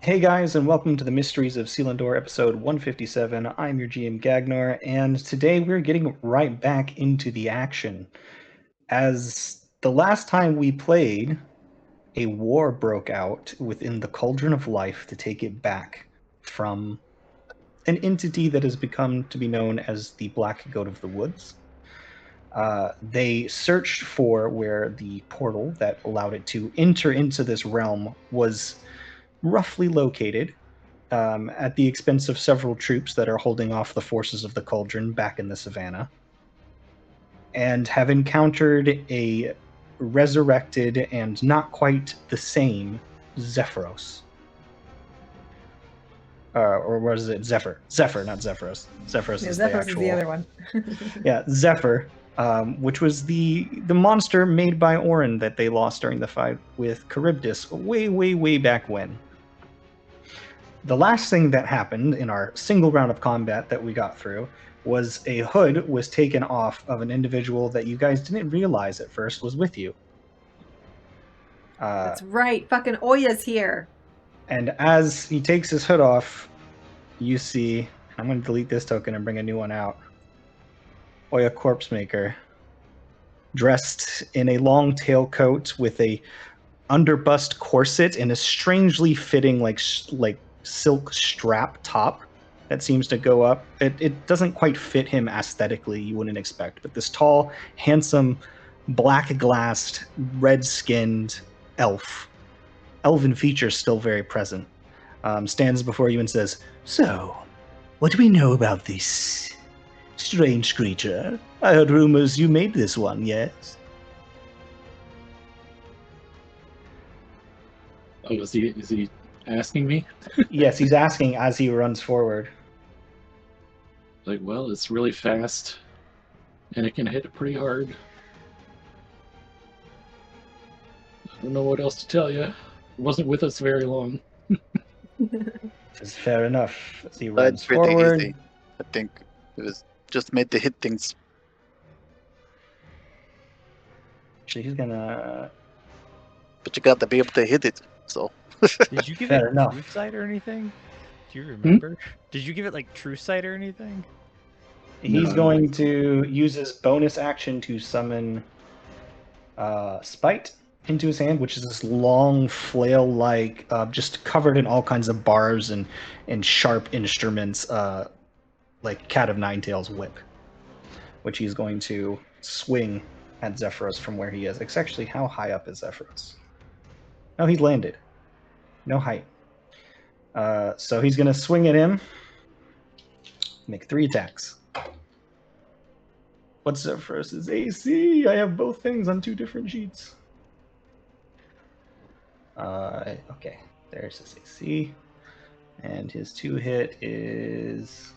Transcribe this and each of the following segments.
Hey guys, and welcome to the Mysteries of Selindor, episode 157. I'm your GM Gagnor, and today we're getting right back into the action. As the last time we played, a war broke out within the Cauldron of Life to take it back from an entity that has become to be known as the Black Goat of the Woods. They searched for where the portal that allowed it to enter into this realm was roughly located, at the expense of several troops that are holding off the forces of the Cauldron back in the savannah, and have encountered a resurrected and not quite the same Zephyros. Or was it Zephyr? Zephyr, not Zephyros. Zephyros Yeah, is the Zephyr is the actual. other one. Yeah, Zephyr, which was the monster made by Orin that they lost during the fight with Charybdis way, way, way back when. The last thing that happened in our single round of combat that we got through was a hood was taken off of an individual that you guys didn't realize at first was with you. That's right. Fucking Oya's here. And as he takes his hood off, you see, I'm going to delete this token and bring a new one out. Oya Corpse Maker, dressed in a long tailcoat with a underbust corset and a strangely fitting like silk strap top that seems to go up. It doesn't quite fit him aesthetically, you wouldn't expect, but this tall, handsome, black-glassed, red-skinned elf, elven features still very present, stands before you and says, "So, what do we know about this strange creature? I heard rumors you made this one, yes?" Oh, is he asking me? Yes, he's asking as he runs forward. Like, well, it's really fast, and it can hit it pretty hard. I don't know what else to tell you. It wasn't with us very long. Is fair enough. As he That's runs pretty forward, easy. I think it was just made to hit things. he's gonna. But you got to be able to hit it. So Did you give Fair it enough. true sight or anything? Do you remember? Did you give it like true sight or anything? He's No. going to use his bonus action to summon Spite into his hand, which is this long flail-like, just covered in all kinds of barbs and sharp instruments, like Cat of Nine Tails whip, which he's going to swing at Zephyros from where he is. It's actually, how high up is Zephyros? No, he's landed. No height. So he's going to swing at him. Make 3 attacks. What's Zephyros's AC? I have both things on 2 different sheets. Okay, there's his AC. And his 2-hit is...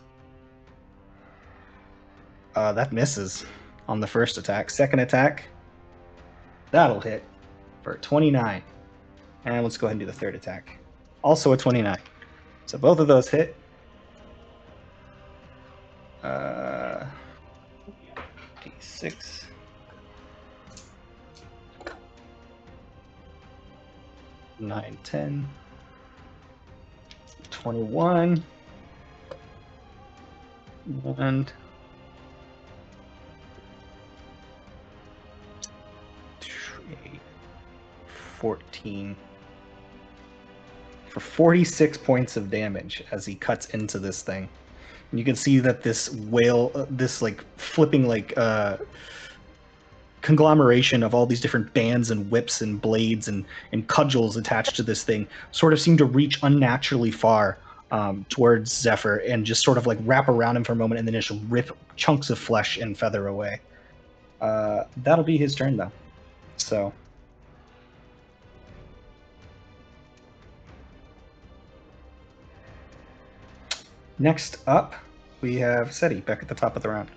that misses on the first attack. Second attack, that'll hit for 29. And let's go ahead and do the third attack. Also a 29. So both of those hit. D6. Nine, 10, 21, and 14 for 46 points of damage as he cuts into this thing. And you can see that this whale, this like flipping like conglomeration of all these different bands and whips and blades and cudgels attached to this thing sort of seem to reach unnaturally far towards Zephyr and just sort of like wrap around him for a moment and then just rip chunks of flesh and feather away. That'll be his turn though. So next up, we have Seti back at the top of the round.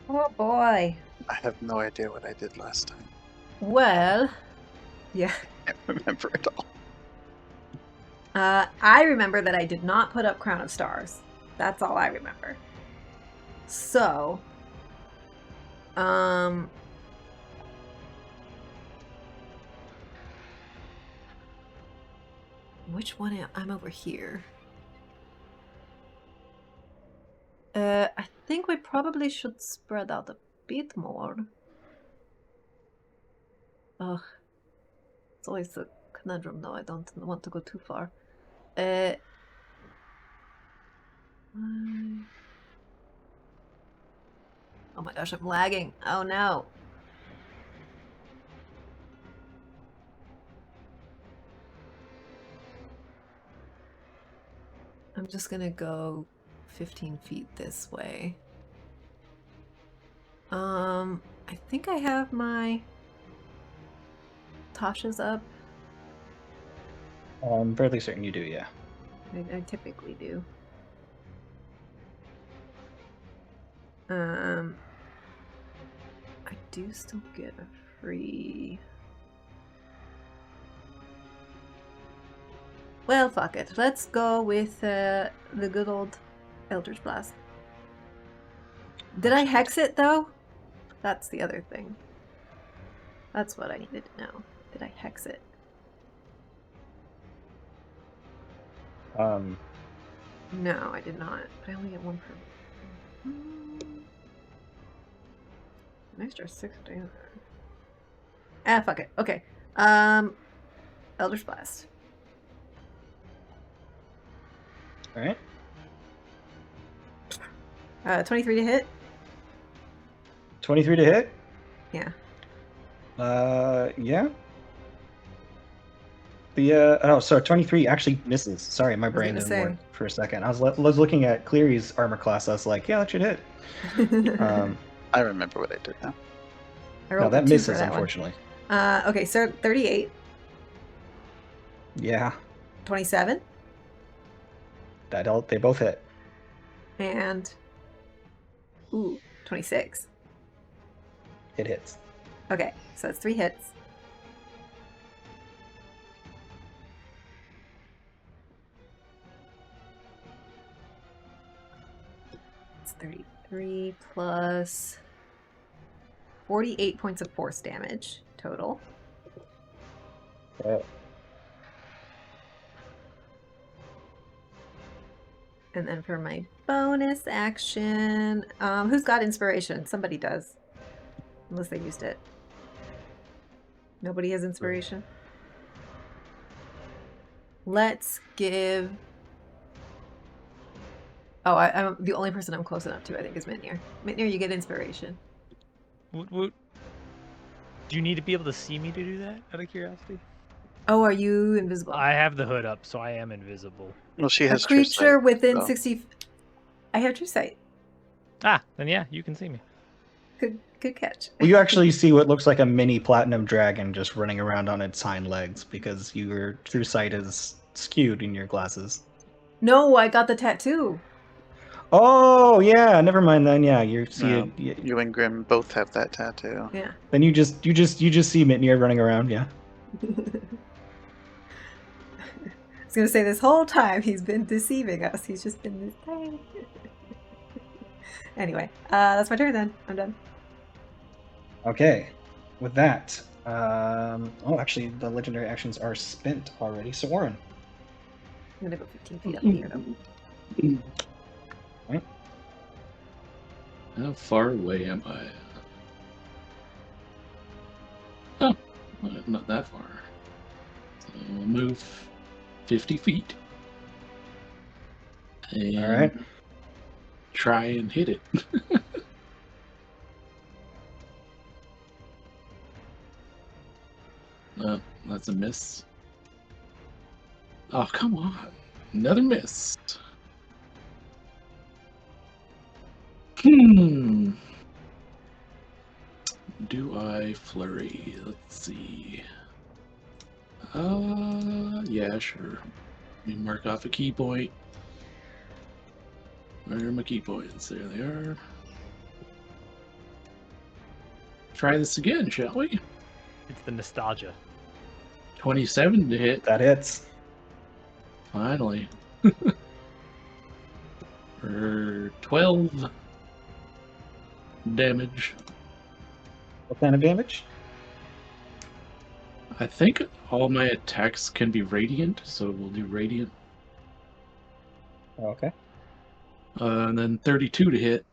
Oh boy. I have no idea what I did last time. Well, yeah. I can't remember it all. I remember that I did not put up Crown of Stars. That's all I remember. So, which one I'm over here. I think we probably should spread out a bit more. Ugh. It's always a conundrum, though. I don't want to go too far. Oh my gosh, I'm lagging. Oh no. I'm just gonna go 15 feet this way. I think I have my Tasha's up. I'm fairly certain you do, yeah. I typically do. I do still get a free... Well, fuck it. Let's go with the good old Eldritch Blast. Did I hex it, though? That's the other thing. That's what I needed to know. Did I hex it? No, I did not. But I only get one per... An extra 6 damage. Ah, fuck it. Okay. Eldritch Blast. Alright. 23 to hit? 23 to hit? Yeah. Yeah. The, oh, sorry, 23 actually misses. Sorry, my brain didn't work for a second. I was looking at Cleary's armor class. I was like, yeah, that should hit. I remember what I did now. No, that misses, unfortunately. Okay, so 38. Yeah. 27. They both hit. And... Ooh, 26. It hits. Okay, so it's 3 hits. It's 33 plus 48 points of force damage total. Yeah. And then for my bonus action, who's got inspiration? Somebody does. Unless they used it. Nobody has inspiration? Let's give... Oh, I'm the only person I'm close enough to, I think, is Mitnir. Mitnir, you get inspiration. Woot woot. Do you need to be able to see me to do that, out of curiosity? Oh, are you invisible? I have the hood up, so I am invisible. Well, she A has true creature sight, within so. 60... I have true sight. Ah, then yeah, you can see me. Good catch. Well, you actually see what looks like a mini platinum dragon just running around on its hind legs because your true sight is skewed in your glasses. No, I got the tattoo. Oh yeah, never mind then. Yeah, you see No, it. you and Grim both have that tattoo. Yeah. Then you just see Mitnir running around. Yeah. I was gonna say this whole time he's been deceiving us. He's just been this tiny. Anyway, that's my turn then. I'm done. Okay. With that, oh, actually, the legendary actions are spent already. So Orin. I'm gonna go 15 feet up here though. Right. How far away am I? Oh, not that far. So I'll move 50 feet. And All right. try and hit it. That's a miss. Oh, come on. Another miss. Do I flurry? Let's see. Yeah, sure. Let me mark off a key point. Where are my key points? There they are. Try this again, shall we? It's the nostalgia. 27 to hit. That hits. Finally. For 12 damage. What kind of damage? I think all my attacks can be radiant, so we'll do radiant. Okay. And then 32 to hit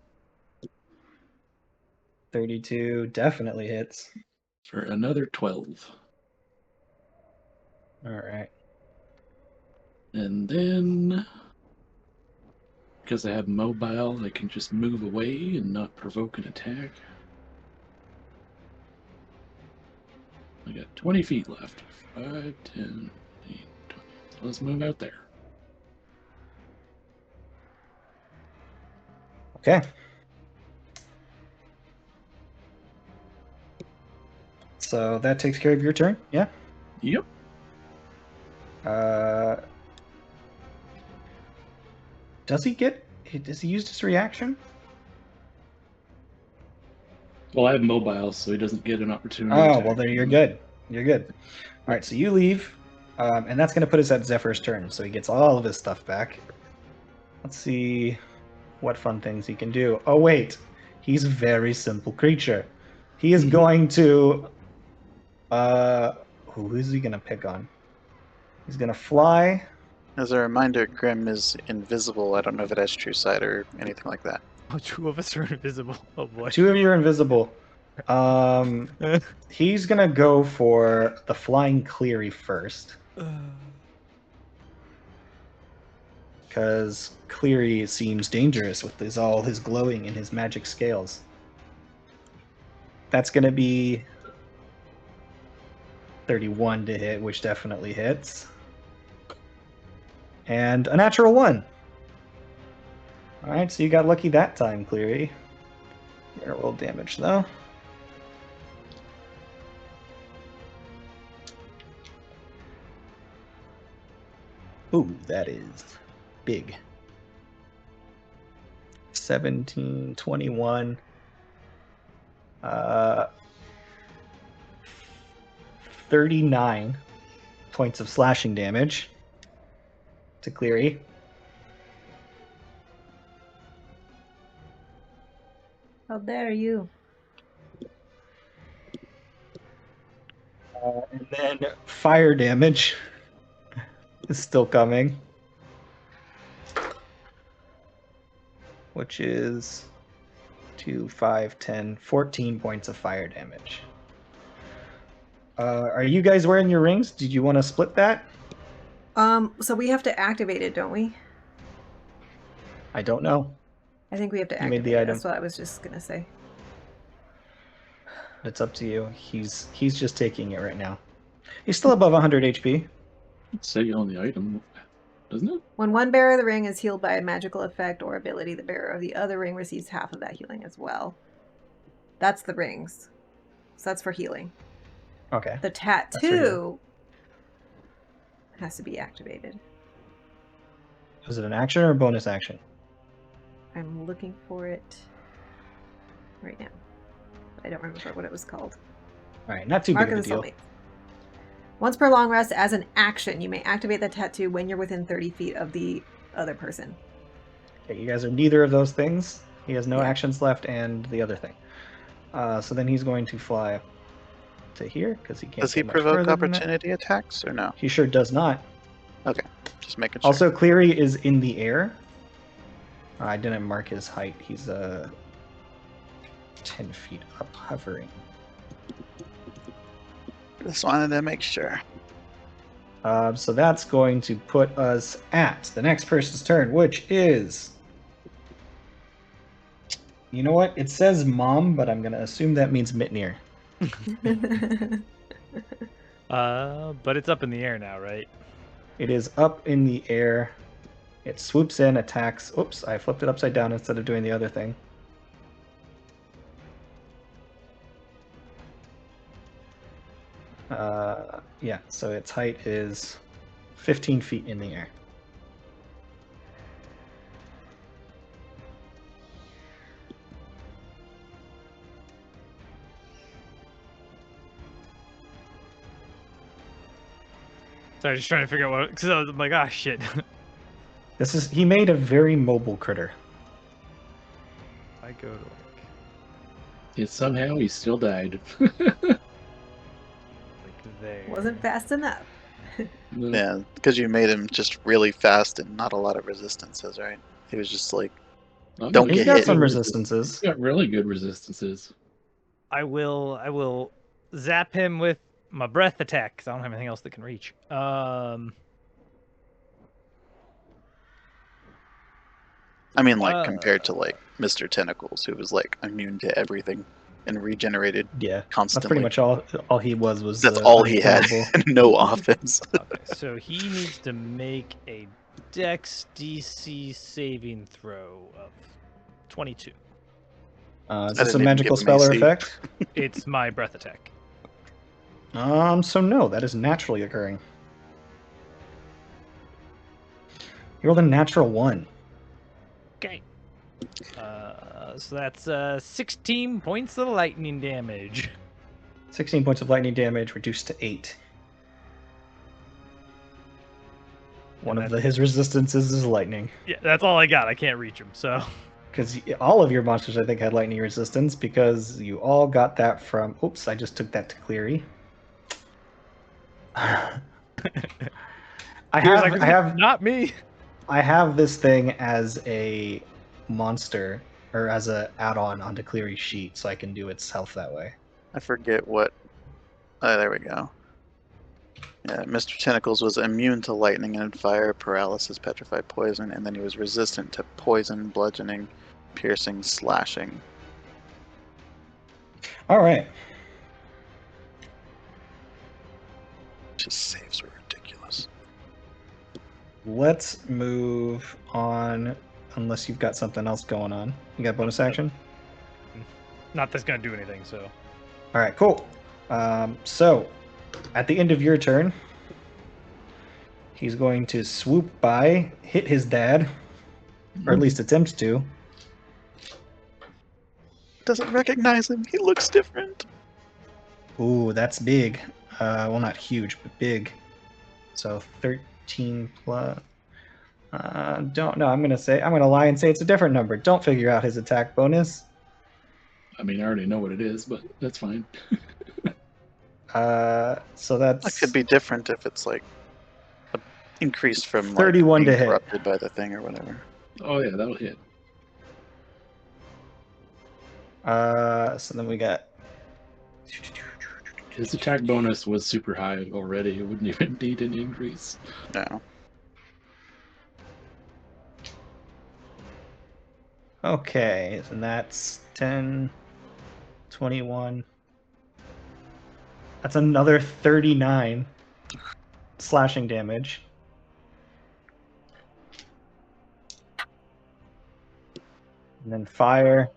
32 definitely hits. for another 12. All right. And then, because I have mobile, I can just move away and not provoke an attack. I got 20 feet left. 5, 10, 15, 20. So let's move out there. Okay. So that takes care of your turn. Yeah. Yep. Does he get? Does he use his reaction? Well, I have mobile, so he doesn't get an opportunity Oh, attack. well, then you're good. You're good. All right, so you leave, and that's going to put us at Zephyr's turn. So he gets all of his stuff back. Let's see what fun things he can do. Oh, wait. He's a very simple creature. He is going to... who is he going to pick on? He's going to fly. As a reminder, Grim is invisible. I don't know if it has true sight or anything like that. Oh, 2 of us are invisible. Oh boy. 2 of you are invisible. He's going to go for the Flying Cleary first. Because Cleary seems dangerous with all his glowing and his magic scales. That's going to be 31 to hit, which definitely hits. And a natural 1. Alright, so you got lucky that time, Cleary. You're roll damage, though. Ooh, that is big. 17, 21. 39 points of slashing damage to Cleary. How dare you? And then fire damage is still coming, which is 2, 5, 10, 14 points of fire damage. Are you guys wearing your rings? Did you want to split that? So we have to activate it, don't we? I don't know. I think we have to You made activate the it. item. That's what I was just gonna say. It's up to you. He's just taking it right now. He's still above 100 HP. Let's say on the item, doesn't it? When one bearer of the ring is healed by a magical effect or ability, the bearer of the other ring receives half of that healing as well. That's the rings. So that's for healing. Okay. The for healing. tattoo has to be activated. Is it an action or a bonus action? I'm looking for it right now. I don't remember what it was called. All right, not too Mark big of a of the deal. Soulmate. Once per long rest, as an action, you may activate the tattoo when you're within 30 feet of the other person. Okay, you guys are neither of those things. He has no Yeah. actions left, and the other thing. So then he's going to fly to here because he can't. Does he get much provoke further than that. opportunity attacks or no? He sure does not. Okay, just making sure. Also, Cleary is in the air. I didn't mark his height. He's 10 feet up, hovering. Just wanted to make sure. So that's going to put us at the next person's turn, which is... You know what? It says Mom, but I'm going to assume that means Mitnir. But it's up in the air now, right? It is up in the air. It swoops in, attacks. Oops, I flipped it upside down instead of doing the other thing. Yeah, so its height is 15 feet in the air. Sorry, just trying to figure out what, because I'm like, ah, shit. He made a very mobile critter. I go to like, Yet somehow he still died. like there. Wasn't fast enough. No. Yeah, because you made him just really fast and not a lot of resistances, right? He was just like, Oh, Don't he's get got hit. some good resistances. He's got really good resistances. I will zap him with my breath attack because I don't have anything else that can reach. I mean, like compared to like Mr. Tentacles, who was like immune to everything and regenerated Yeah, that's constantly. pretty much all he was. That's all he had. unkillable. No offense. Okay, so he needs to make a Dex DC saving throw of 22. Is I this a didn't even magical give him spell or AC. effect? It's my breath attack. So no, that is naturally occurring. You rolled a natural 1. Okay. So that's 16 points of lightning damage. 16 points of lightning damage reduced to 8. One of his resistances is lightning. Yeah, that's all I got. I can't reach him, so. Because all of your monsters, I think, had lightning resistance because you all got that from. Oops, I just took that to Cleary. I have not me. I have this thing as a monster or as a add-on onto Cleary's sheet, so I can do its health that way. I forget what. Oh, there we go. Yeah, Mr. Tentacles was immune to lightning and fire, paralysis, petrified, poison, and then he was resistant to poison, bludgeoning, piercing, slashing. All right. His saves were ridiculous. Let's move on. Unless you've got something else going on. You got bonus action? Not that's gonna do anything, so. All right, cool. So, at the end of your turn, he's going to swoop by, hit his dad, or at least attempt to. Doesn't recognize him. He looks different. Ooh, that's big. Well, not huge, but big. So 13 plus. Don't know. I'm gonna lie and say it's a different number. Don't figure out his attack bonus. I mean, I already know what it is, but that's fine. So that's. That could be different if it's like increased from 31 like, to being hit. corrupted by the thing or whatever. Oh yeah, that'll hit. So then we got. His attack bonus was super high already. It wouldn't even need an increase. No. Okay, and that's 10, 21. That's another 39 slashing damage. And then fire.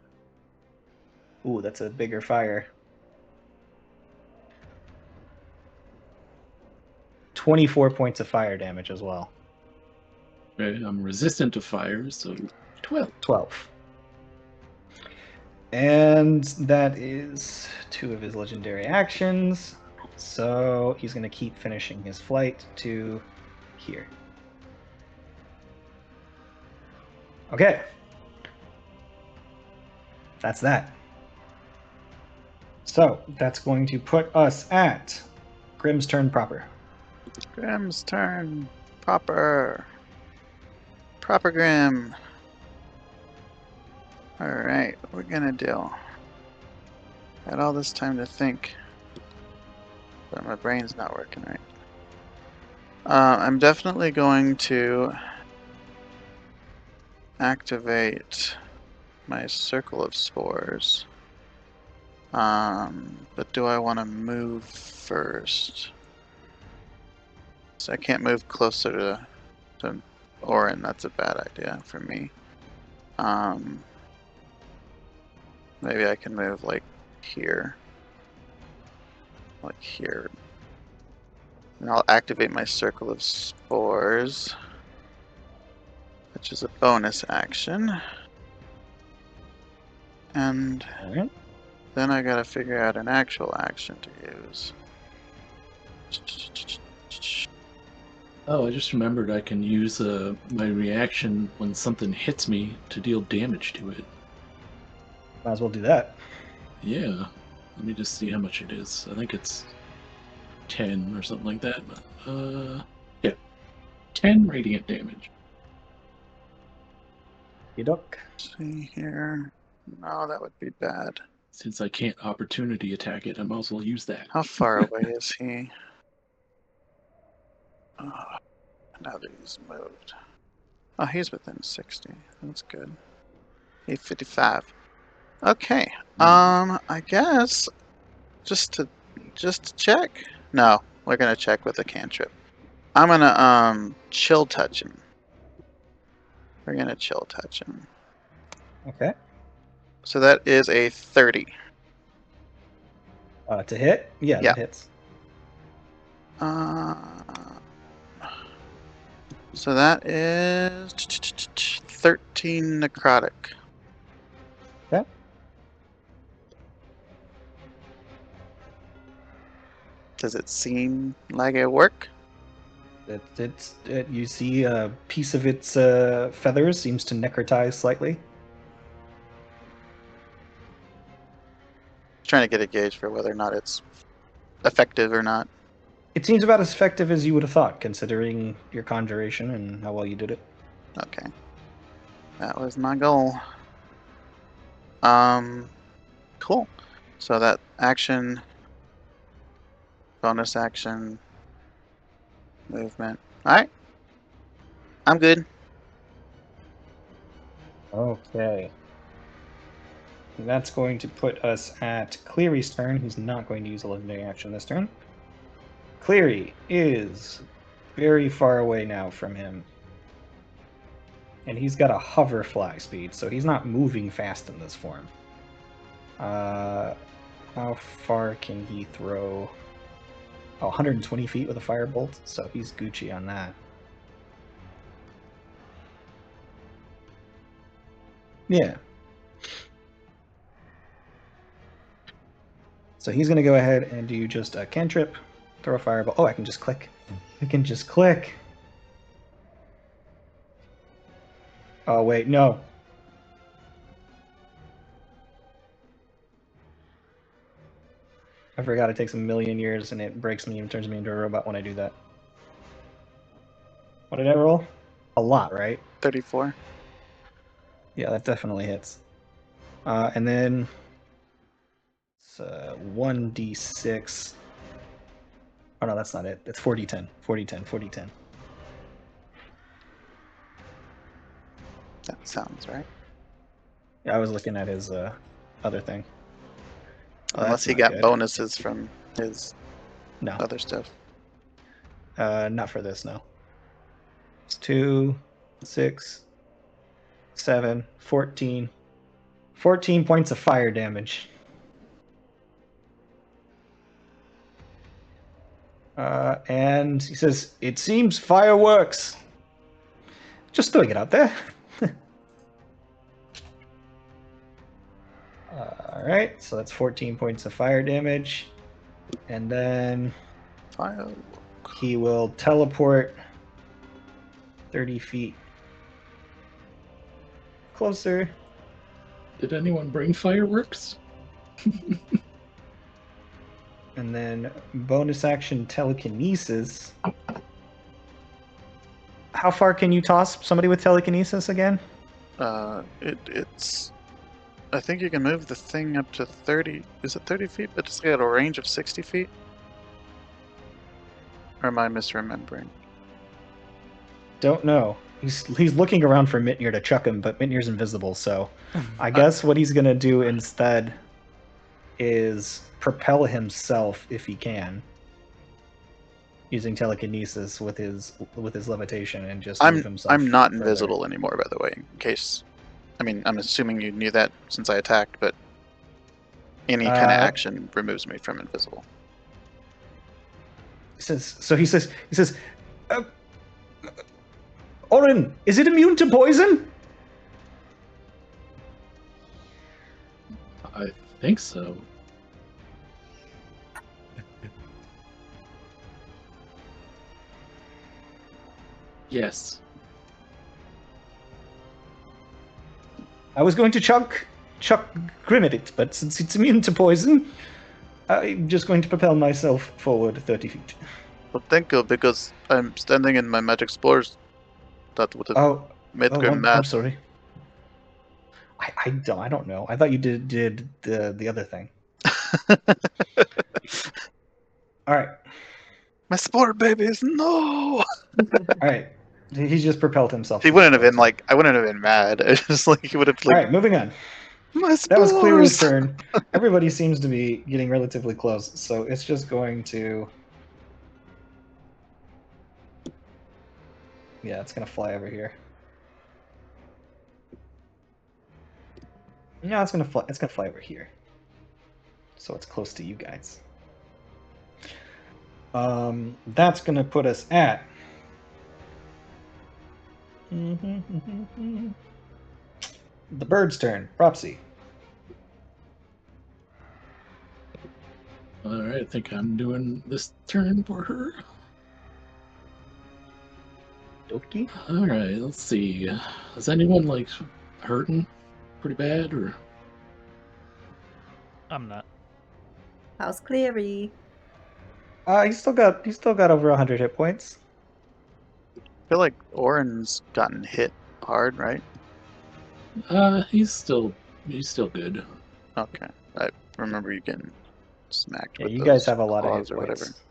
Ooh, that's a bigger fire. 24 points of fire damage as well. Okay, I'm resistant to fire, so 12. 12. And that is 2 of his legendary actions. So he's going to keep finishing his flight to here. Okay. That's that. So that's going to put us at Grimm's turn proper. Grimm's turn. Proper. Proper Grimm. Alright, what we're gonna do. Had all this time to think. But my brain's not working right. I'm definitely going to activate my circle of spores. But do I want to move first? So I can't move closer to Orin. That's a bad idea for me. Maybe I can move like here. Like here. And I'll activate my circle of spores, which is a bonus action. And Alright. then I gotta figure out an actual action to use. Oh, I just remembered I can use my reaction when something hits me to deal damage to it. Might as well do that. Yeah. Let me just see how much it is. I think it's 10 or something like that. Yeah, 10 radiant damage. You duck. See here. No, that would be bad. Since I can't opportunity attack it, I might as well use that. How far away is he? Now that he's moved. Oh, he's within 60. That's good. 855. Okay. I guess just to check. No, we're gonna check with a cantrip. I'm gonna chill touch him. We're gonna chill touch him. Okay. So that is a 30. To hit? Yeah, Yeah. that hits. So that is 13 necrotic. Okay. Does it seem like it work? You see a piece of its feathers seems to necrotize slightly. Trying to get a gauge for whether or not it's effective or not. It seems about as effective as you would have thought, considering your conjuration and how well you did it. Okay. That was my goal. Cool. So that action, bonus action, movement. Alright. I'm good. Okay. That's going to put us at Cleary's turn, who's not going to use a legendary action this turn. Cleary is very far away now from him. And he's got a hover fly speed, so he's not moving fast in this form. How far can he throw? Oh, 120 feet with a firebolt, so he's Gucci on that. Yeah. So he's going to go ahead and do just a cantrip, throw a fireball. Oh, I can just click. I can just click. Oh, wait, no. I forgot it takes a million years and it breaks me and turns me into a robot when I do that. What did I roll? A lot, right? 34. Yeah, that definitely hits. And then it's 1d6. Oh, no, that's not it. It's 4d10. 4d10. 4d10. That sounds right. Yeah, I was looking at his other thing. Oh, Unless that's he not got good. bonuses from his No. other stuff. Not for this, no. It's 2, 6, 7, 14. 14 points of fire damage. And he says, "It seems fireworks." Just throwing it out there. Alright, so that's 14 points of fire damage. And then Fire. he will teleport 30 feet closer. Did anyone bring fireworks? And then bonus action telekinesis. How far can you toss somebody with telekinesis again? It's. I think you can move the thing up to 30. Is it 30 feet? But it's got a range of 60 feet. Or am I misremembering? Don't know. He's looking around for Mitnir to chuck him, but Mitnir's invisible, so I guess what he's gonna do instead is propel himself if he can, using telekinesis with his levitation and just move himself. I'm not further. invisible anymore, by the way. In case, I mean, I'm assuming you knew that since I attacked, but any kind of action removes me from invisible. He says, Orin, is it immune to poison? I think so. Yes. I was going to chuck Grim at it, but since it's immune to poison, I'm just going to propel myself forward 30 feet. Well, thank you, because I'm standing in my magic spores. That would have Oh, made oh, Grim I'm mad. sorry. I don't know. I thought you did the other thing. All right, My spore babies, no! all right. He's just propelled himself. He to wouldn't the have been floor. like, I wouldn't have been mad. It's just like he would have All like, right, moving on. my That was clearly his spores. turn. Everybody seems to be getting relatively close, so it's just going to. Yeah, it's gonna fly over here. No, it's gonna fly. It's gonna fly over here, so it's close to you guys. That's gonna put us at. The bird's turn. Propsy. Alright, I think I'm doing this turn for her. Doki. Alright, let's see. Is anyone like hurting pretty bad or? I'm not. House Cleary. He's still got over 100 hit points. I feel like Oren's gotten hit hard, right? He's still good. Okay. I remember you getting smacked Yeah, with you those guys have a lot of hit claws or whatever. points.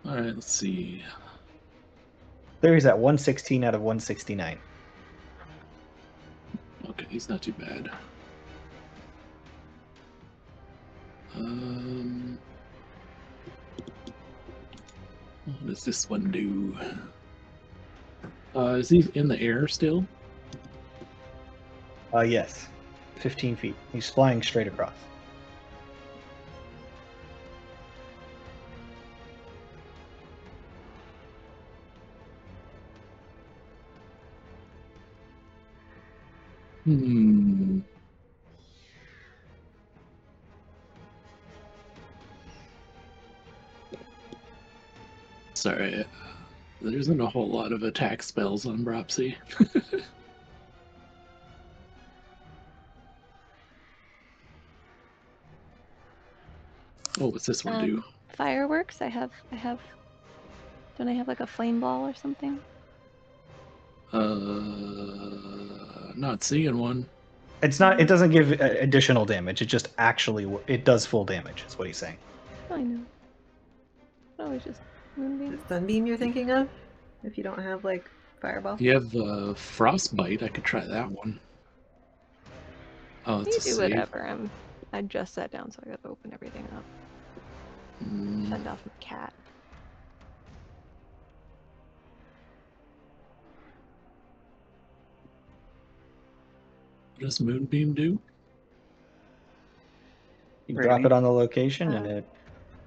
Alright, let's see. Cleary's at 116 out of 169. Okay, he's not too bad. What does this one do? Is he in the air still? Yes, 15 feet. He's flying straight across. Hmm. Sorry, there isn't a whole lot of attack spells on Bropsy. Oh, what's this one do? Fireworks. I have. Don't I have like a flame ball or something? Not seeing one. It's not. It doesn't give additional damage. It just actually it does full damage. Is what he's saying. I know. Always just moonbeam. Is it Sunbeam you're thinking of? If you don't have like Fireball. If you have Frostbite, I could try that one. Oh, it's You a do save. whatever. I just sat down, so I gotta open everything up. Send off my cat. What does Moonbeam do? You drop it on the location, and it.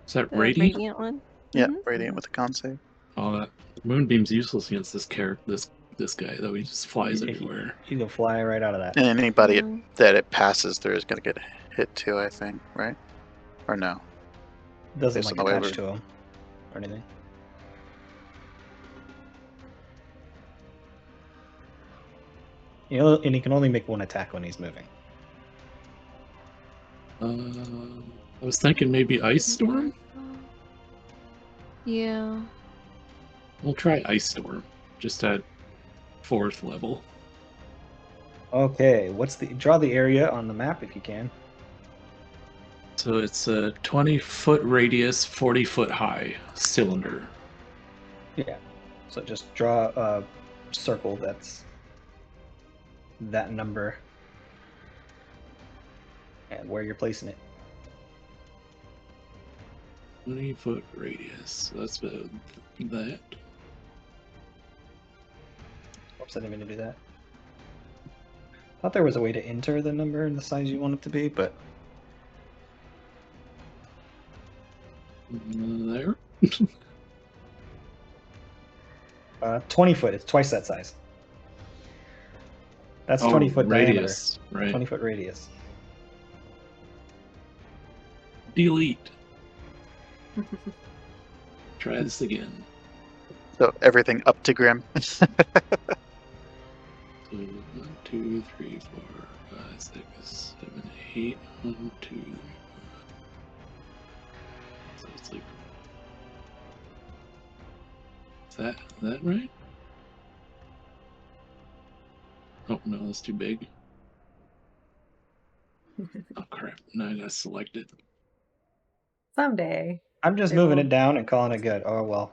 Is that The radiant? radiant one. Yeah, Mhm. radiant with a con save. Oh, that Moonbeam's useless against this character. This guy though. He just flies He- everywhere. You can fly right out of that. And anybody Mm. that it passes through is going to get hit too, I think, right? Or no? Doesn't Based like on the attach waiver. to him or anything. And he can only make one attack when he's moving. I was thinking maybe Ice Storm. Yeah. We'll try Ice Storm, just at 4th level. Okay, draw the area on the map if you can. So it's a 20-foot radius, 40-foot high cylinder. Yeah. So just draw a circle that's that number and where you're placing it. 20-foot radius. So that's about that. Oops, I didn't mean to do that. Thought there was a way to enter the number and the size you want it to be, but There. 20 foot. It's twice that size. That's 20 foot radius. Right. 20 foot radius. Delete. Try this again. So everything up to Grim. So 1, 2, 3, 4, 5, 6, 7, 8. 1, 2, So it's like, is that right? Oh no, that's too big. Oh crap! Now I gotta select it. Someday. I'm just They moving will- it down and calling it good. Oh well,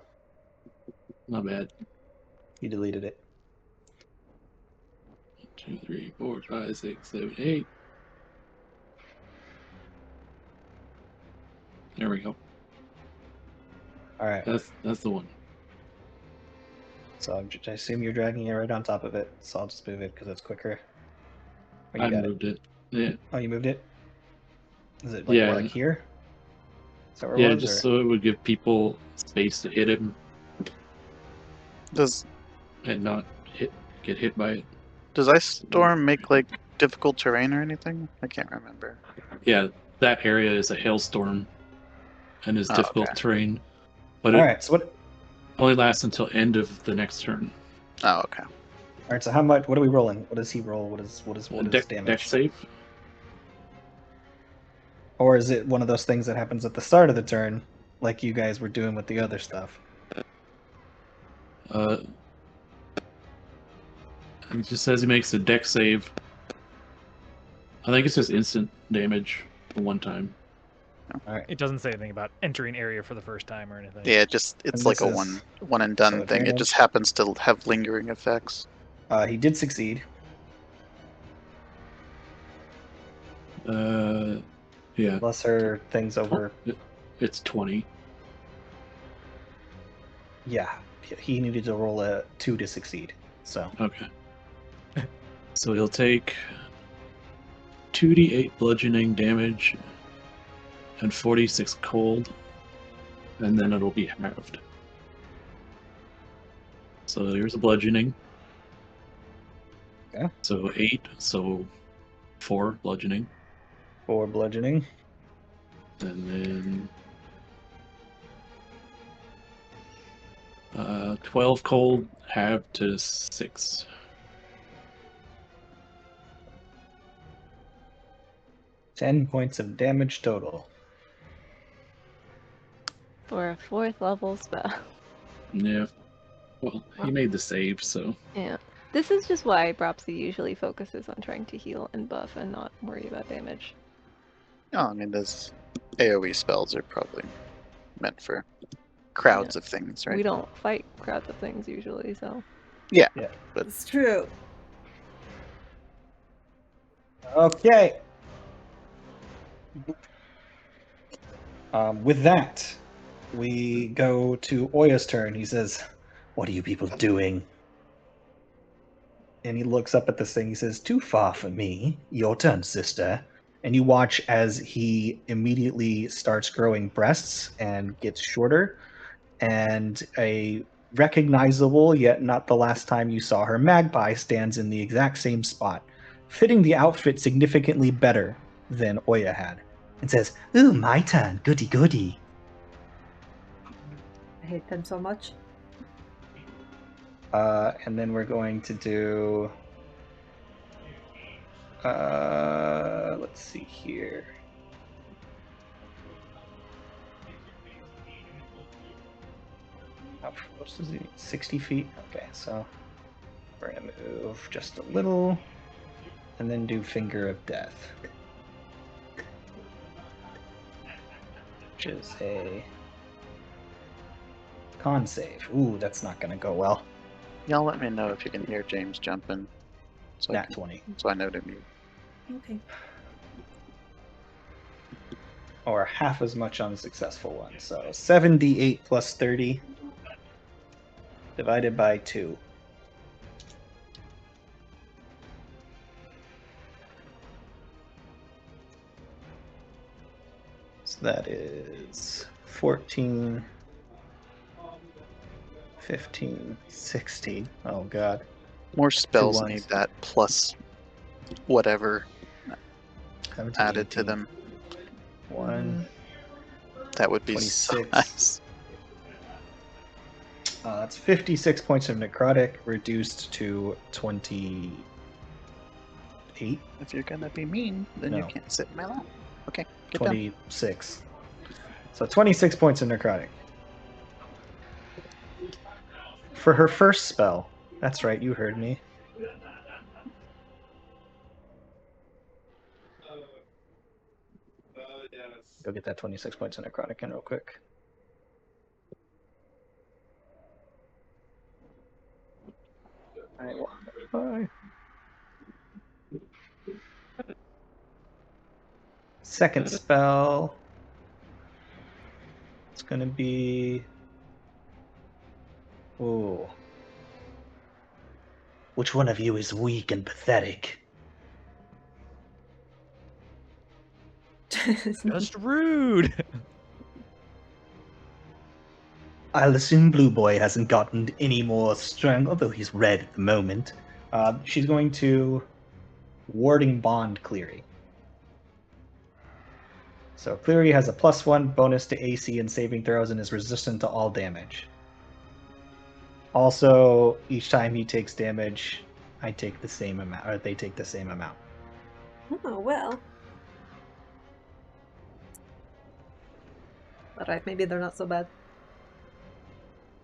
My bad. you deleted it. 2, 3, 4, 5, 6, 7, 8. There we go. All right. That's the one. So I assume you're dragging it right on top of it. So I'll just move it because it's quicker. Oh, you I got it. moved it. Yeah. Oh, you moved it. Is it Yeah. like here? Is that where Yeah, it was? just Or? so it would give people space to hit him Does and not get hit by it. does Ice Storm make like difficult terrain or anything? I can't remember. Yeah, that area is a hailstorm and is Oh, difficult okay. terrain, but All it right. So what? only lasts until end of the next turn. Oh, okay. All right. So how much? What are we rolling? What does he roll? What is Deck damage? save. Or is it one of those things that happens at the start of the turn, like you guys were doing with the other stuff? It just says he makes a deck save. I think it's just instant damage for one time. All right. It doesn't say anything about entering area for the first time or anything. Yeah, it's And like this a is one and done so thing. It advantage? just happens to have lingering effects. He did succeed. Yeah. Plus her things over. It's 20. Yeah. He needed to roll a 2 to succeed. So. Okay. So he'll take 2d8 bludgeoning damage and 46 cold, and then it'll be halved. So there's a bludgeoning. Okay. So 8, so 4 bludgeoning, 4 bludgeoning. and then 12 cold, halved to 6. $10 points of damage total. For a 4th level spell. Yeah. Well, he made the save, so Yeah. This is just why Bropsy usually focuses on trying to heal and buff and not worry about damage. Oh, I mean, those AoE spells are probably meant for crowds of things, right? We don't fight crowds of things usually, so. Yeah, Yeah. but It's true. Okay. With that, we go to Oya's turn. He says, "What are you people doing?" And he looks up at this thing. He says, "Too far for me. Your turn, sister." And you watch as he immediately starts growing breasts and gets shorter, and a recognizable, yet not the last time you saw her, magpie stands in the exact same spot, fitting the outfit significantly better than Oya had, and says, "Ooh, my turn. Goody goody." I hate them so much. And then we're going to do. Let's see here. How close is he? 60 feet? Okay, so we're going to move just a little and then do Finger of Death, which is a con save. Ooh, that's not going to go well. y'all let me know if you can hear James jumping. So Nat 20. So I know to mute. Okay. Or half as much on the successful one. So 78 plus 30 divided by 2. So that is 14, 15, 16. Oh god. More spells ones. need that plus whatever 17, added to 18, them. 1. That would be so 26. nice. That's 56 points of necrotic, reduced to 28. If you're gonna be mean, then you No. can't sit in my lap. Okay, get down. 26. So 26 points of necrotic. For her first spell. That's right, you heard me. Go get that 26 points of necrotic in real quick. Bye. Second spell. It's gonna be. Ooh. Which one of you is weak and pathetic? Just rude. I'll assume Blue Boy hasn't gotten any more strong, although he's red at the moment. She's going to Warding Bond Cleary. So Cleary has a +1 bonus to AC and saving throws and is resistant to all damage. Also, each time he takes damage, I take the same amount, or they take the same amount. Oh, well. Alright, maybe they're not so bad.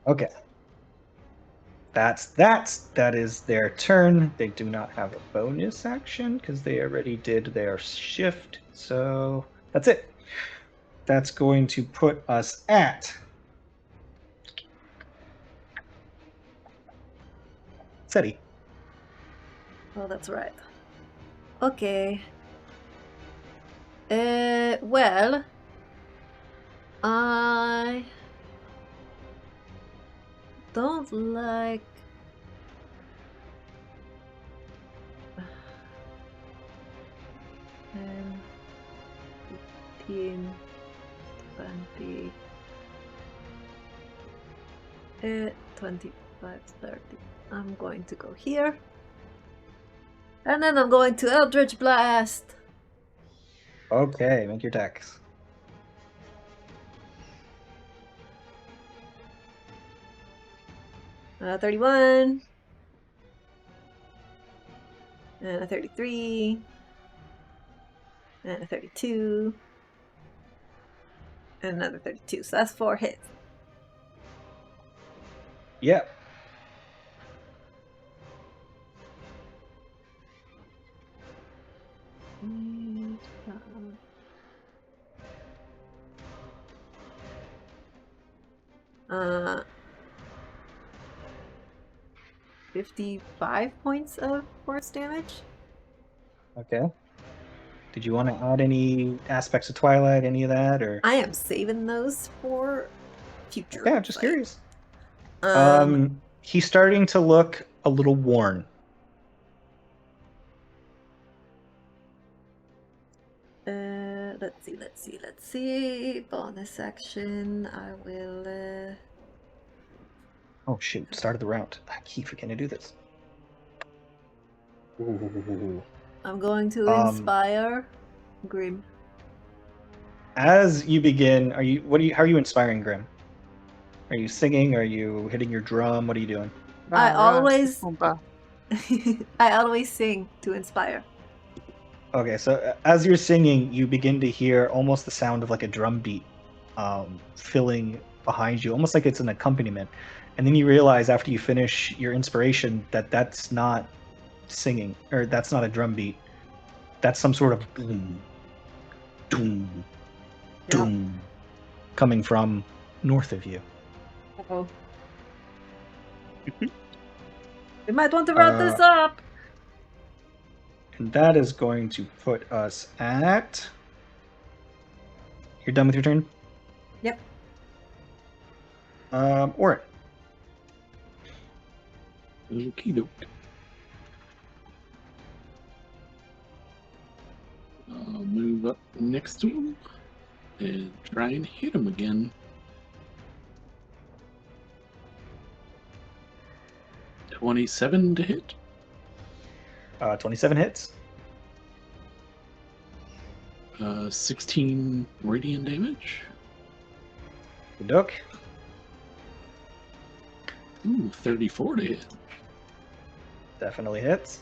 Okay. That is their turn. They do not have a bonus action because they already did their shift. So that's it. That's going to put us at Seti. Oh, that's right. Okay. Well, I don't like 10, 15, 20, 25, 30. I'm going to go here. And then I'm going to Eldritch Blast. Okay, make your attacks. Uh, 31. And a 33. And a 32. And another 32. So that's 4 hits. Yep. Uh, 55 points of force damage. Okay. Did you want to add any aspects of Twilight, any of that, or? I am saving those for future. Okay, I'm just fight. curious. Um, He's starting to look a little worn. let's see. Bonus action. I will. Oh shoot! Start of the round. I keep forgetting to do this. Ooh. I'm going to inspire Grim. As you begin, how are you inspiring Grim? Are you singing? Are you hitting your drum? What are you doing? I always sing to inspire. Okay, so as you're singing, you begin to hear almost the sound of like a drum beat filling behind you, almost like it's an accompaniment. And then you realize after you finish your inspiration that that's not singing, or that's not a drum beat. That's some sort of boom, doom, doom, coming from north of you. Uh-oh. We might want to wrap this up. And that is going to put us at... You're done with your turn? Yep. Orin. Okie doke. I'll move up next to him and try and hit him again. 27 to hit. 27 hits. 16 radiant damage. Good duck. Ooh, 34 to hit. Definitely hits.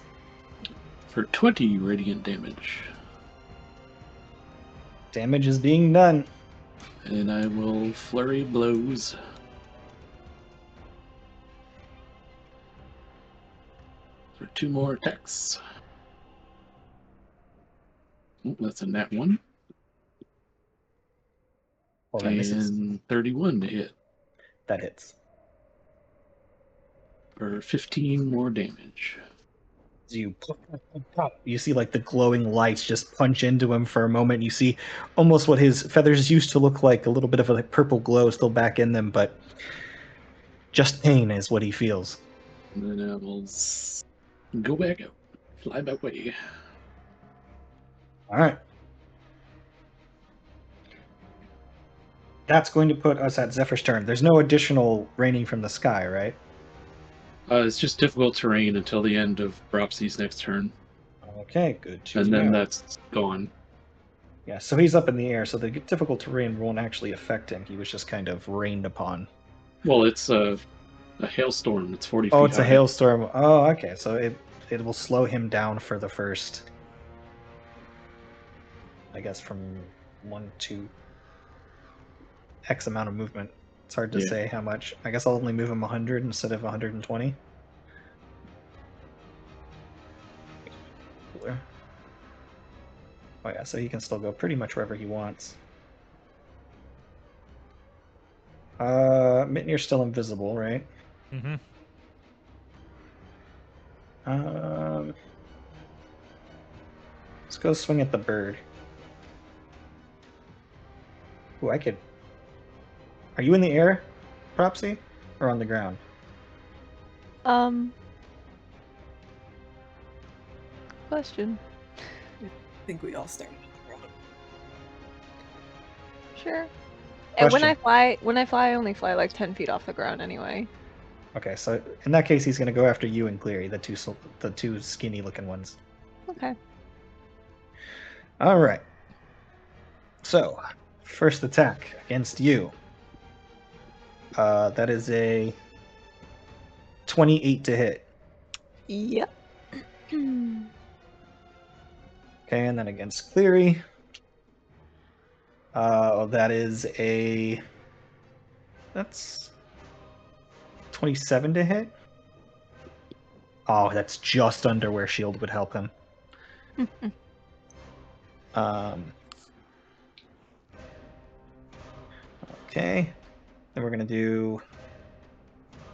For 20 radiant damage. Damage is being done. And I will flurry blows. For 2 more attacks. Oh, that's a nat 1. Well, that misses. And 31 to hit. That hits. For 15 more damage. You see like the glowing lights just punch into him for a moment. You see almost what his feathers used to look like, a little bit of a purple glow still back in them, but just pain is what he feels. And then I will go back out. Fly back away. All right. That's going to put us at Zephyr's turn. There's no additional raining from the sky, right? It's just difficult terrain until the end of Bropsy's next turn. Okay, good to And then know. that's gone. Yeah, so he's up in the air, so the difficult terrain won't actually affect him. He was just kind of rained upon. Well, it's a hailstorm. It's 40 feet Oh, it's a high. hailstorm. Oh, okay, so it will slow him down for the first, I guess, from 1 to X amount of movement. It's hard to say how much. I guess I'll only move him 100 instead of 120. Cooler. Oh yeah, so he can still go pretty much wherever he wants. Mitnir's still invisible, right? Mm-hmm. Let's go swing at the bird. Ooh, I could. Are you in the air, Propsy, or on the ground? Question. I think we all started on the ground. Sure. And when Question. I fly, I only fly like 10 feet off the ground anyway. Okay, so in that case, he's gonna go after you and Cleary, the two skinny-looking ones. Okay. All right. So, first attack against you. That is a 28 to hit. Yep. Okay, and then against Cleary. That is that's 27 to hit. Oh, that's just under where shield would help him. Okay. Then we're gonna do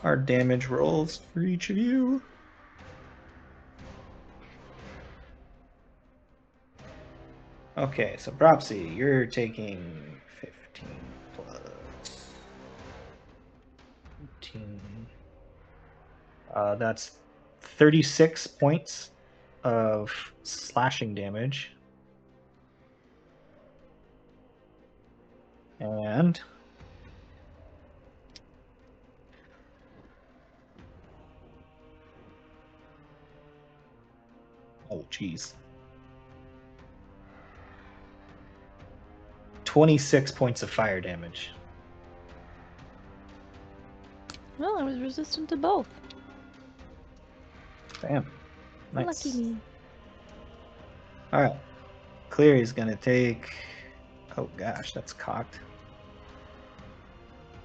our damage rolls for each of you. Okay, so Bropsy, you're taking 15 plus 15. That's 36 points of slashing damage. And oh geez. 26 points of fire damage. Well, I was resistant to both. Damn. Nice. Lucky me. Alright. Cleary's gonna take. Oh gosh, that's cocked.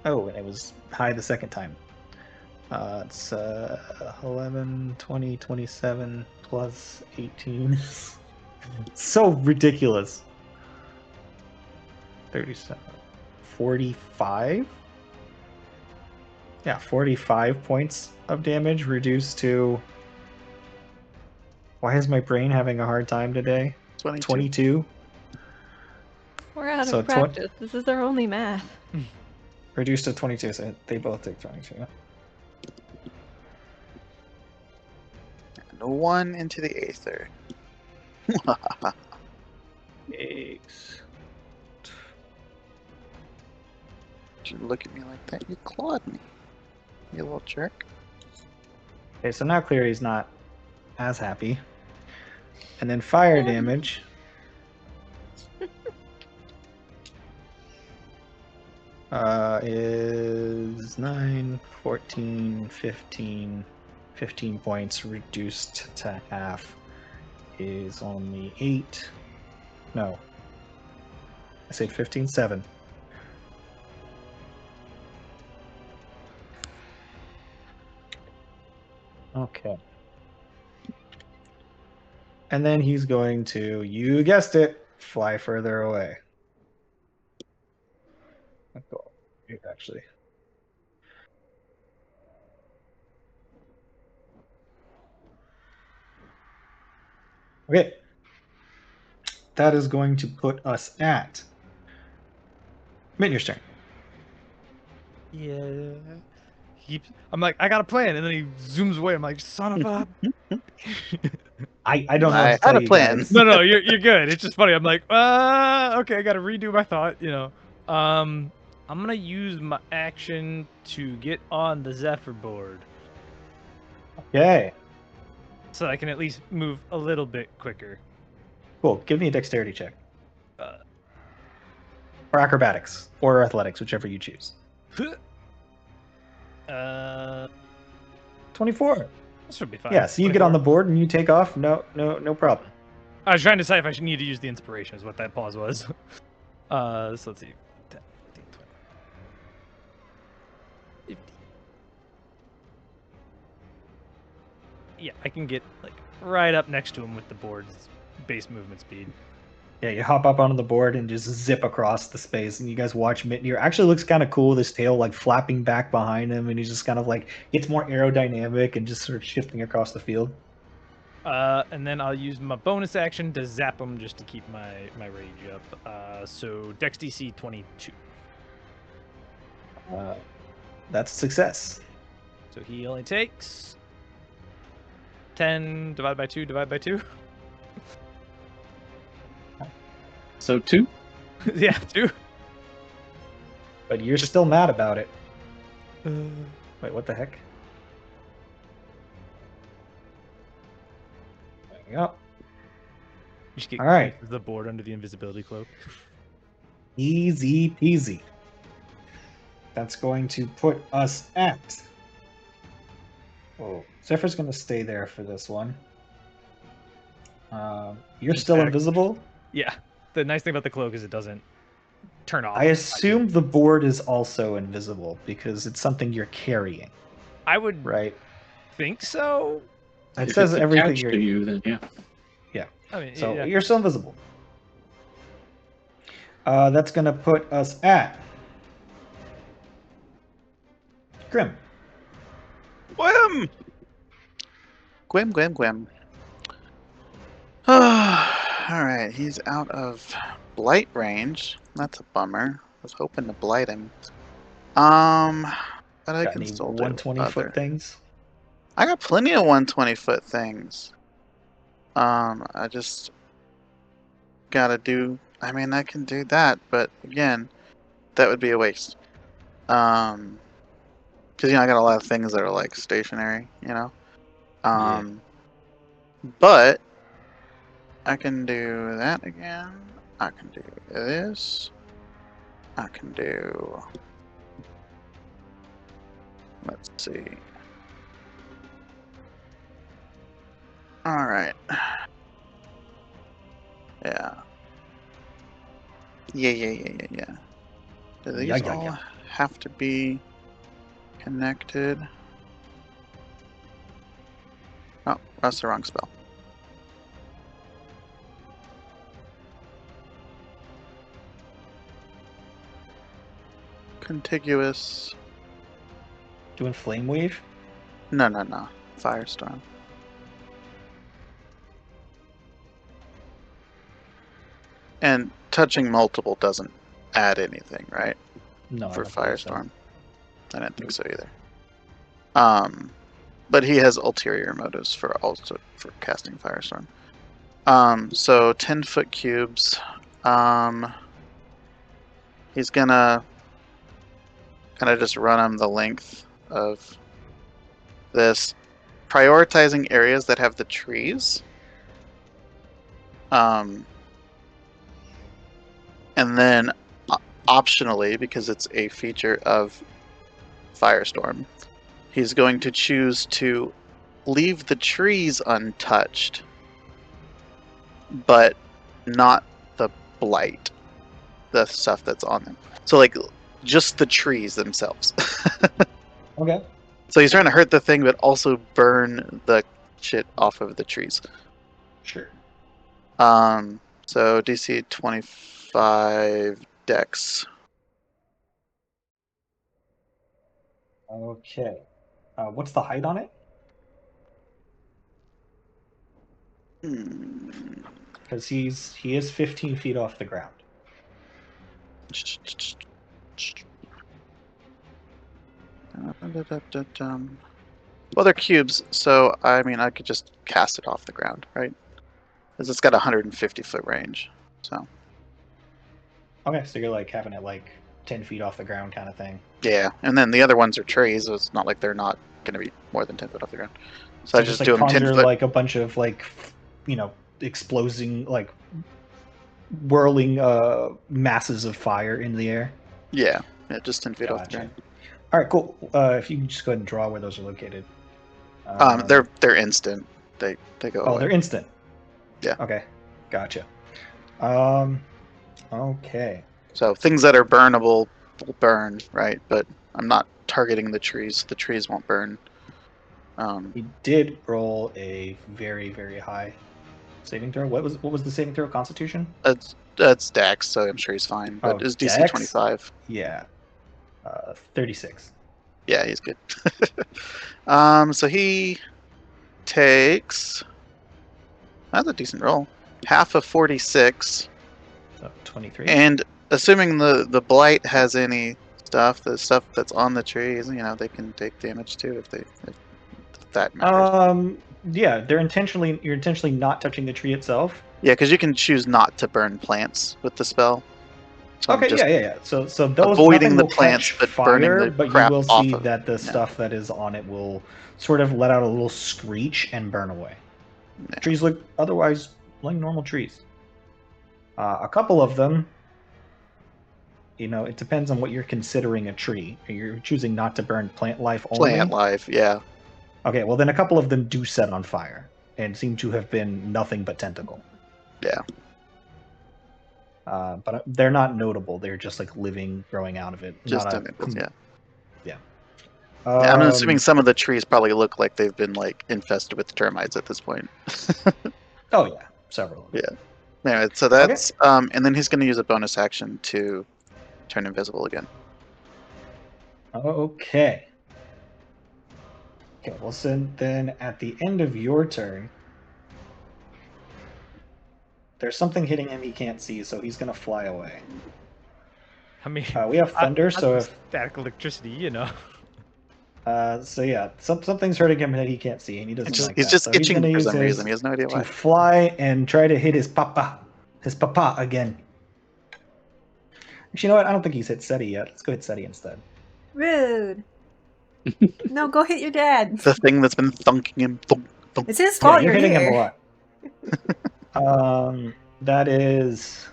Oh, and it was high the second time. It's 11, 20, 27 plus 18. So ridiculous. 37. 45? Yeah, 45 points of damage reduced to. Why is my brain having a hard time today? 22? We're out So of practice. This is our only math. Reduced to 22, so they both take 22. And 1 into the aether. Eggs. You look at me like that, you clawed me. You little jerk. Okay, so now Cleary's not as happy. And then fire damage. Is 9, 14, 15, 15 points reduced to half is only 8. No. I said 15, 7. Okay. And then he's going to, you guessed it, fly further away. Cool. Actually. Okay. That is going to put us at Midnier's turn. Yeah. I'm like, I got a plan, and then he zooms away. I'm like, son of a. I don't know I what to had tell a you plan. guys. No, you're good. It's just funny. I'm like, okay, I got to redo my thought. I'm gonna use my action to get on the Zephyr board, Okay. so I can at least move a little bit quicker. Cool. Give me a dexterity check. Uh, Or acrobatics. Or athletics, whichever you choose. 24. This should be fine. Yeah, so you get on the 24. board and you take off. No problem. I was trying to decide if I should need to use the inspiration, is what that pause was. So let's see. 10, 15, 20, 50. Yeah, I can get like right up next to him with the board's base movement speed. Yeah, you hop up onto the board and just zip across the space, and you guys watch Mitnir. Actually looks kind of cool, this tail like flapping back behind him, and he's just kind of like gets more aerodynamic and just sort of shifting across the field. And then I'll use my bonus action to zap him just to keep my rage up. So Dex DC 22. That's a success. So he only takes 10 divided by 2 divided by 2. So 2? Yeah, 2. But you're still mad about it. Wait, what the heck? There you go. You should get All right. the board under the invisibility cloak. Easy peasy. That's going to put us at... Oh, Zephyr's going to stay there for this one. You're still Back. invisible? Yeah. The nice thing about the cloak is it doesn't turn off. I assume the board is also invisible because it's something you're carrying, I would right? think so. It If says it's everything attached you're... to you, then yeah. I mean, So yeah. you're still invisible. That's going to put us at Grim. Gwim! Gwim. Alright, he's out of blight range. That's a bummer. I was hoping to blight him. But I Got can any still do 120-foot things? I got plenty of 120-foot things. I just gotta do... I mean, I can do that, but again, that would be a waste. Because, I got a lot of things that are, like, stationary, Yeah. But I can do that again. I can do this. I can do... Let's see. Alright. Yeah. Yeah. Do these Yeah. all have to be connected? Oh, that's the wrong spell. Contiguous. Doing Flame Wave? No. Firestorm. And touching multiple doesn't add anything, right? No, I For don't believe so. Firestorm. I didn't think so either. But he has ulterior motives for casting Firestorm. So 10-foot cubes. He's gonna kind of just run him the length of this, prioritizing areas that have the trees. And then optionally, because it's a feature of Firestorm, he's going to choose to leave the trees untouched, but not the blight, the stuff that's on them. So, like, just the trees themselves. Okay. So he's trying to hurt the thing, but also burn the shit off of the trees. Sure. So DC 25 Dex. Okay. What's the height on it? Hmm. Because he is 15 feet off the ground. Well, they're cubes, so I mean, I could just cast it off the ground, right? Because it's got a 150-foot range. So Okay, so you're like having it like 10 feet off the ground kind of thing. yeah, and then the other ones are trees, so it's not like they're not going to be more than 10 foot off the ground. So So I just just like do them 10 conjure foot. like a bunch of like, exploding like whirling masses of fire in the air. Yeah, just 10 feet off the Gotcha. ground. All right, cool. If you can just go ahead and draw where those are located. They're instant. They go Oh, away. they're instant. Yeah. Okay, gotcha. Okay. So things that are burnable will burn, right? But I'm not targeting the trees. The trees won't burn. He did roll a very, very high saving throw. What was the saving throw? Constitution? That's Dex, so I'm sure he's fine. But Oh, it's DC Dex? 25. Yeah. 36. Yeah, he's good. So he takes. That's a decent roll. Half of 46, So 23. and assuming the blight has any stuff, the stuff that's on the trees, they can take damage too if that matters. Yeah, you're intentionally not touching the tree itself. Yeah, because you can choose not to burn plants with the spell. So I'm Okay, just yeah. So those avoiding nothing the will plants, catch but fire, burning the but you crap will off see of that the stuff that is on it will sort of let out a little screech and burn away. Yeah. Trees look otherwise like normal trees. A couple of them, it depends on what you're considering a tree. You're choosing not to burn plant life only. Plant life, yeah. Okay, well then a couple of them do set on fire and seem to have been nothing but tentacle. Yeah. But they're not notable. They're just like living, growing out of it. Just tentacles, yeah. Yeah. Yeah, I'm assuming some of the trees probably look like they've been like infested with termites at this point. Oh yeah, several. Of them. Yeah. Anyway, so that's and then he's going to use a bonus action to turn invisible again. Okay. Okay. Well, so then at the end of your turn, there's something hitting him he can't see, so he's gonna fly away. I mean, We have thunder, so if static electricity, so yeah, something's hurting him that he can't see, and he doesn't like He's that. just So itching gonna for use some his reason. He has no idea to why. fly and try to hit his papa again. Actually, you know what? I don't think he's hit SETI yet. Let's go hit SETI instead. Rude. No, go hit your dad. The thing that's been thunking him. Thunk, thunk. It's his Yeah, fault you're you're hitting him a here. lot. That is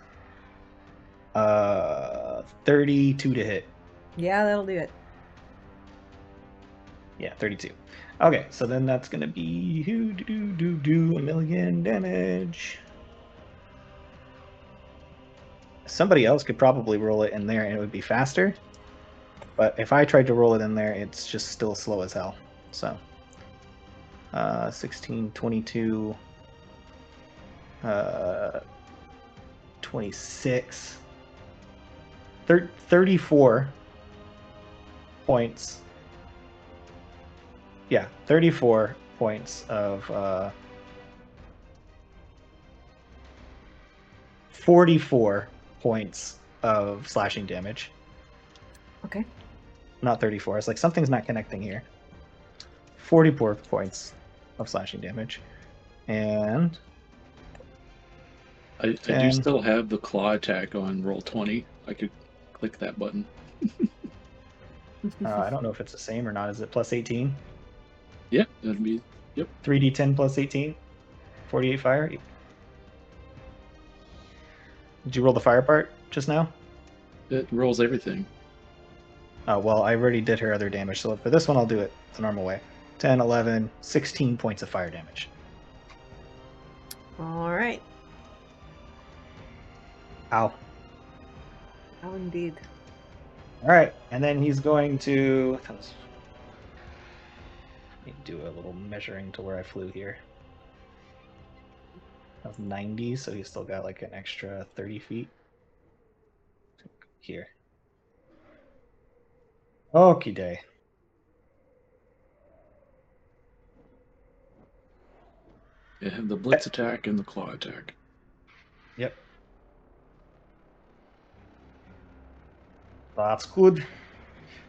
32 to hit. Yeah, that'll do it. Yeah, 32. Okay, so then that's gonna be a million damage. Somebody else could probably roll it in there and it would be faster. But if I tried to roll it in there, it's just still slow as hell. So 16, 22, 26, 34 points. Yeah, 34 points of 44 points of slashing damage. Okay. Not 34. It's like something's not connecting here. 44 points of slashing damage. And I do 10. still have the claw attack on roll 20. I could click that button. I don't know if it's the same or not. Is it plus 18? Yeah, that'd be. 3d10 plus 18? 48 fire? Did you roll the fire part just now? It rolls everything. Oh, well, I already did her other damage, so for this one I'll do it the normal way. 10, 11, 16 points of fire damage. All right. Ow. Oh, indeed. Alright, and then he's going to... Let me do a little measuring to where I flew here. That's 90, so he's still got like an extra 30 feet. Here. Okie day. You have the blitz attack and the claw attack. Yep. That's good.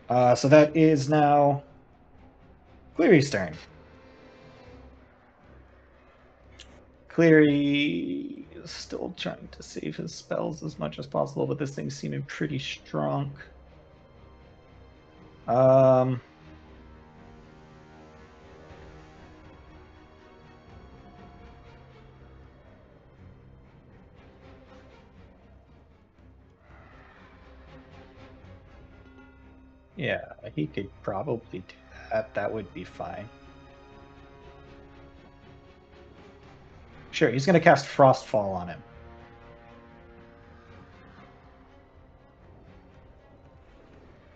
So that is now Cleary's turn. Cleary is still trying to save his spells as much as possible, but this thing's seeming pretty strong. Yeah, he could probably do that. That would be fine. Sure, he's going to cast Frostfall on him.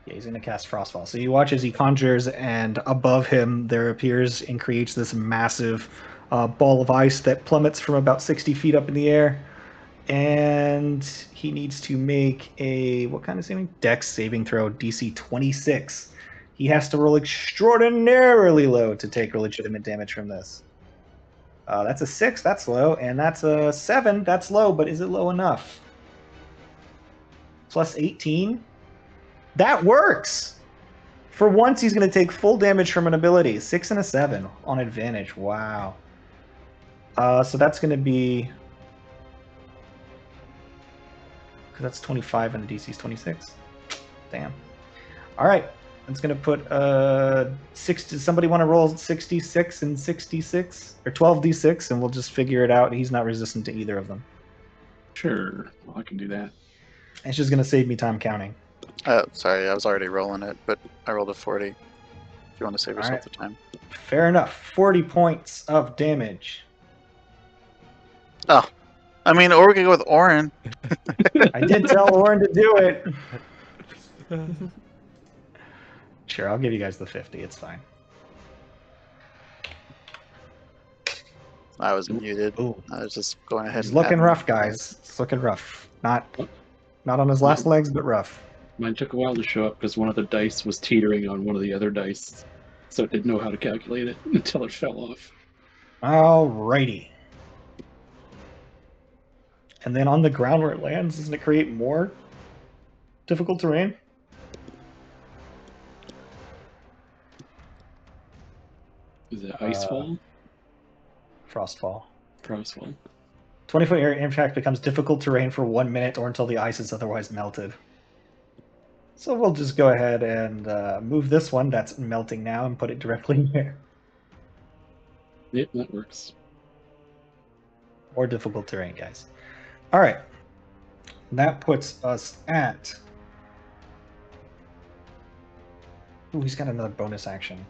Yeah, he's going to cast Frostfall. So you watch as he conjures, and above him there appears and creates this massive ball of ice that plummets from about 60 feet up in the air. And he needs to make a, what kind of saving? Dex saving throw, DC 26. He has to roll extraordinarily low to take legitimate damage from this. That's a 6, that's low, and that's a 7, that's low, but is it low enough? Plus 18? That works! For once, he's going to take full damage from an ability. 6 and a 7 on advantage. Wow. So that's going to be... Because that's 25 and the DC is 26. Damn. All right. It's going to put 60. Somebody want to roll 66 and 66? Or 12d6, and we'll just figure it out. He's not resistant to either of them. Sure, well, I can do that. It's just going to save me time counting. Sorry, I was already rolling it, but I rolled a 40. If you want to save yourself Alright. the time. Fair enough. 40 points of damage. Oh, I mean, or we could go with Orin. I did tell Orin to do it. Sure, I'll give you guys the 50. It's fine. I was muted. Ooh. I was just going ahead. He's and looking adding- rough, guys. It's looking rough. Not on his last legs, but rough. Mine took a while to show up because one of the dice was teetering on one of the other dice, so it didn't know how to calculate it until it fell off. Alrighty. And then on the ground where it lands, doesn't it create more difficult terrain? Is it Icefall? Frostfall. Frostfall. 20-foot area impact becomes difficult terrain for 1 minute or until the ice is otherwise melted. So we'll just go ahead and move this one that's melting now and put it directly here. Yep, that works. More difficult terrain, guys. All right. That puts us at... Ooh, he's got another bonus action.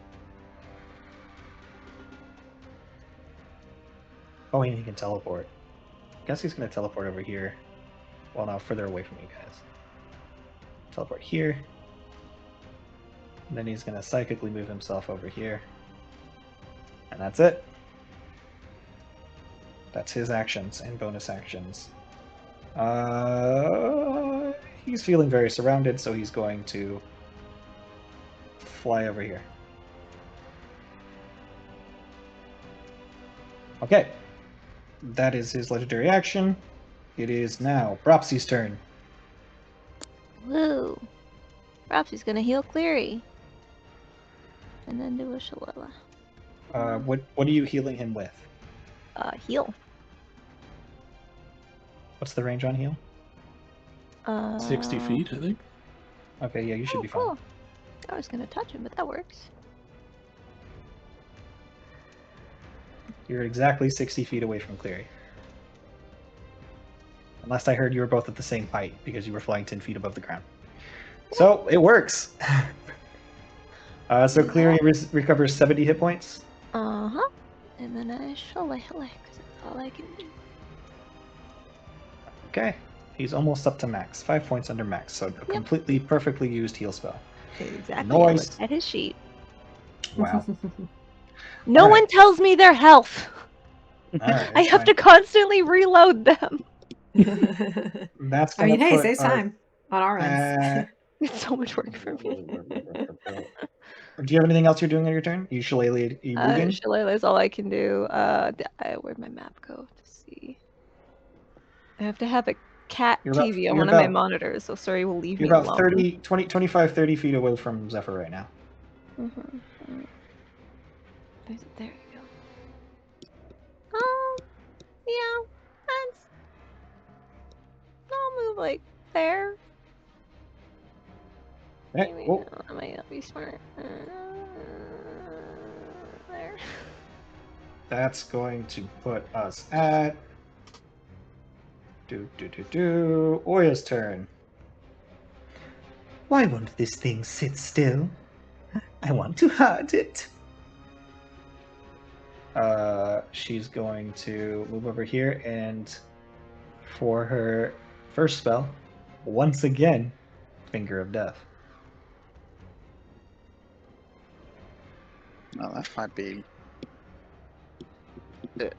Oh, and he can teleport. I guess he's going to teleport over here. Well, no, further away from you guys. Teleport here. And then he's going to psychically move himself over here. And that's it. That's his actions and bonus actions. He's feeling very surrounded, so he's going to fly over here. Okay. That is his legendary action. It is now Propsy's turn. Woo. Propsy's gonna heal Cleary. And then do a Shillelagh. What are you healing him with? Heal. What's the range on heal? 60 feet, I think. Okay, yeah, you should be fine. Cool. I was gonna touch him, but that works. You're exactly 60 feet away from Cleary. Unless I heard you were both at the same height because you were flying 10 feet above the ground. So it works. So Cleary recovers 70 hit points. Uh-huh. And then I Shillelagh, because that's all I can do. Okay. He's almost up to max. 5 points under max. So a completely perfectly used heal spell. Exactly. Nice. At his sheet. Wow. No Alright. one tells me their health. Alright, I have to constantly reload them. That's I gonna mean, hey, put saves us time on our ends. at... It's so much work for me. Do you have anything else you're doing on your turn? You shillelagh, you moving? Shillelagh is all I can do. Where'd my map go to see? I have to have a cat You're about- TV on you're one of my about- monitors, so sorry, will leave You're me about alone. 25, 30 feet away from Zephyr right now. Mm-hmm. There you go. Yeah, I'll move like there. Okay, Maybe cool. I might not be smart. There. That's going to put us at... Oya's turn. Why won't this thing sit still? I want to hurt it. She's going to move over here and for her first spell, once again, Finger of Death. No, that might be it.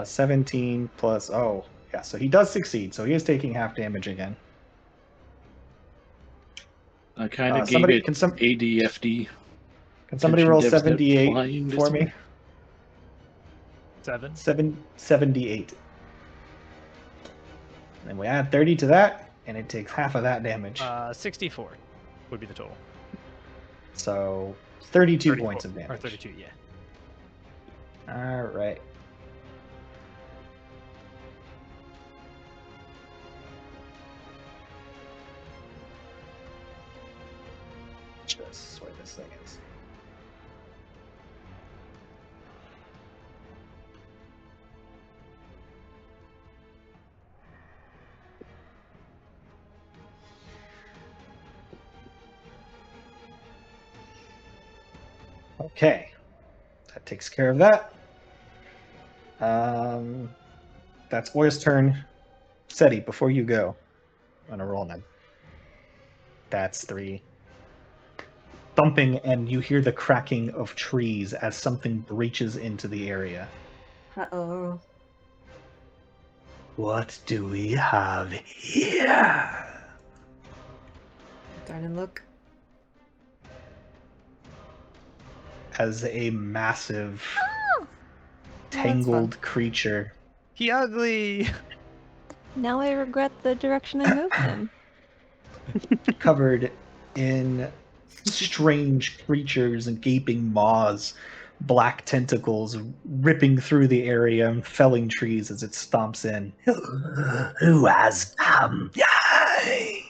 17 plus... Oh, yeah, so he does succeed. So he is taking half damage again. I kind of gave somebody- it can some- ADFD. Can somebody Attention roll devs that 78 flying for me? distance. 78. Then we add 30 to that, and it takes half of that damage. 64 would be the total. So 32 34 points of damage. Or 32, yeah. All right. Just where this thing is. Okay, that takes care of that. That's Oya's turn. Seti, before you go, I'm gonna roll them. That's 3. Thumping, and you hear the cracking of trees as something breaches into the area. Uh-oh. What do we have here? Turn and look. As a massive, that's tangled creature He ugly. Now I regret the direction I moved in. covered in strange creatures and gaping maws, black tentacles ripping through the area and felling trees as it stomps in. Who has come? Yay!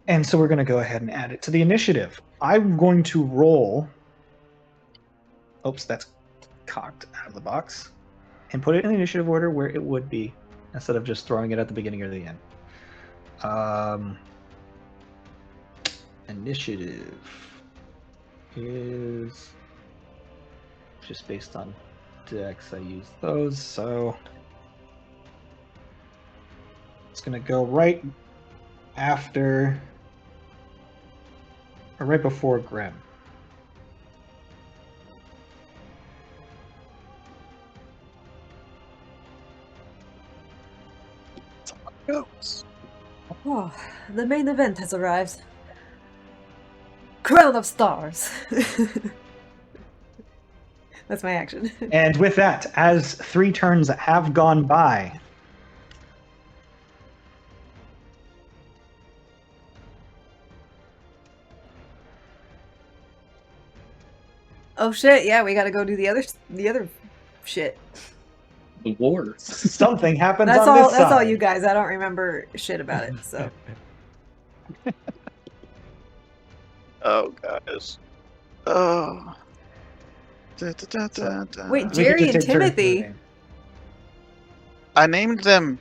And so we're going to go ahead and add it to the initiative. I'm going to roll. Oops, that's cocked out of the box. And put it in the initiative order where it would be, instead of just throwing it at the beginning or the end. Initiative is just based on decks. I use those, so it's going to go right after, or right before Grim. Goes. Oh, the main event has arrived. Crown of Stars. That's my action. And with that, as 3 turns have gone by, Oh shit! Yeah, we gotta go do the other shit. The war. something happens That's on all. this That's all side. you guys. I don't remember shit about it. So Oh gosh. Oh. Da, da, da, da, da. wait, We could Jerry just and take turns Timothy. moving. I named them.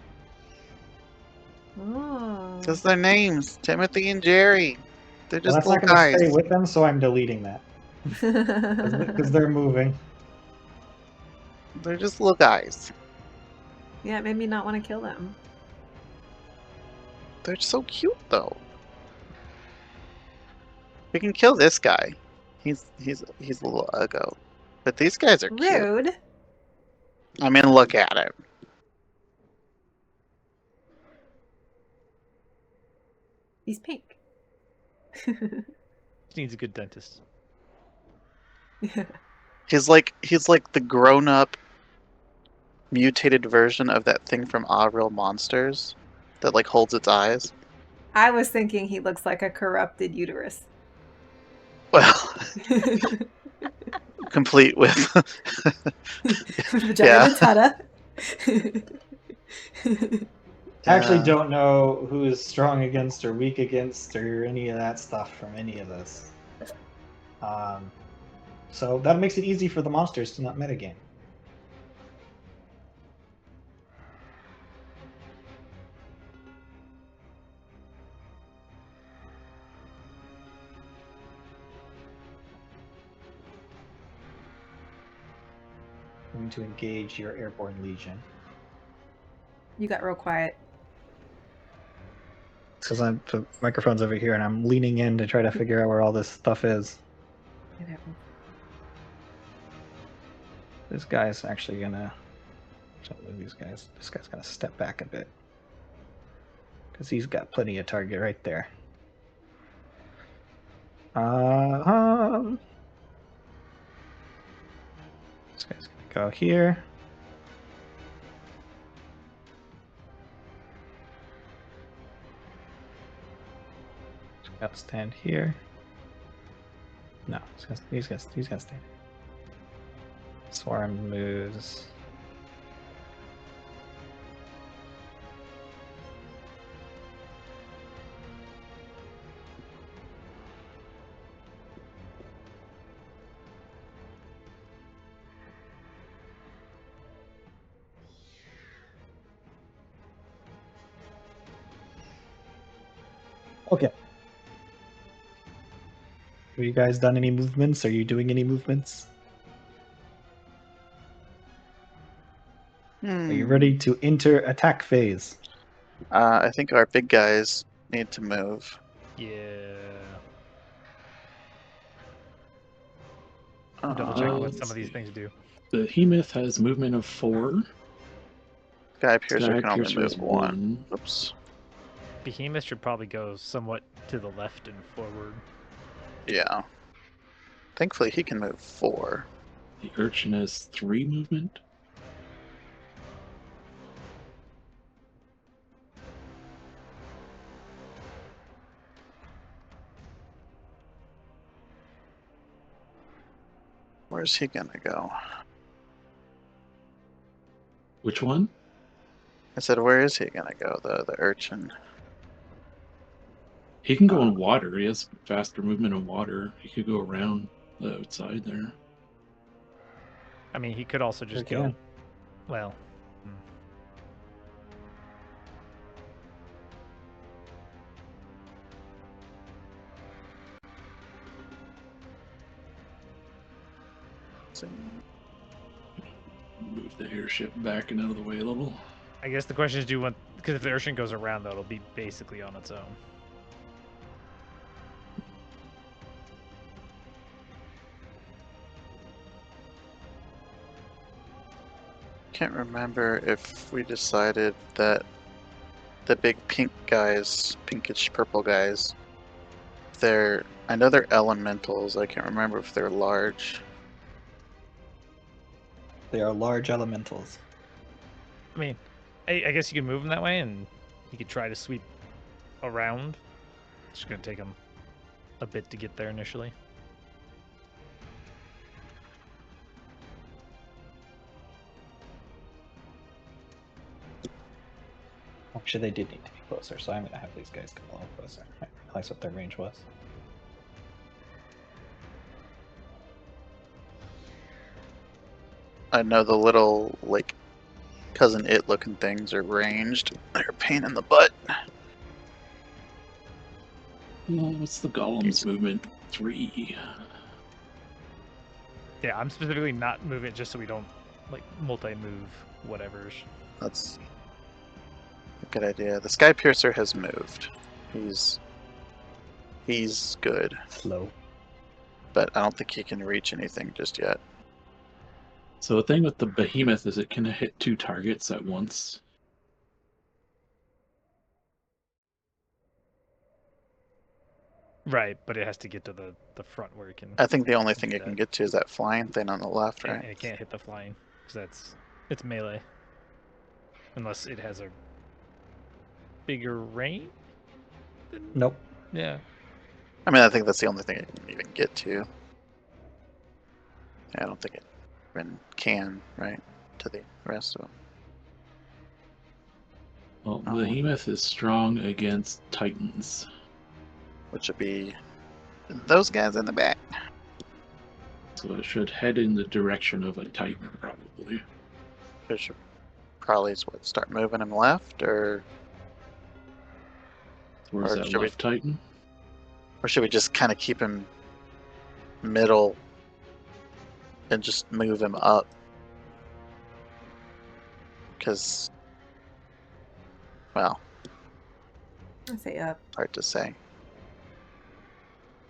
Oh. Just their names. Timothy and Jerry. They're Well, just that's not little going to guys. stay with them, so I'm deleting that because they're moving. They're just little guys. Yeah, it made me not want to kill them. They're so cute though. We can kill this guy. He's a little uggo. But these guys are cute. Rude. I mean, look at it. He's pink. Needs a good dentist. He's like the grown-up mutated version of that thing from Ah Real Monsters that like holds its eyes. I was thinking he looks like a corrupted uterus. Well, complete with Vagina Tata. I actually don't know who is strong against or weak against or any of that stuff from any of this. So that makes it easy for the monsters to not metagame. Going to engage your airborne legion. You got real quiet. Because the microphone's over here and I'm leaning in to try to figure out where all this stuff is. It happened. This guy's actually gonna. These guys. This guy's gonna step back a bit because he's got plenty of target right there. This guy's gonna go here. He's gotta stand here. No, he's gonna stand. Swarm moves. Okay. Have you guys done any movements? Are you doing any movements? Are you ready to enter attack phase? I think our big guys need to move. Yeah. Uh, Double check what some of these things do. The Behemoth has movement of 4. Sky Piercer Sky can only Piercer has move one. Oops. Behemoth should probably go somewhat to the left and forward. Yeah. Thankfully, he can move 4. The Urchin has 3 movement. Where's he gonna go? Which one? I said, where is he gonna go? The urchin. He can go in water. He has faster movement in water. He could go around the outside there. I mean, he could also just Okay. go. Well. Move the airship back and out of the way a little. I guess the question is, do you want? Because if the Urshan goes around, though, it'll be basically on its own. Can't remember if we decided that the big pink guys, pinkish purple guys, I know they're elementals. I can't remember if they're large. They are large elementals. I mean, I guess you can move him that way, and he could try to sweep around. It's just gonna take him a bit to get there initially. Actually, they did need to be closer, so I'm going to have these guys come a little closer. I didn't realize what their range was. I know the little, like, Cousin It looking things are ranged. They're a pain in the butt. Well, what's the Golem's movement? 3. Yeah, I'm specifically not moving it just so we don't like multi-move whatever's. That's a good idea. The Sky Piercer has moved. He's He's good, Slow. but I don't think he can reach anything just yet. So the thing with the behemoth is it can hit 2 targets at once. Right, but it has to get to the front where it can. I think the only thing do it can that. get to is that flying thing on the left, And right? it can't hit the flying because it's melee. Unless it has a bigger range. Nope. Yeah. I mean, I think that's the only thing it can even get to. Yeah, I don't think it even can, right? To the rest of them. Well, Oh. behemoth is strong against titans. Which would be those guys in the back. So it should head in the direction of a titan, probably. We should probably start moving him left, or Towards Or that should we- left titan. should we just kind of keep him middle and just move him up? Because, well, I say up. hard to say.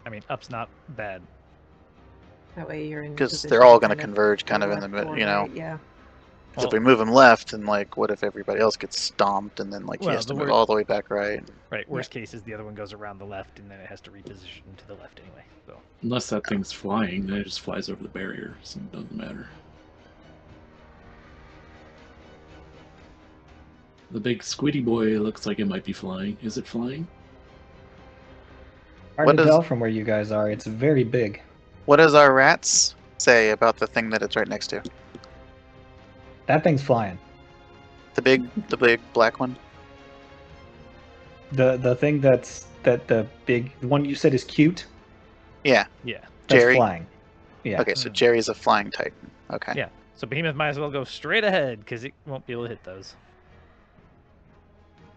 I mean, up's not bad. That way you're in. Because position they're all going to kind of converge go kind of in the left middle, or you know. right, yeah. 'Cause if we move him left, and like, what if everybody else gets stomped, and then like he Well, has to the move wor- all the way back right? Right. Worst case is the other one goes around the left, and then it has to reposition to the left anyway. So Unless that thing's flying, then it just flies over the barrier, so it doesn't matter. The big squiddy boy looks like it might be flying. Is it flying? Hard What to does- tell from where you guys are. It's very big. What does our rats say about the thing that it's right next to? That thing's flying. The big black one? The thing the big one you said is cute. Yeah. yeah. That's Jerry? flying. Yeah. Okay, so Jerry's a flying titan. Okay. Yeah. So behemoth might as well go straight ahead because it won't be able to hit those.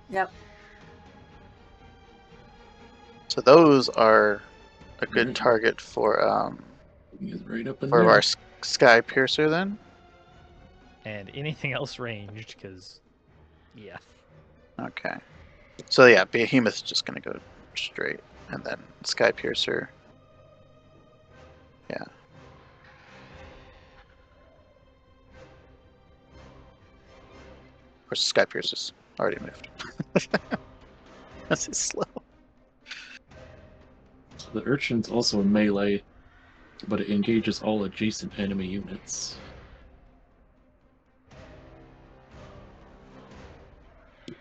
Yep. So those are a good Right. target for He's right up in for there. our sky piercer then. And anything else ranged because, yeah. Okay. So yeah, Behemoth's just gonna go straight, and then Sky Piercer. Yeah. Of course, Sky Piercer's already moved. That's his slow. So the urchin's also a melee, but it engages all adjacent enemy units.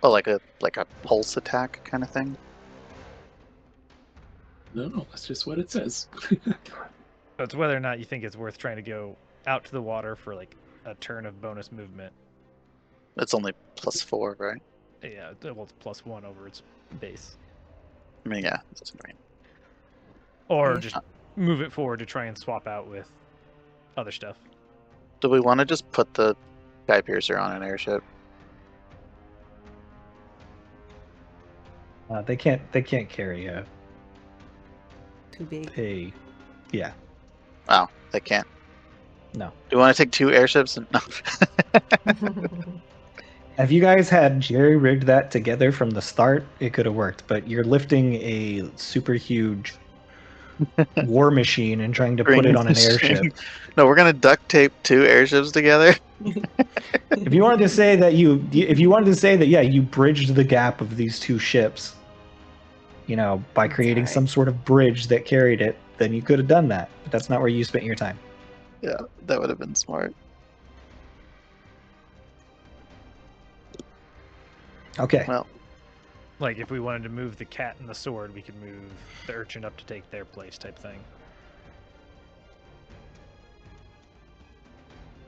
Oh, like a pulse attack kind of thing. No, that's just what it says. So it's whether or not you think it's worth trying to go out to the water for like a turn of bonus movement. It's only +4, right? Yeah, well, it's +1 over its base. I mean, yeah, that's right. Or Yeah. just move it forward to try and swap out with other stuff. Do we want to just put the Sky Piercer on an airship? They can't carry Too big. a yeah. Wow, they can't. No. Do you want to take 2 airships? No. If you guys had jerry rigged that together from the start, it could have worked. But you're lifting a super huge war machine and trying to put it on an airship. No, we're gonna duct tape 2 airships together. If you wanted to say that yeah, you bridged the gap of these 2 ships, you know, by That's creating alright. some sort of bridge that carried it, then you could have done that. But that's not where you spent your time. Yeah, that would have been smart. Okay. Well, Like if we wanted to move the cat and the sword, we could move the urchin up to take their place type thing.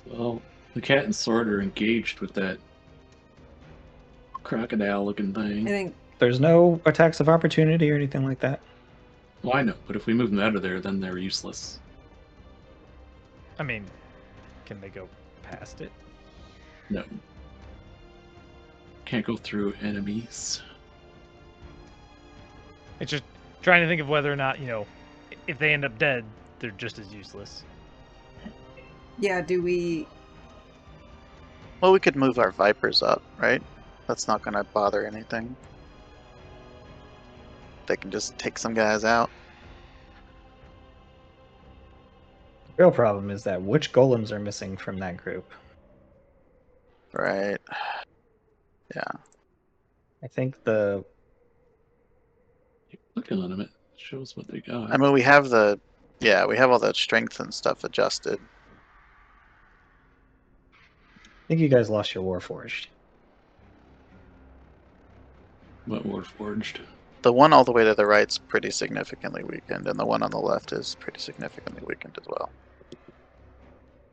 Well, the cat and sword are engaged with that crocodile-looking I thing. think There's no attacks of opportunity or anything like that. Well, I know, but if we move them out of there, then they're useless. I mean, can they go past it? No. Can't go through enemies. It's just trying to think of whether or not, you know, if they end up dead, they're just as useless. yeah, do we well, we could move our Vipers up, right? That's not gonna bother anything. they can just take some guys out. The real problem is that which golems are missing from that group? Right. Yeah. I think the Looking on them, it shows what they got. I mean, we have we have all that strength and stuff adjusted. I think you guys lost your Warforged. What Warforged? The one all the way to the right's pretty significantly weakened, and the one on the left is pretty significantly weakened as well.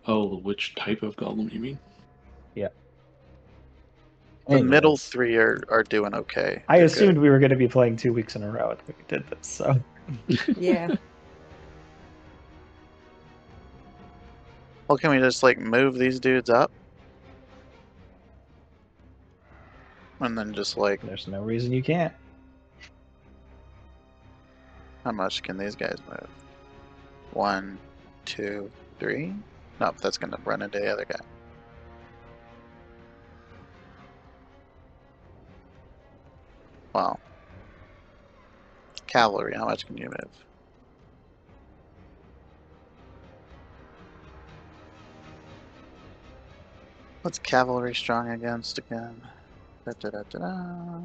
Oh, which type of golem you mean? The middle Anyways, three are doing okay. I They're assumed good. we were going to be playing 2 weeks in a row when we did this, so Yeah. Well, can we just like move these dudes up? And then just like, there's no reason you can't. how much can these guys move? 1, 2, 3? Nope, that's gonna run into the other guy. Wow. Cavalry, how much can you move? What's cavalry strong against again? Da-da-da-da-da.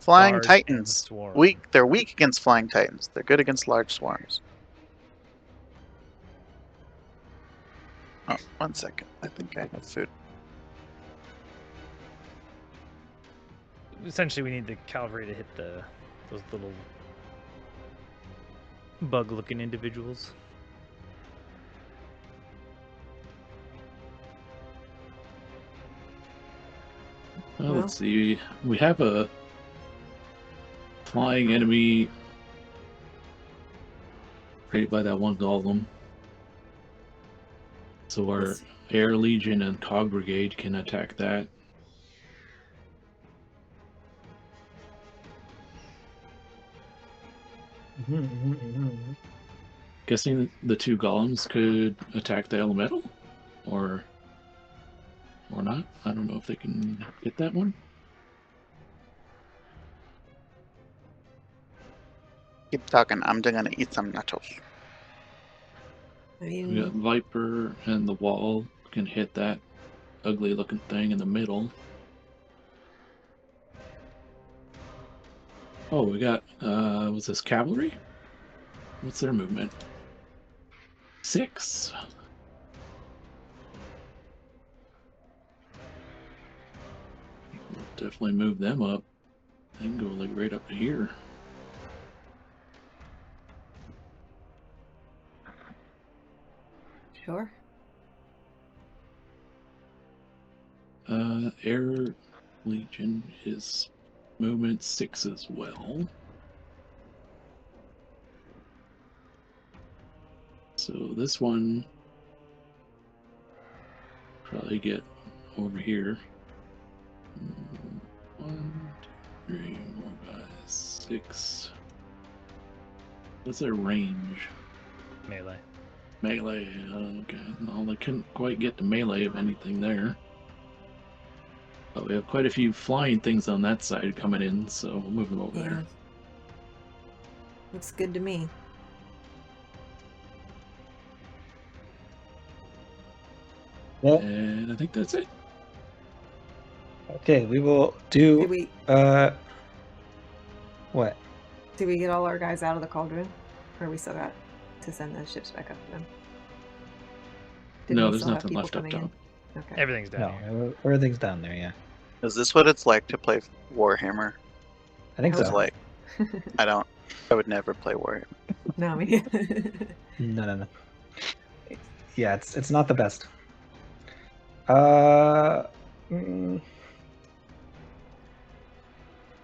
Flying Large and Titans. swarm. They're weak against flying Titans. They're good against large swarms. Oh, 1 second. I think I have food. Essentially, we need the cavalry to hit those little bug-looking individuals. Well, Well. let's see. We have a flying enemy right by that one golem. So our Let's see. Air Legion and Cog Brigade can attack that. Guessing the 2 golems could attack the elemental, or not. I don't know if they can get that one. Keep talking. I'm gonna eat some nachos. I We mean, got Viper and the wall can hit that ugly looking thing in the middle. Oh, we got was this cavalry? What's their movement? 6. Definitely move them up. They can go like right up to here. sure. Air Legion is movement 6 as well. So this one probably get over here. 1, 2, 3, 4, 5, 6. What's their range? Melee. Melee. Okay. No, they couldn't quite get to melee of anything there. But we have quite a few flying things on that side coming in, so we'll move them over Yeah. there. Looks good to me. Well, And I think that's it. okay, we will Did do. we What? did we get all our guys out of the cauldron? Or we still got to send the ships back up to them? No, we there's still have nothing people left up coming in? top. Okay. Everything's down here. No, everything's down there. Yeah, Is this what it's like to play Warhammer? I think How's It's so. like, I would never play Warhammer. No, me. No. Yeah, it's not the best.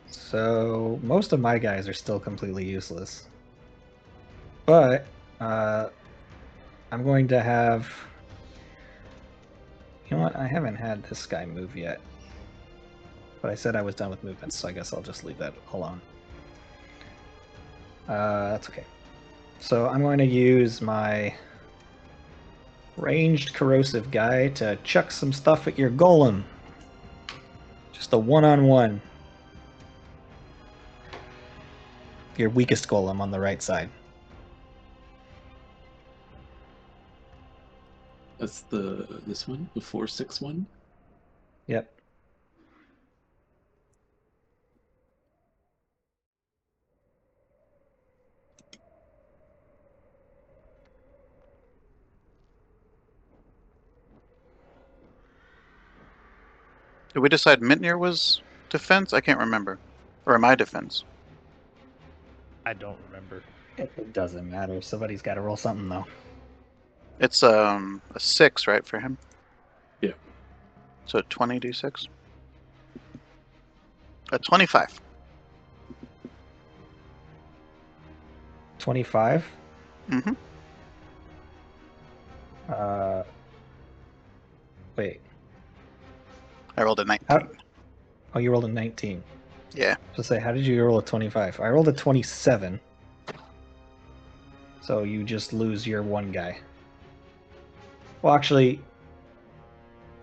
So most of my guys are still completely useless, but I'm going to have. You know what? I haven't had this guy move yet, but I said I was done with movements, so I guess I'll just leave that alone. That's okay. So I'm going to use my ranged corrosive guy to chuck some stuff at your golem. Just a one-on-one. your weakest golem on the right side. That's this one, the 4/6 one. Yep. Did we decide Mintnir was defense? I can't remember. Or am I defense? I don't remember. It doesn't matter. Somebody's got to roll something though. It's a 6, right, for him? Yeah. So 20d6? A 25. 25. Mm-hmm. Wait. I rolled a 19. Oh, you rolled a 19. Yeah. So say, how did you roll a 25? I rolled a 27. So you just lose your one guy. Well, actually,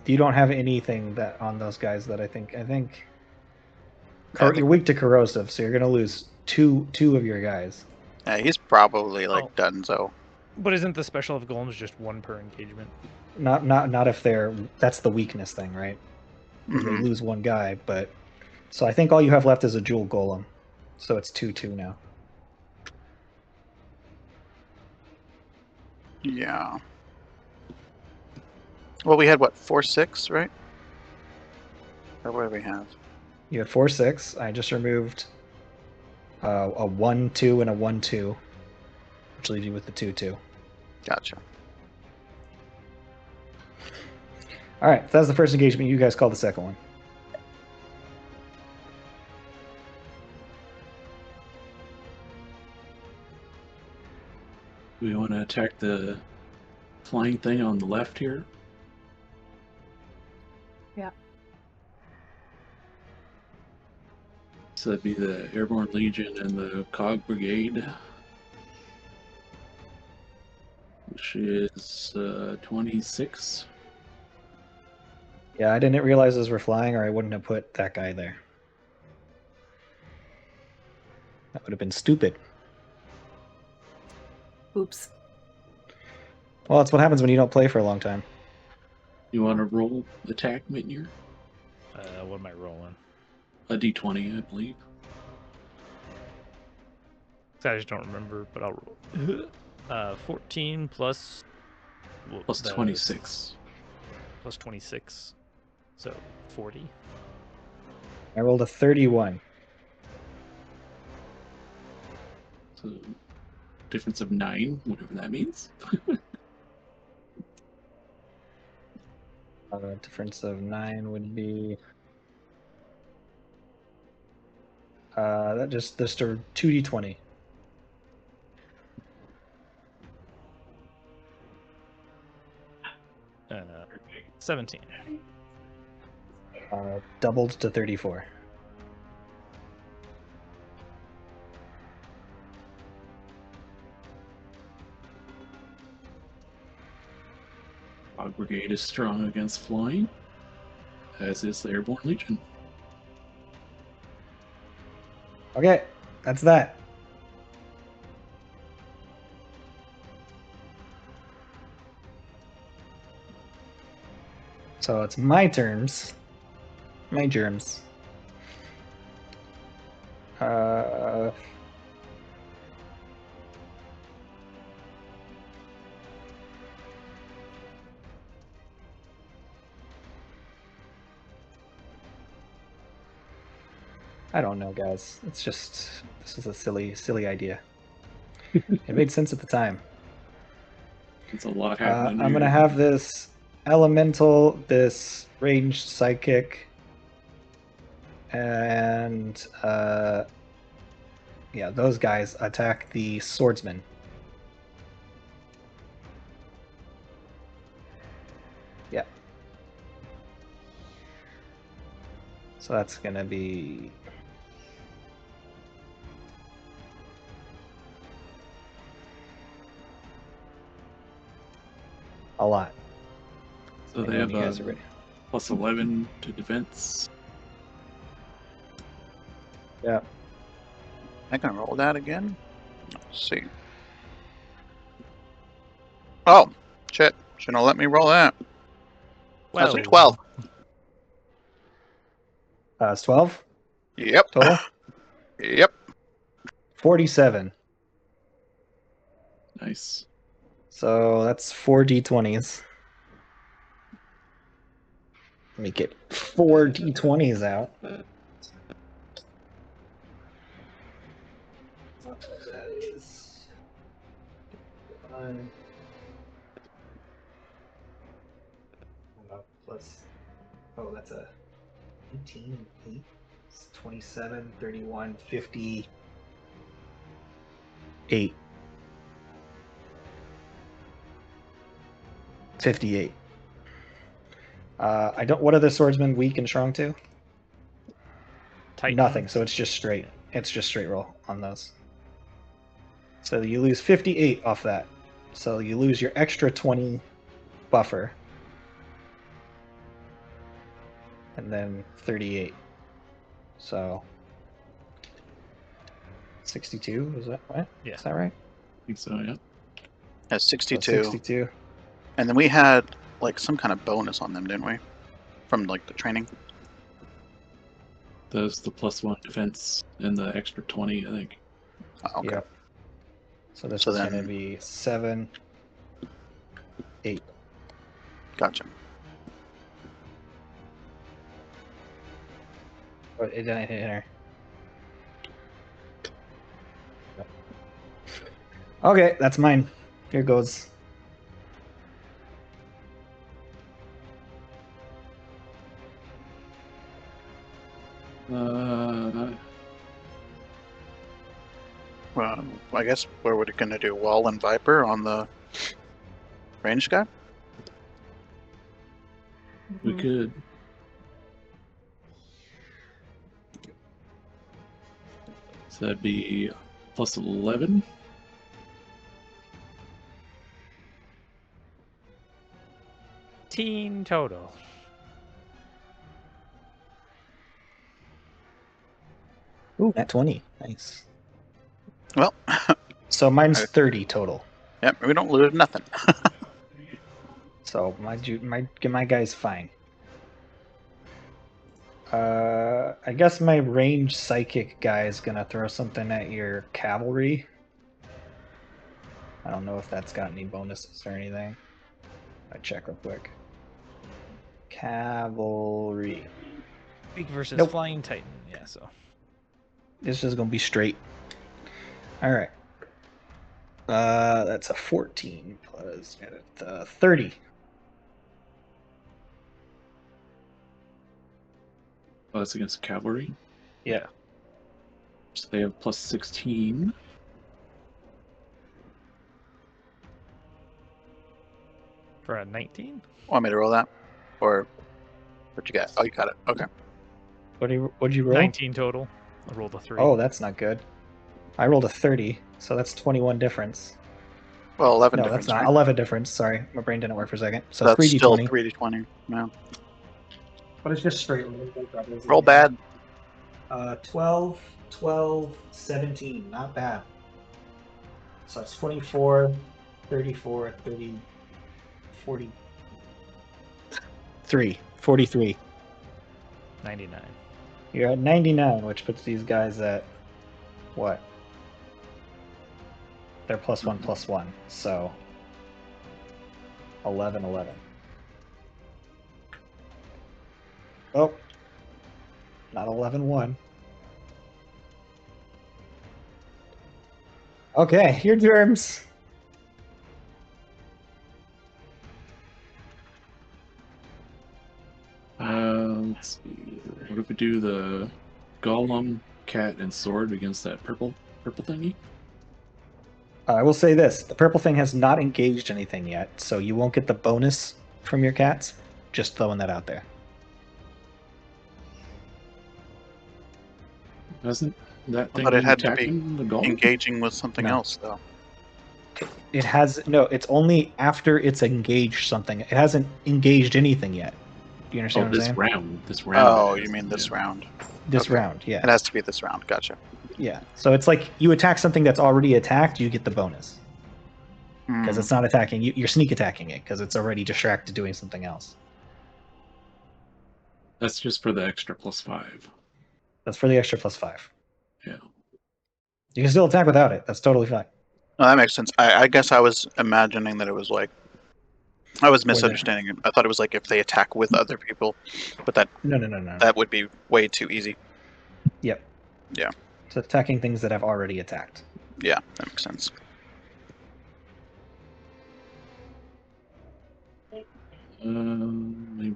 you don't have anything that on those guys that I think. You're weak to corrosive, so you're gonna lose two of your guys. Yeah, he's probably like donezo. But isn't the special of golems just one per engagement? Not if they're. That's the weakness thing, right? They lose one guy, but so I think all you have left is a jewel golem, so it's 2/2 now. Yeah. Well, we had what, 4/6, right? Or what do we have? You had 4/6. I just removed a 1/2 and a 1/2, which leaves you with the 2/2. Gotcha. All right, that's the first engagement. You guys call the second one. Do we want to attack the flying thing on the left here? Yeah. So that'd be the Airborne Legion and the Cog Brigade, which is 26. Yeah, I didn't realize those were flying, or I wouldn't have put that guy there. That would have been stupid. Oops. Well, that's what happens when you don't play for a long time. You want to roll attack, Mitnir? What am I rolling? A d20, I believe. I just don't remember, but I'll roll. 14 plus. Plus 26. Plus 26. So 40. I rolled a 31. So difference of 9, whatever that means. Difference of 9 would be that just a 2d20. Uh, 17. Doubled to 34. Cog Brigade is strong against flying, as is the Airborne Legion. Okay, that's that. So it's my turns. My germs. I don't know, guys. It's just, this is a silly idea. It made sense at the time. It's a lot happening. I'm gonna have this elemental, this ranged psychic, and yeah, those guys attack the swordsman. Yeah. So that's gonna be a lot. So they have a plus 11 to defense. Yeah. I can roll that again. Let's see. Oh, shit. Shouldn't have let me roll that. That's a Well, 12. It's 12 Yep. total. Yep. 47. Nice. So that's 4 d20s. Let me get 4 d20s out. That is 1 plus. Oh, that's a 18, 8, 27, 31, 58. 58. I don't. What are the swordsmen weak and strong to? Titan. Nothing. So it's just straight. It's just straight roll on those. So you lose 58 off that. So you lose your extra 20 buffer. And then 38. So 62, is that right? Yeah. Is that right? I think so, yeah. That's So 62. 62. And then we had like some kind of bonus on them, didn't we? From like the training. There's the +1 defense and the extra 20, I think. Oh, okay. Yep. So this So is going to then- be 7, 8. Gotcha. But it didn't hit her. Okay, that's mine. Here goes. Well, I guess what we're gonna do, Wall and Viper on the ranged guy. We Mhm. could. So that'd be +11. Teen total. Ooh, at 20. Nice. Well, So mine's I- 30 total. yep, we don't lose nothing. So my guy's fine. I guess my ranged psychic guy is gonna throw something at your cavalry. I don't know if that's got any bonuses or anything. I check real quick. Cavalry. Weak versus Nope. Flying Titan. Yeah, so. This is gonna be straight. All right. That's a 14 plus 30. Oh, that's against cavalry. Yeah. So they have +16. For a 19? Want me to roll that? Or what you got? Oh, you got it. Okay. What'd you roll? 19 total. I rolled a 3. Oh, that's not good. I rolled a 30, so that's 21 difference. Well, 11 No, difference. that's not right? 11 difference. Sorry, my brain didn't work for a second. So That's 3d20. still 3d20. No. But it's just straight. Roll bad. 12, 12, 17. Not bad. So it's 24, 34, 30, 43. 43. 99. You're at 99, which puts these guys at what? They're +1/+1, so 11, 11. Oh, not 11-1. Okay, your terms. Let's see. What if we do the golem, cat, and sword against that purple thingy? I will say this: the purple thing has not engaged anything yet, so you won't get the bonus from your cats. Just throwing that out there. Hasn't that thing But it been had to be attacking the golem? Engaging with something No. else, though. It has no. It's only after it's engaged something. It hasn't engaged anything yet. Do you understand Oh, what I'm this saying? round. This round. Oh, it you has, mean this yeah. round? This okay. round, yeah. It has to be this round. Gotcha. Yeah. So it's like you attack something that's already attacked, you get the bonus. Because it's not attacking you. You're sneak attacking it because it's already distracted doing something else. That's just for the extra +5. That's for the extra +5. Yeah. You can still attack without it. That's totally fine. No, that makes sense. I guess I was imagining that it was like I was misunderstanding it. I thought it was like if they attack with other people, but No. that would be way too easy. Yep. Yeah. It's attacking things that have already attacked. Yeah, that makes sense.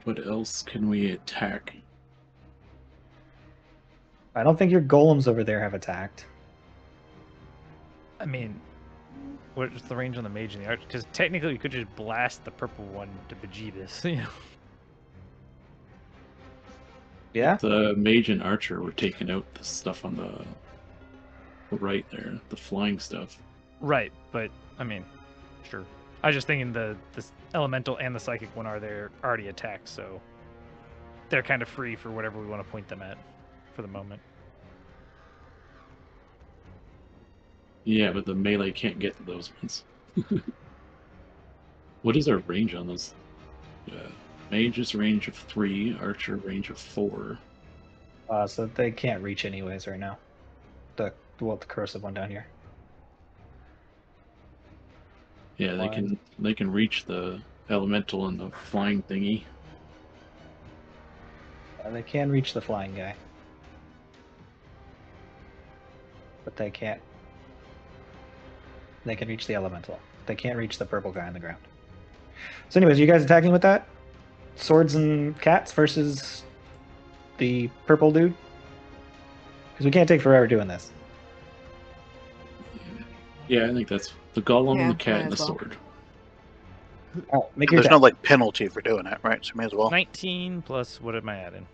What else can we attack? I don't think your golems over there have attacked. I mean, what's the range on the mage and the archer? Because technically, you could just blast the purple one to bejeebus. You know. Yeah. The mage and archer were taking out the stuff on the right there, the flying stuff. Right, but I mean, sure. I was just thinking the elemental and the psychic one are there already attacked, so they're kind of free for whatever we want to point them at for the moment. Yeah, but the melee can't get to those ones. What is our range on those? Mage is range of 3, archer range of 4. So they can't reach anyways right now. The corrosive one down here. Yeah, they can reach the elemental and the flying thingy. They can reach the flying guy, but they can't. They can reach the elemental. They can't reach the purple guy on the ground. So, anyways, you guys attacking with that? Swords and cats versus the purple dude? Because we can't take forever doing this. Yeah, I think that's the golem, Yeah, the cat, might and the as well. sword. Oh, make your There's no like penalty for doing it, right? So may as well. 19 plus what am I adding?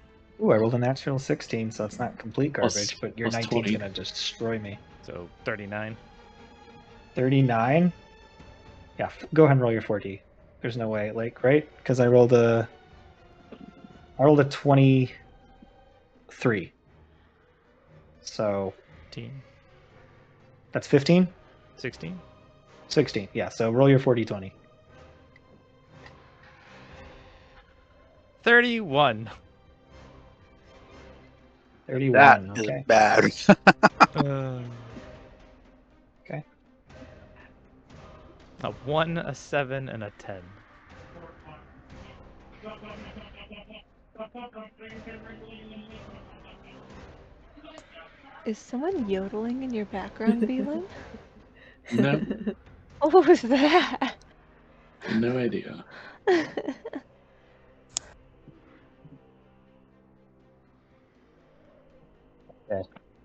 Ooh, I rolled a natural 16, so it's not complete Plus- garbage, but your plus 19's 20. gonna destroy me. So 39. 39? Yeah, go ahead and roll your 40. There's no way, like, right? Because I rolled a 23. So 15. that's 15? 16. 16, yeah. So roll your 40, 20. 31. 31, That okay. is bad. Okay. A 1, a 7, and a 10. Is someone yodeling in your background, Beelan? No, What was that? no idea.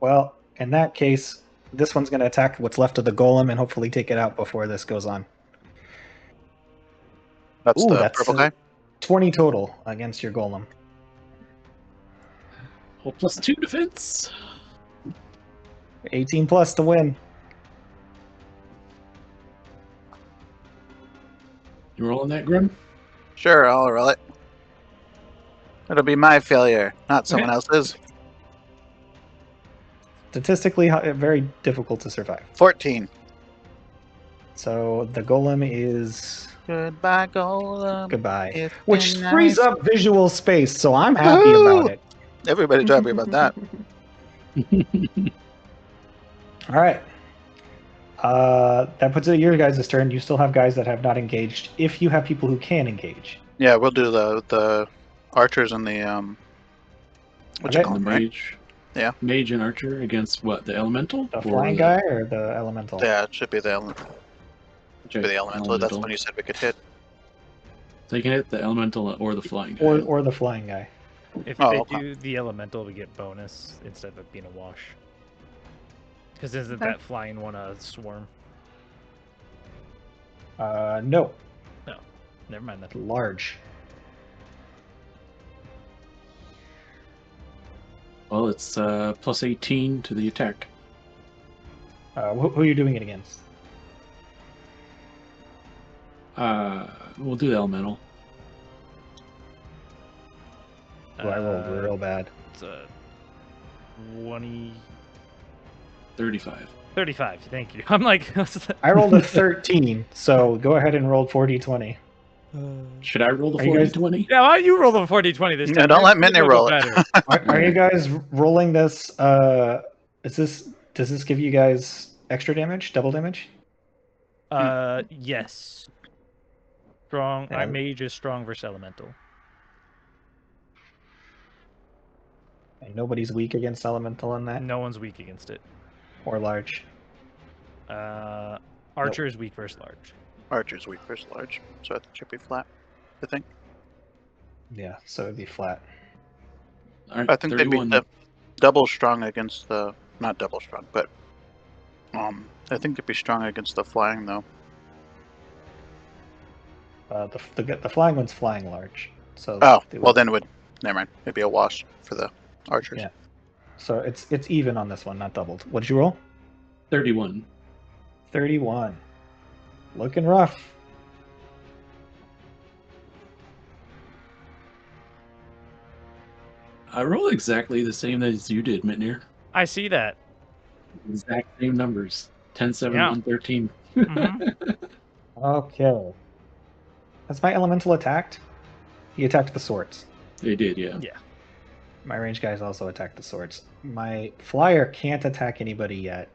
Well, in that case, this one's going to attack what's left of the golem and hopefully take it out before this goes on. That's Ooh, the that's purple guy. 20 total against your golem. Oh, +2 defense. 18 plus to win. You rolling that, Grim? Sure, I'll roll it. It'll be my failure, not someone Okay. else's. Statistically, very difficult to survive. 14. So the golem is Goodbye, golem. goodbye, It's which been frees nice. up visual space. So I'm happy Woo! about it. Everybody's happy about that. All right. That puts it at your guys' turn. You still have guys that have not engaged. If you have people who can engage, Yeah, we'll do the archers and the what you Okay. call The them, right? mage. Yeah. Mage and archer against what? The elemental? the Or flying the- guy or the elemental? Yeah, it should be the elemental. Should be Okay, the elemental. That's when you said we could hit. So you can hit the elemental or the flying guy. Or the flying guy. If Oh, they okay. do the elemental, we get bonus instead of it being a wash. Because isn't Okay. that flying one a swarm? No, Never mind that. large. Well, it's +18 to the attack. Who are you doing it against? We'll do the elemental. Oh, I rolled real bad. It's a 20. 35. 35. Thank you. I'm like, I rolled a 13, so go ahead and roll 4d20. Should I roll the Are you guys- 40-20? yeah, why don't you roll the 40-20 this Yeah, time? don't You're let Minnie a little roll bit it. better. Are you guys rolling this? Does this give you guys extra damage, double damage? Yes. Strong. Yeah. Mage is strong versus elemental. And nobody's weak against elemental in that, No one's weak against it. or large. Archer is weak versus large. Archer's weak versus large, so it should be flat, I think. Yeah, so it'd be flat. All right, I think they'd be 31. double strong against the... Not double strong, but... I think they'd be strong against the flying, though. The flying one's flying large. So Oh, they well would- then it would... Never mind. It'd be a wash for the archers. Yeah. So it's even on this one, not doubled. What did you roll? 31. 31. Looking rough. I rolled exactly the same as you did, Mitnir. I see that. Exact same numbers. 10, 7, Yeah. 1, 13. Mhm. Okay. Has my elemental attacked? He attacked the swords. They did, yeah. My range guys also attacked the swords. My flyer can't attack anybody yet.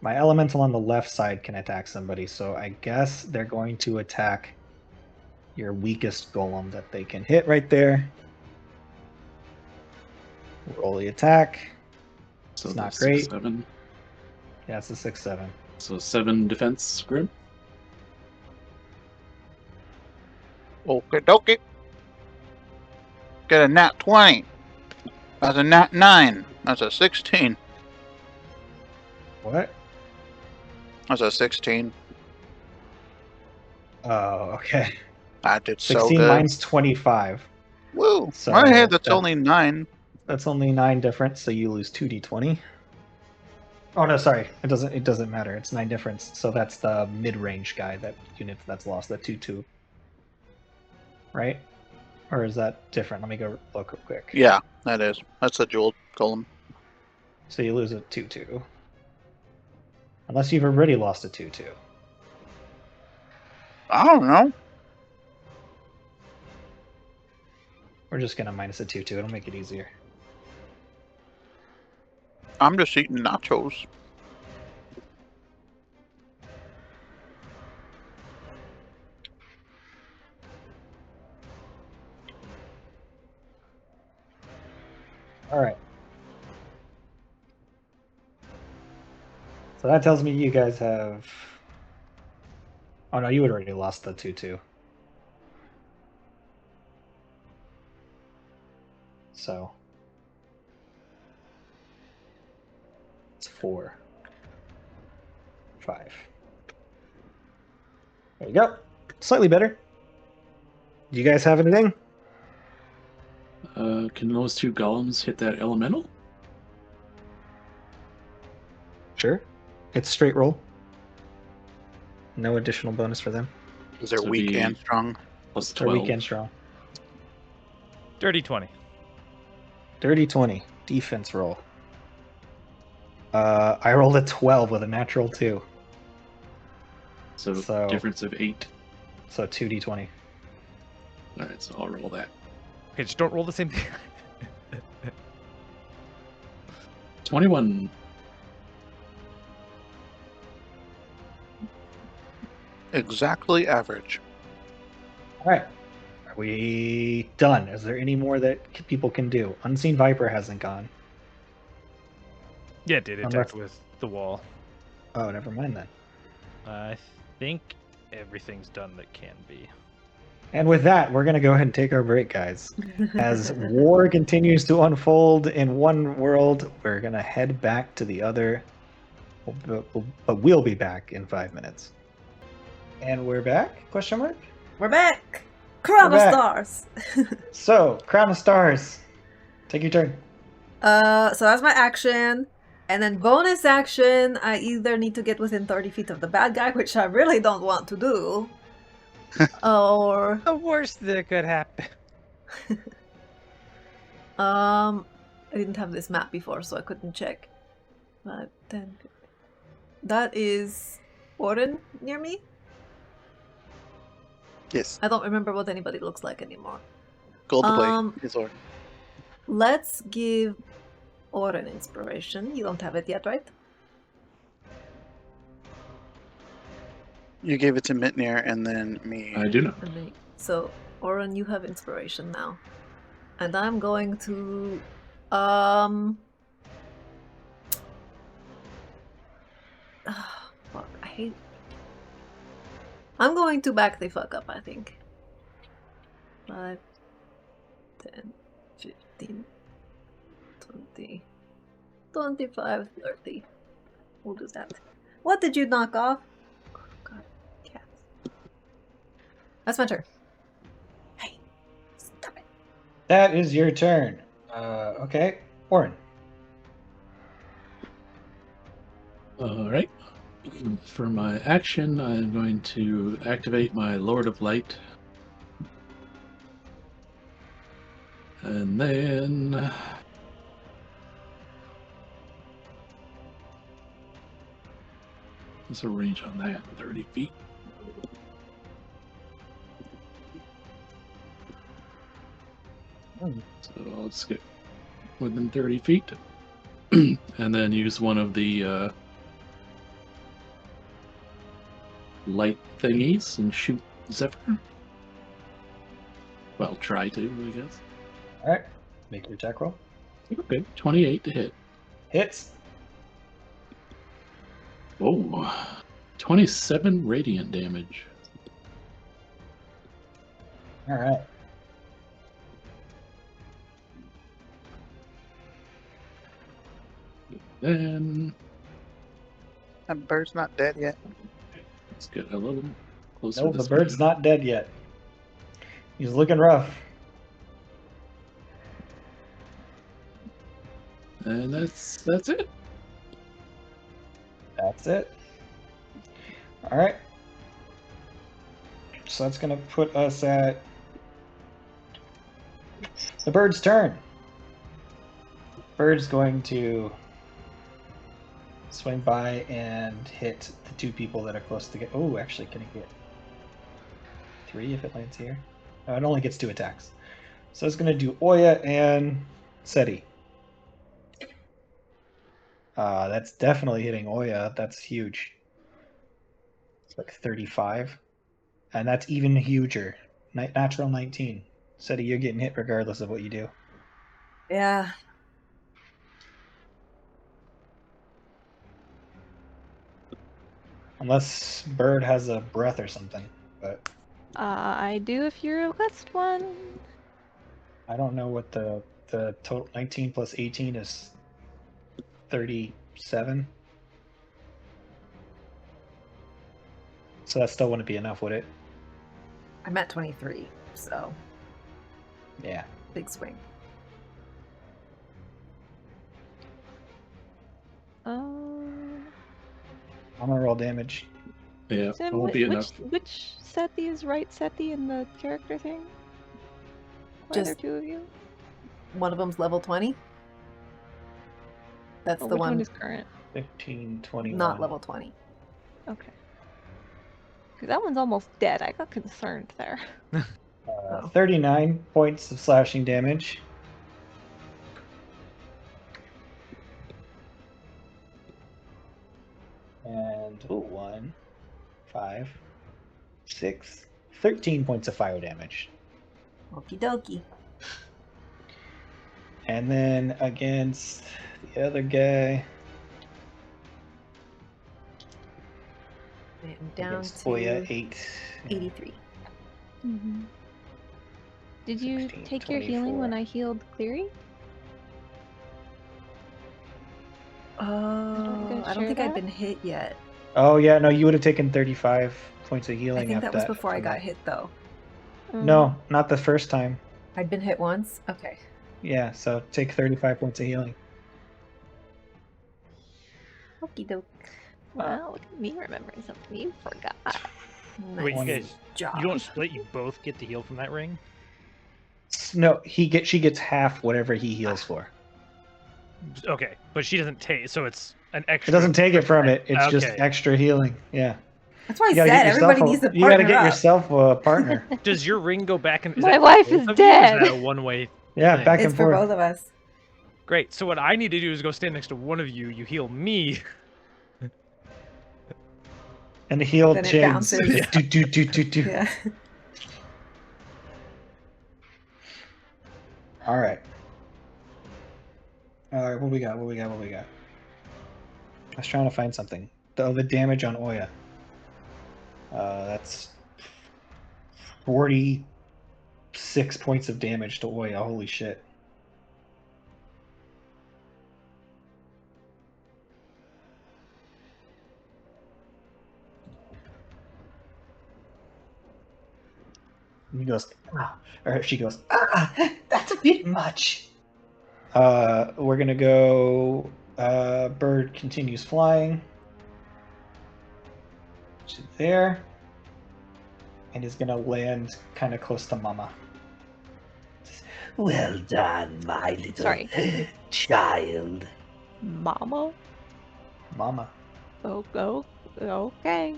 My elemental on the left side can attack somebody, so I guess they're going to attack your weakest golem that they can hit right there. Roll the attack. So It's not that's great. 7. Yeah, it's a 6/7. So 7 defense, Grim. Okie dokie. Get a nat 20. That's a nat 9. That's a 16. What? That's a 16. Oh, okay. I did so 16 good. mine's 25. Woo! So My head, that's that- only 9. That's only 9 difference, so you lose 2d20. Oh no, sorry. It doesn't matter. It's 9 difference. So that's the mid-range guy, that unit that's lost, the 2/2. Right? Or is that different? Let me go look real quick. Yeah, that is. That's a jeweled golem. So you lose a 2/2. Unless you've already lost a 2/2. I don't know. We're just gonna minus a 2/2. It'll make it easier. I'm just eating nachos. Alright. So that tells me you guys have... Oh no, you had already lost the 2/2. So... It's 4. 5. There you go. Slightly better. Do you guys have anything? Can those 2 golems hit that elemental? Sure. It's straight roll. No additional bonus for them. Because they're So weak the- and strong. Plus They're 12. weak and strong. Dirty 20. Dirty 20. Defense roll. I rolled a 12 with a natural 2. So, So- difference of 8. So 2d20. Alright, so I'll roll that. Okay, just don't roll the same thing. 21. Exactly average. Alright. Are we done? Is there any more that people can do? Unseen Viper hasn't gone. Yeah, it did Unless- attack with the wall. Oh, never mind then. I think everything's done that can be. And with that, we're going to go ahead and take our break, guys. As war continues to unfold in one world, we're going to head back to the other. But we'll be back in 5 minutes. And we're back? Question mark? We're back! Crown We're of back. Stars! So, Crown of Stars. Take your turn. So that's my action. And then bonus action, I either need to get within 30 feet of the bad guy, which I really don't want to do. Or The worst that could happen. I didn't have this map before, so I couldn't check. 5, 10. That is Orin near me? Yes. I don't remember what anybody looks like anymore. Gold to play is Orin. Let's give Orin inspiration. You don't have it yet, right? You gave it to Mitnir and then me. I do not. So, Orin, you have inspiration now. And I'm going to fuck, I hate. I'm going to back the fuck up, I think. 5, 10, 15, 20, 25, 30. We'll do that. What did you knock off? Oh, God, cats. That's my turn. Hey, stop it. That is your turn. Okay, Orin. All right. For my action, I'm going to activate my Lord of Light. And then... What's the range on that? 30 feet? So I'll just get within 30 feet. And then use one of the light thingies and shoot Zephyr. Well, try to, I guess. Alright, make your attack roll. Okay, 28 to hit. Hits. Oh, 27 radiant damage. Alright. Then That bird's not dead yet. let's get a little closer. No, to the this bird's guy. not dead yet. He's looking rough. And that's it. That's it. Alright. So that's going to put us at the bird's turn. Bird's going to swing by and hit the two people that are close to get. Oh, actually, can it get 3 if it lands here? No, it only gets 2 attacks. So it's going to do Oya and Seti. That's definitely hitting Oya. That's huge. It's like 35. And that's even huger. Natural 19. Seti, you're getting hit regardless of what you do. Yeah. Unless Bird has a breath or something. But I do if you request one. I don't know what the total 19 plus 18 is 37. So that still wouldn't be enough, would it? I'm at 23, so Yeah. big swing. I'm gonna roll damage. Yeah, Sim, it won't be enough. which Seti is right Seti in the character thing? Why are there Just- 2 of you? One of them's level 20. That's Oh, the which one one is current? 15, 21. not level 20. Okay. 'Cause that one's almost dead. I got concerned there. 39 points of slashing damage. And 1, 5, 6, 13 points of fire damage. Okie dokie. And then against the other guy, I am down against to Oya, 8. 83. Mm-hmm. Did you 16, take your healing when 24. I healed Cleary? Oh, I don't share think I'd that? been hit yet. Oh yeah, no, you would have taken 35 points of healing. I think after that was before I from got that. hit, though. No, not the first time. I'd been hit once? Okay. Yeah, so take 35 points of healing. Okie doke. Wow, look at me remembering something you forgot. Wait, you Nice guys, job. you don't split. You both get to heal from that ring. No, she gets half whatever he heals for. Okay, but she doesn't take. So it's an extra. It doesn't take it from it. It's just Okay. extra healing. Yeah. That's why I You gotta said get yourself everybody needs to you gotta partner get up. yourself a partner. Does your ring go back and My wife is dead. Is that a one-way? Yeah, thing? back It's and for forth. both of us. Great. So what I need to do is go stand next to one of you. You heal me. And heal Then it Chigs. bounces. Do. Yeah. All right. What we got? I was trying to find something. The damage on Oya. That's 46 points of damage to Oya. Holy shit. He goes, or she goes, that's a bit much. We're gonna go. Bird continues flying to there, and is gonna land kind of close to Mama. Well done, my little Sorry. child. Mama? Mama. Oh, okay.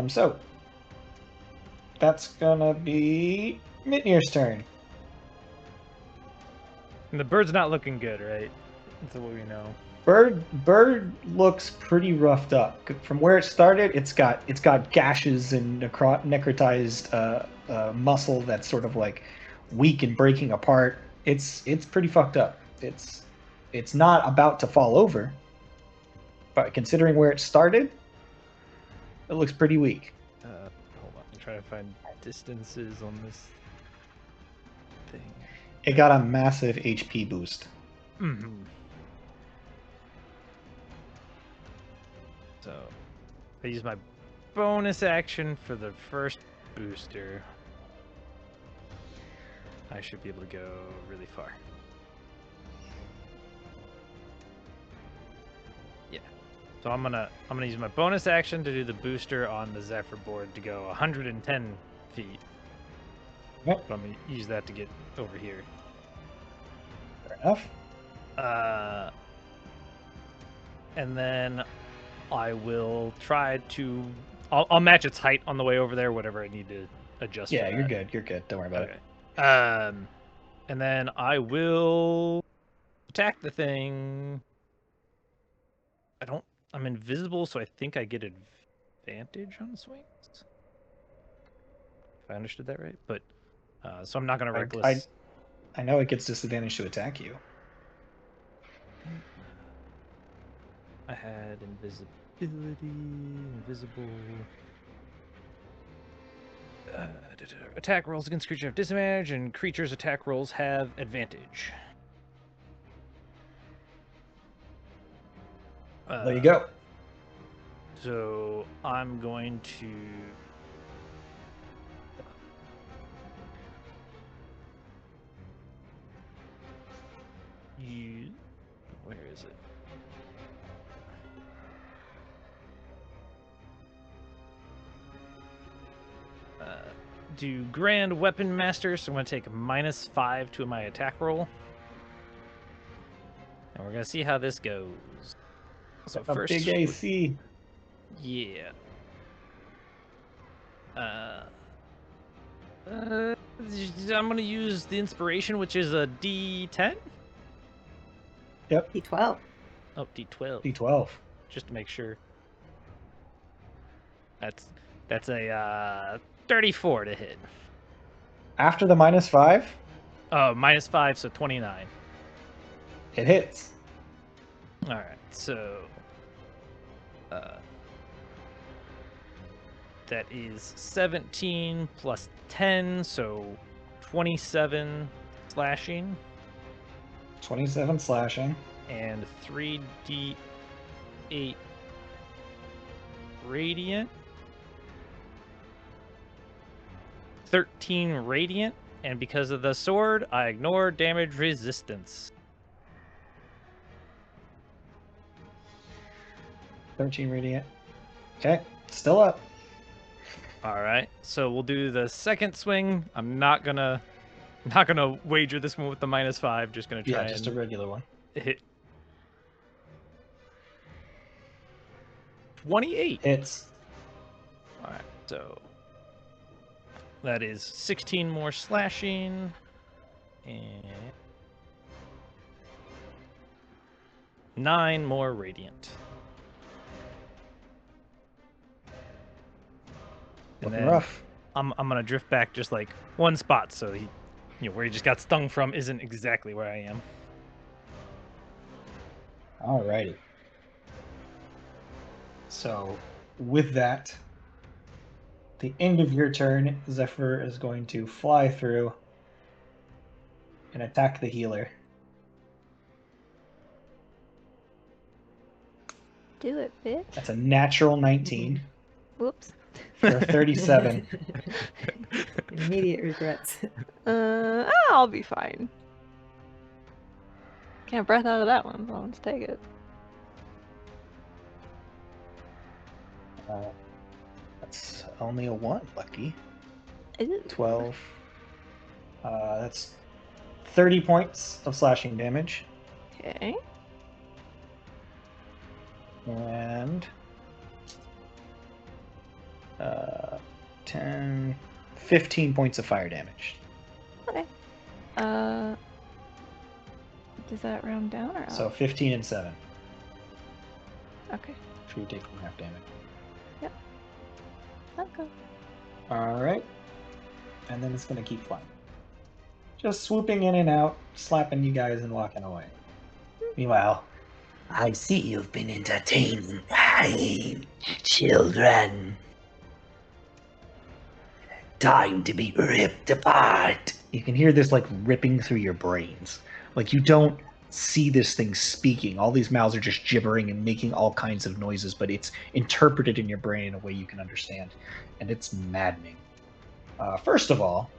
So that's gonna be Mitnir's turn. And the bird's not looking good, right? That's what we know. Bird looks pretty roughed up. From where it started, it's got gashes and necrotized muscle that's sort of like weak and breaking apart. It's pretty fucked up. It's not about to fall over, but considering where it started, it looks pretty weak. Hold on, I'm trying to find distances on this thing. It got a massive HP boost. Mm-hmm. So, I use my bonus action for the first booster. I should be able to go really far. Yeah. So I'm gonna use my bonus action to do the booster on the Zephyr board to go 110 feet. Yep. So I'm gonna use that to get over here. Fair enough. And then I will try to. I'll match its height on the way over there. Whatever I need to adjust. Yeah, for you're that. good. You're good. Don't worry about it. And then I will attack the thing. I'm invisible, so I think I get advantage on swings. If I understood that right, but so I'm not gonna reckless. I know it gets disadvantage to attack you. I had invisible. Attack rolls against creatures have disadvantage, and creatures' attack rolls have advantage. There you go. So I'm going to. Where is it? Do Grand Weapon Master, so I'm going to take -5 to my attack roll. And we're going to see how this goes. So A first, big AC. yeah. I'm going to use the inspiration, which is a D10. Yep. D12. Oh, D12. D12. Just to make sure. That's a 34 to hit. After the -5, Oh, -5, so 29. it hits. All right, so that is 17 plus 10, so 27 slashing 27 slashing. and 3d8 radiant. 13 radiant, and because of the sword, I ignore damage resistance. 13 radiant. Okay, still up. All right, so we'll do the second swing. I'm not gonna wager this one with the -5. Just gonna try Yeah, just a regular one. Hit. 28. Hits. Alright, so that is 16 more slashing and 9 more radiant. And Looking then rough. I'm gonna drift back just like one spot, so he, where he just got stung from isn't exactly where I am. Alrighty. So, with that, the end of your turn, Zephyr is going to fly through and attack the healer. Do it, bitch. That's a natural 19 Whoops. for 37. Immediate regrets. I'll be fine. Can't breath out of that one, so let's take it. That's only a 1, lucky. Ooh. 12. That's 30 points of slashing damage. Okay. And 10, 15 points of fire damage. Okay. Does that round down or up? So 15 and 7. Okay. If you're taking half damage. Okay. Alright. And then it's going to keep flying. Just swooping in and out, slapping you guys and walking away. Meanwhile, I see you've been entertaining children. Time to be ripped apart. You can hear this like ripping through your brains. Like you don't see this thing speaking. All these mouths are just gibbering and making all kinds of noises, but it's interpreted in your brain in a way you can understand. And it's maddening. First of all,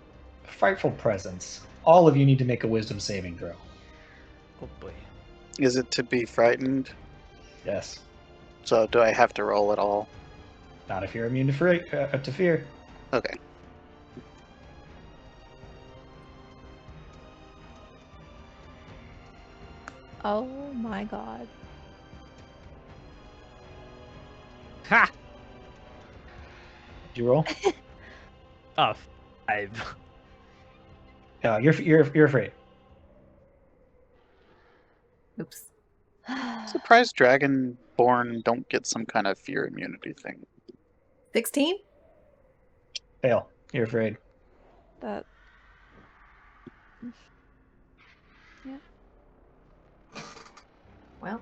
frightful presence. All of you need to make a wisdom saving throw. Oh boy. Is it to be frightened? Yes. So do I have to roll at all? Not if you're immune to fear. Okay. Oh my god. Ha! Did you roll? 5. You're afraid. Oops. Surprised Dragonborn don't get some kind of fear immunity thing. 16? Fail. You're afraid. That. Well,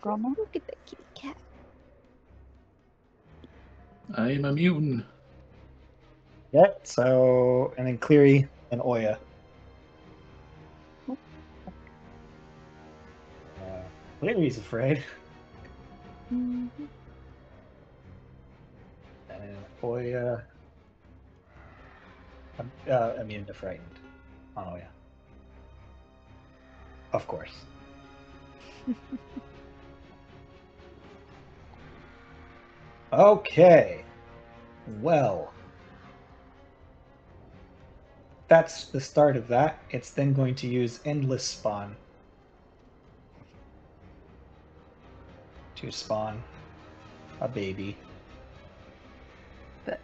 Look at that kitty cat. I am immune. Yep. So, and then Cleary and Oya. Cleary's afraid. Mhm. And Oya. Immune to frightened. On Oya. Of course. Okay. Well. That's the start of that. It's then going to use Endless Spawn to spawn a baby. but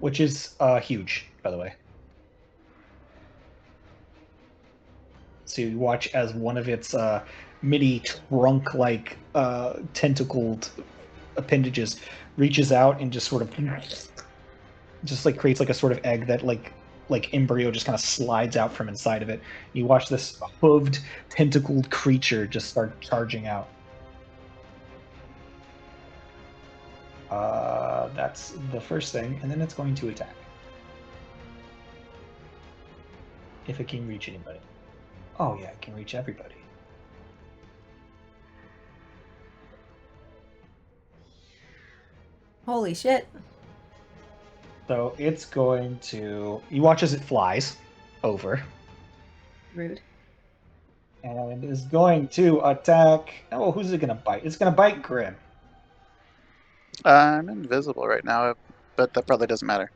Which is huge, by the way. So you watch as one of its mini trunk-like tentacled appendages reaches out and just sort of just like creates like a sort of egg that like embryo just kind of slides out from inside of it. You watch this hooved, tentacled creature just start charging out. That's the first thing, and then it's going to attack. If it can reach anybody. Oh yeah, it can reach everybody. holy shit. So it's going to... You watch as it flies over. Rude. And is going to attack... Oh, who's it going to bite? It's going to bite Grim. I'm invisible right now, but that probably doesn't matter.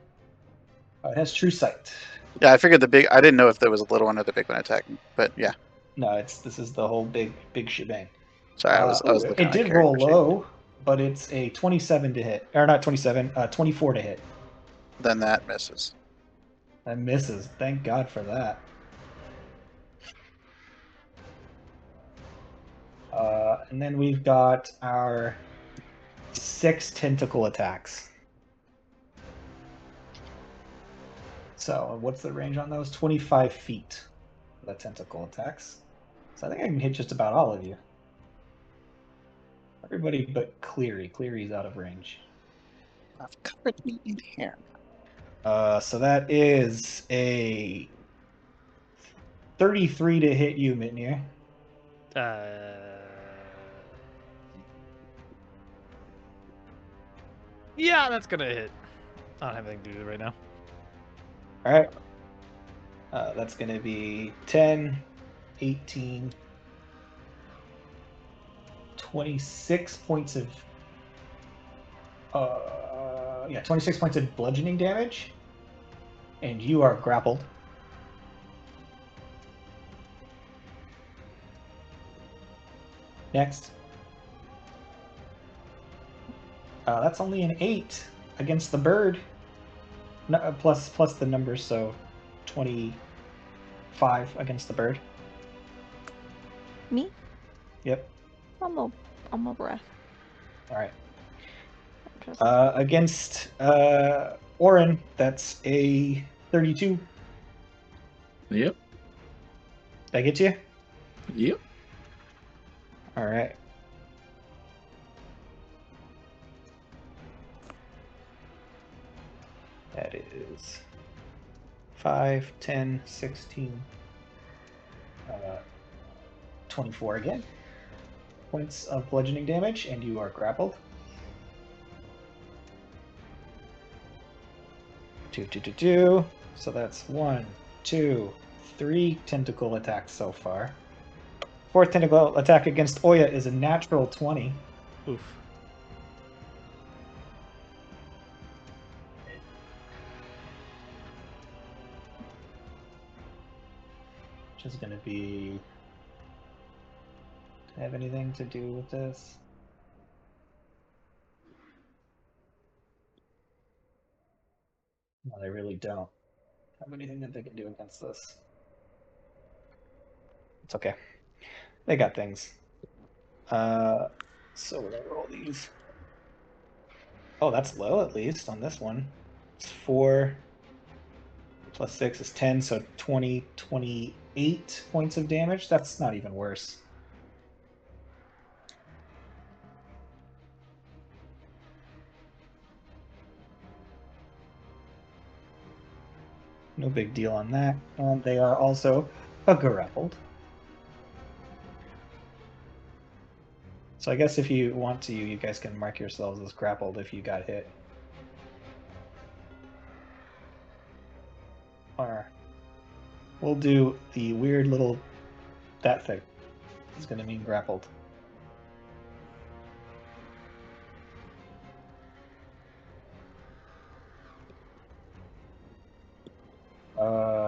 It has true sight. Yeah, I figured the big. I didn't know if there was a little one or the big one attacking, but yeah. No, this is the whole big shebang. Sorry, I was looking It at my did character roll sheet. low, but it's a 27 to hit, or not 27, 24 to hit. Then that misses. That misses. Thank God for that. And then we've got our 6 tentacle attacks. So what's the range on those? 25 feet. The tentacle attacks. So I think I can hit just about all of you. Everybody but Cleary. Cleary's out of range. I've covered me in hair. So that is a 33 to hit you, Mitnir. Yeah, that's gonna hit. I don't have anything to do right now. All right. That's going to be 10, 18, 26 points of 26 points of bludgeoning damage, and you are grappled. Next. That's only an 8 against the bird. No, plus the numbers, so 25 against the bird. Me? Yep. I'm a breath. All right. Just Against Orin, that's a 32. Yep. Did I get you? Yep. All right. That is 5, 10, 16, 24 again. Points of bludgeoning damage, and you are grappled. 2, 2, 2, 2. So that's 1, 2, 3 tentacle attacks so far. 4th tentacle attack against Oya is a natural 20. Oof. Which is going to be... have anything to do with this? No, they really don't have anything that they can do against this. It's okay. They got things. So we're going to roll these. Oh, that's low at least on this one. It's 4 plus 6 is 10, so 20, 28 points of damage. That's not even worse. No big deal on that. And they are also grappled. So I guess if you want to, you guys can mark yourselves as grappled if you got hit. Or we'll do the weird little... that thing. It's going to mean grappled.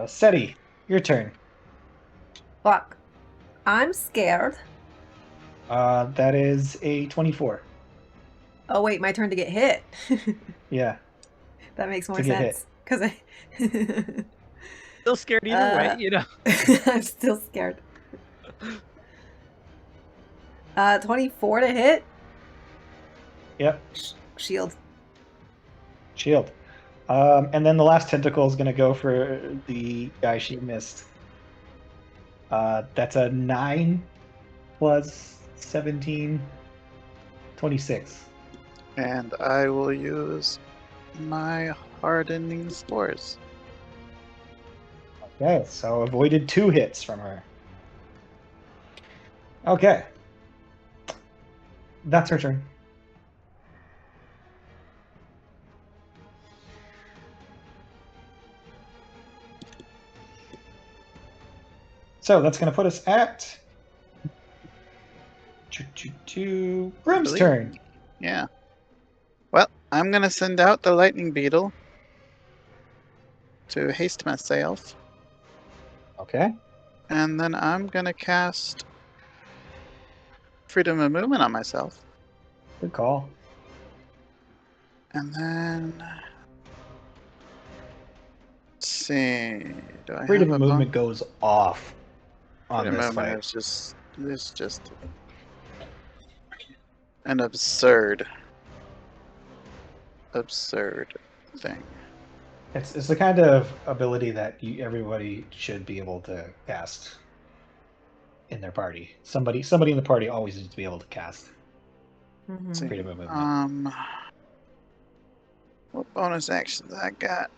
Seti, your turn. Fuck. I'm scared. That is a 24. Oh wait, my turn to get hit. Yeah. That makes more To get sense. Because I Still scared either way, you know. I'm still scared. 24 to hit. Yep. Shield. Shield. And then the last tentacle is going to go for the guy she missed. That's a 9 plus 17, 26. And I will use my hardening spores. Okay, so avoided 2 hits from her. Okay. That's her turn. So that's going to put us at Grimm's Really? turn. Yeah. I'm gonna send out the lightning beetle to haste myself, Okay. and then I'm gonna cast freedom of movement on myself, Good call. and then let's see. Do I Freedom have of a movement goes off on freedom this movement fight. is just an absurd thing. It's the kind of ability that everybody should be able to cast in their party. Somebody in the party always needs to be able to cast Mhm. Let's see. freedom of movement. What bonus actions I got?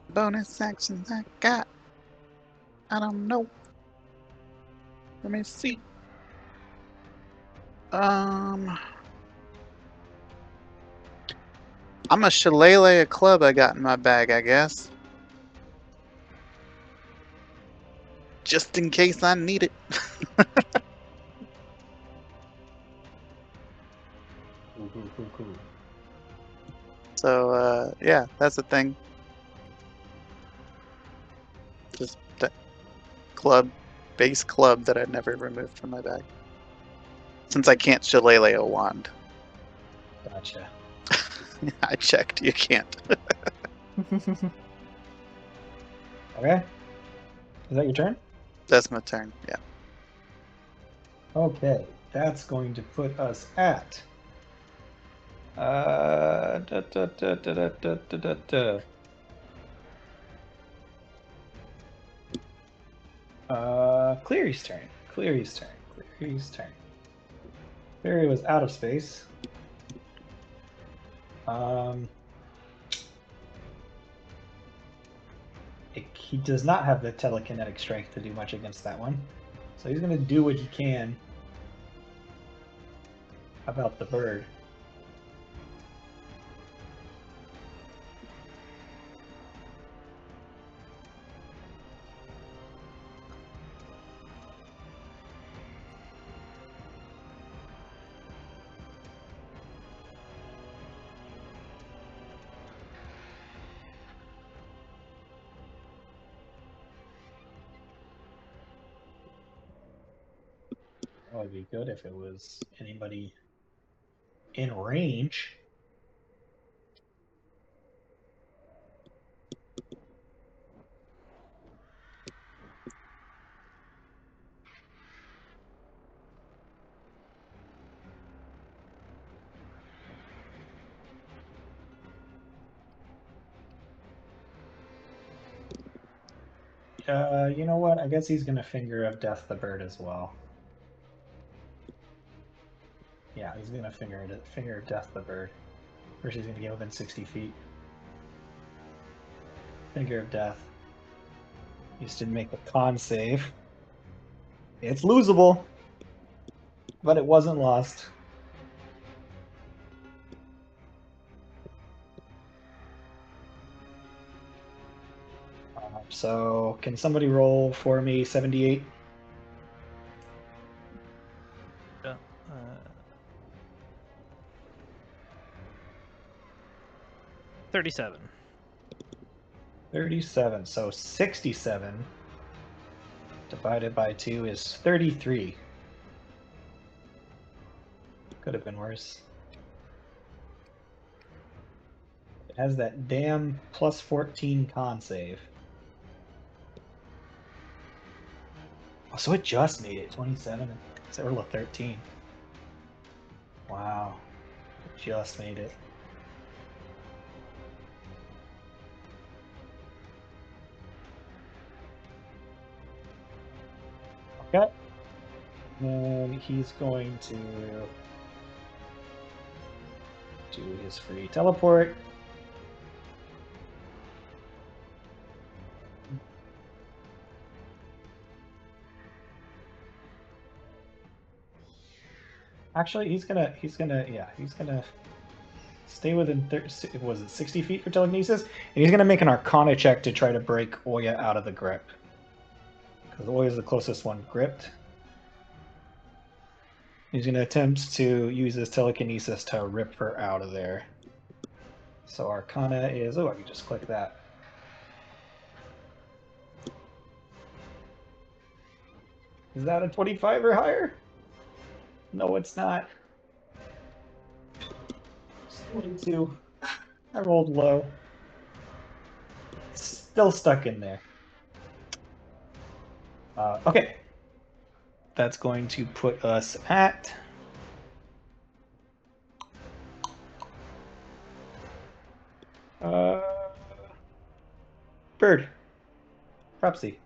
Bonus actions I got. I don't know. Let me see. I'm a shillelagh club I got in my bag, I guess. Just in case I need it. Cool. So, yeah, that's the thing. Just that base club that I never removed from my bag. Since I can't shillelagh a wand. Gotcha. I checked, you can't. Okay. Is that your turn? That's my turn, yeah. Okay. That's going to put us at da, da, da, da, da, da, da, da. Cleary's turn. Cleary was out of space. He does not have the telekinetic strength to do much against that one. So he's going to do what he can about the bird. That would be good if it was anybody in range. You know what? I guess he's gonna finger of death the bird as well. Yeah, he's gonna finger of death the bird. First, he's gonna get within 60 feet. Finger of death. Used to make a con save. It's losable, but it wasn't lost. So, can somebody roll for me 78? 37. 37. So 67 divided by 2 is 33. Could have been worse. It has that damn plus 14 con save. Oh, so it just made it 27 instead of 13. Wow. It just made it. Okay. And he's going to do his free teleport. Actually, he's gonna stay within was it 60 feet for telekinesis, and he's gonna make an Arcana check to try to break Oya out of the grip, because Oya is the closest one gripped. He's going to attempt to use his telekinesis to rip her out of there. So Arcana is... Oh, I can just click that. Is that a 25 or higher? No, it's not. It's 22. I rolled low. Still stuck in there. Okay. That's going to put us at... Bird. Propsy.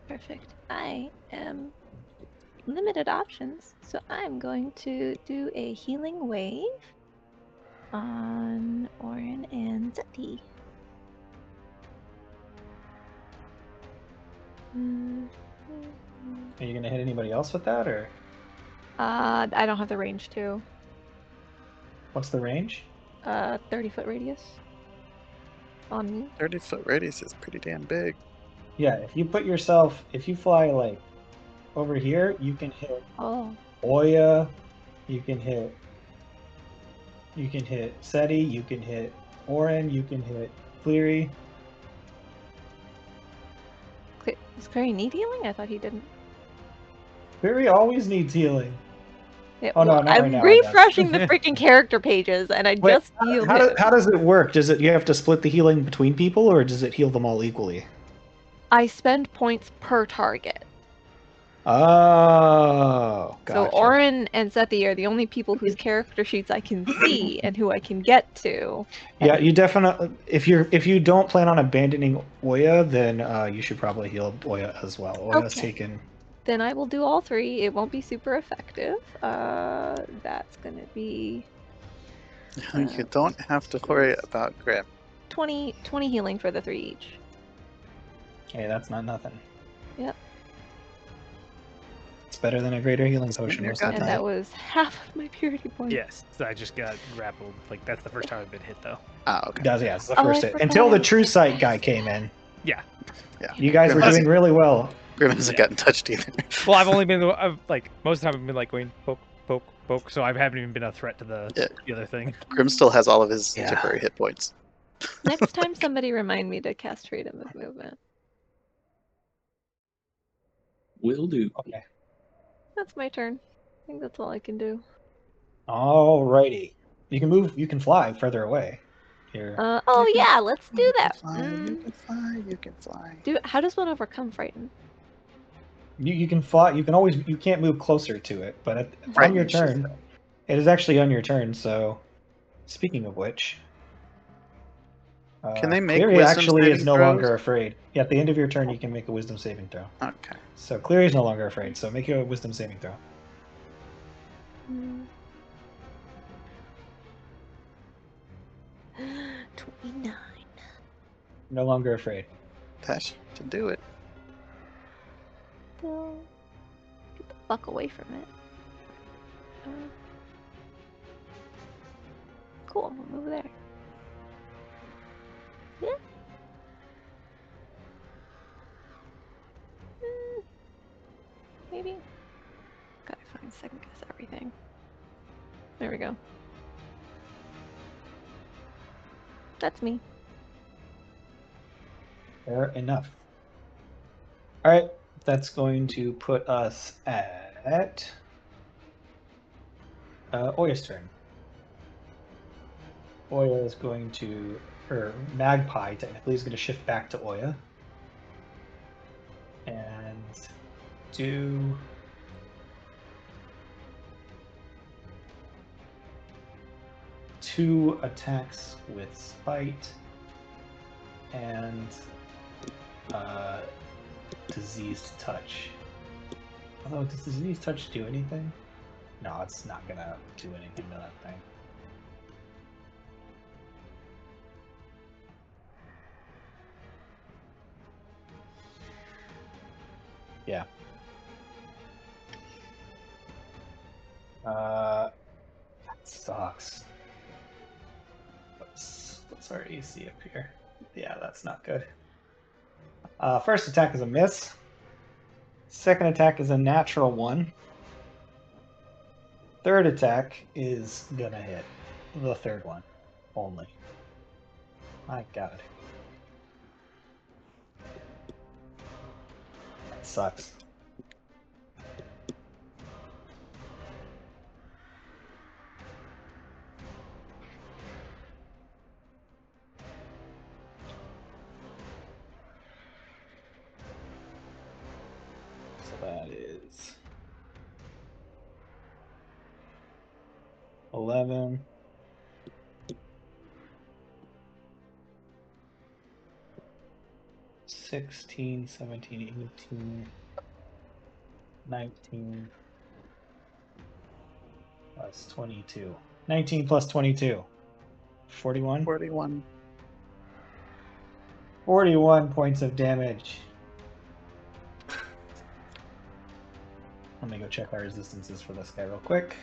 Perfect. I am limited options, so I'm going to do a healing wave on Orin and Zeti. Are you going to hit anybody else with that, or I don't have the range to. what's the range? 30-foot radius on me. 30-foot radius is pretty damn big. Yeah, if you put yourself... If you fly, like, over here, you can hit Oh, Oya, you can hit Seti, you can hit Orin, you can hit Cleary. does Clary need healing? I thought he didn't. Cleary always needs healing. Yeah, Oh, no, well, not right I'm now, I guess. refreshing the freaking character pages, and I Wait, just healed how him. does it work? Does it you have to split the healing between people, or does it heal them all equally? I spend points per target. Oh, So gotcha. Orin and Zeti are the only people whose character sheets I can see and who I can get to. Yeah, you definitely. If you don't plan on abandoning Oya, then you should probably heal Oya as well. Oya's Okay. taken. Then I will do all three. It won't be super effective. That's gonna be You don't have to worry about Grim. 20 healing for the three each. Hey, that's not nothing. Yep. It's better than a greater healing potion most of the And time. that was half of my purity points. Yes, so I just got grappled. Like, that's the first time I've been hit, though. Ah, okay. Yeah, it's the Oh, first I hit. forgot Until I the was true getting sight guy ice. came in. Yeah. You guys Grim were hasn't- doing really well. Grim hasn't gotten touched either. Well, I've only been, like, most of the time I've been, like, going poke, poke, poke, so I haven't even been a threat to the other thing. Grim still has all of his Yeah. temporary hit points. Next time, somebody remind me to cast freedom of movement. Will do. Okay. That's my turn. I think that's all I can do. Alrighty. You can move. You can fly further away. Here. Oh You can- yeah, let's do You that. can fly, you can fly, you can fly. How does one overcome frighten? You can fly. You can always. You can't move closer to it, but on Frighten your is just- turn, it is actually on your turn. So, speaking of which, Can they make Cleary wisdom actually is saving no throws? longer afraid. Yeah, at the end of your turn, you can make a wisdom saving throw. Okay. So Cleary is no longer afraid. So make a wisdom saving throw. 29. No longer afraid. That should do it. Well, get the fuck away from it. Cool, we'll move there. Yeah. Maybe. Gotta find second guess everything. There we go. That's me. Fair enough. All right, that's going to put us at Oya's turn. Oya is going to, or Magpie technically, is going to shift back to Oya and do two attacks with Spite and Diseased Touch. Although, does Diseased Touch do anything? No, it's not gonna do anything to that thing. Yeah. That sucks. What's our AC up here? Yeah, that's not good. First attack is a miss. Second attack is a natural one. Third attack is gonna hit. The third one only. My god. That sucks. So that is 11. 16, 17, 18, 19 plus 22. 19 plus 22. 41? 41. 41 points of damage. Let me go check our resistances for this guy real quick.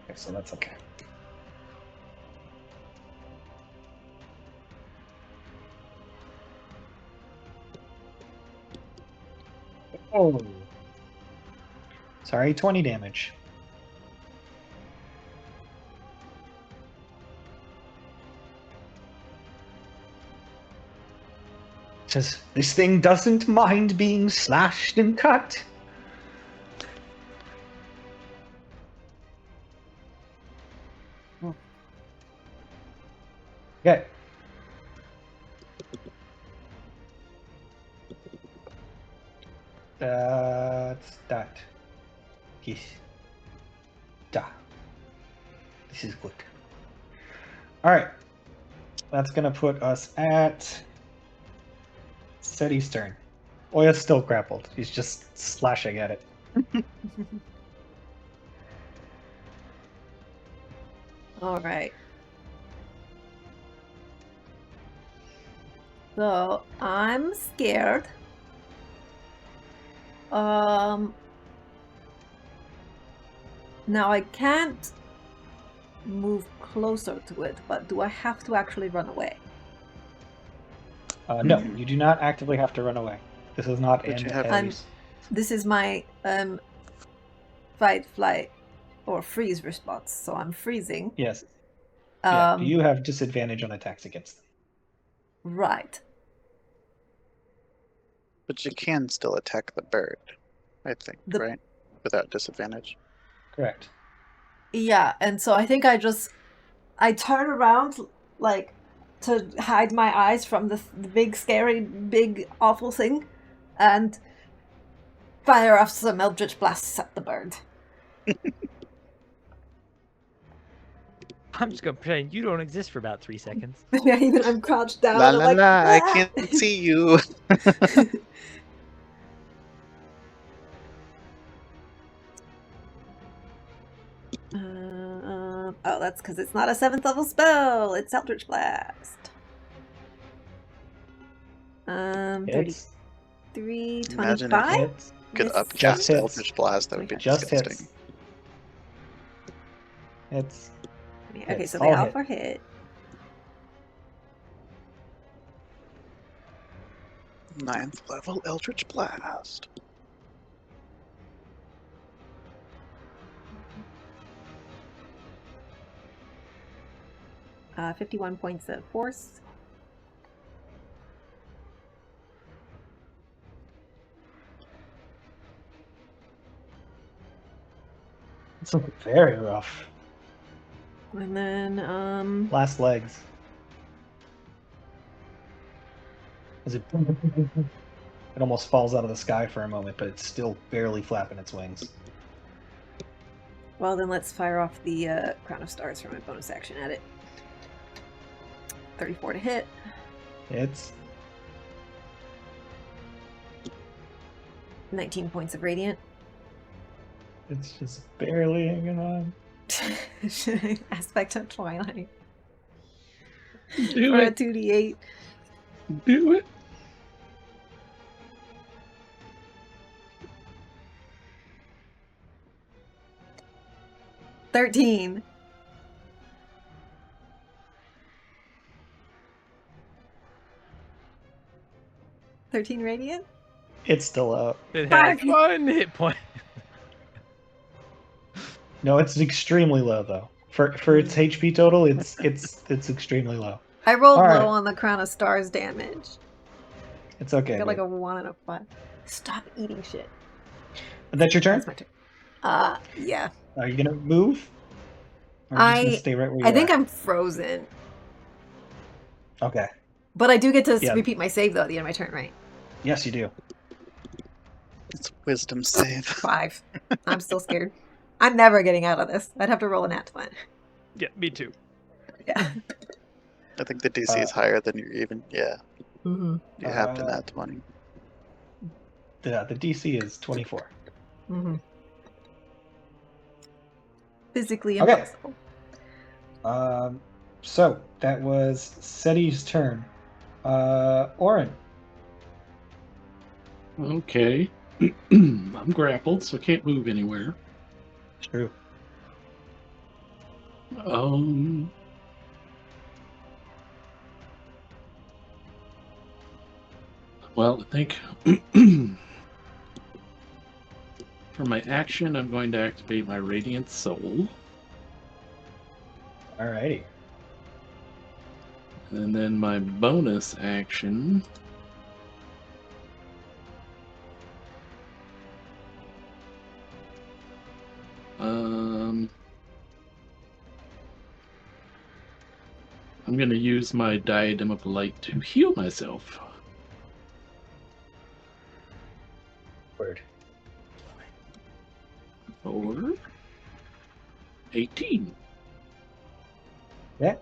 Okay, so that's okay. Oh. Sorry, 20 damage. Says, this thing doesn't mind being slashed and cut. Okay. That's that. Yes. Da. This is good. Alright. That's gonna put us at Seti's turn. Oya's still grappled. He's just slashing at it. All right. So I'm scared. Now I can't move closer to it, but do I have to actually run away? No, you do not actively have to run away. This is not But an you have- Ares. This is my fight, flight, or freeze response. So I'm freezing. Yes. Yeah, Um, you have disadvantage on attacks against them. Right. But you can still attack the bird, I think, right? Without disadvantage. Correct. Yeah, and so I think I turn around like to hide my eyes from the big, scary, big, awful thing, and fire off some eldritch blasts at the bird. I'm just gonna pretend you don't exist for about 3 seconds. Yeah, even I'm crouched down. La I'm la like, la, I "Ah!" can't see you. Oh, that's because it's not a 7th level spell. It's Eldritch Blast. Hits. 33, Imagine if 25? Hits. Could Miss- upcast hits. Eldritch Blast, that would be Just disgusting. hits. Hits. Okay, Hits. so they All all hit. for hit. 9th level Eldritch Blast. Uh, 51 points of force. It's very rough. And then, Last legs. As it almost falls out of the sky for a moment, but it's still barely flapping its wings. well, then let's fire off the Crown of Stars for my bonus action at it. 34 to hit. Hits. 19 points of radiant. It's just barely hanging on. Aspect of Twilight. Do For a it. 2d8. Do it. $13. 13 radiant? It's still up. It has Fuck. 1 hit point. No, it's extremely low though. For its HP total, it's extremely low. I rolled All low right. on the Crown of Stars damage. It's okay. I got like babe. a 1 and a 5. Stop eating shit. That's your turn. That's my turn. Yeah. Are you gonna move? Or are you just gonna stay right where you are? I think I'm frozen. Okay. But I do get to Yeah. repeat my save though at the end of my turn, right? Yes, you do. It's wisdom save. 5. I'm still scared. I'm never getting out of this. I'd have to roll a nat 20. Yeah, me too. Yeah. I think the DC is higher than you even. Yeah, Mm-hmm. you have to nat 20. The DC is 24. Mm-hmm. Physically Okay. impossible. So that was Seti's turn. Orin. Okay. I'm grappled, so I can't move anywhere. True. Well, I think for my action, I'm going to activate my Radiant Soul. Alrighty. And then my bonus action. I'm going to use my Diadem of Light to heal myself. Word. For 18. Yeah.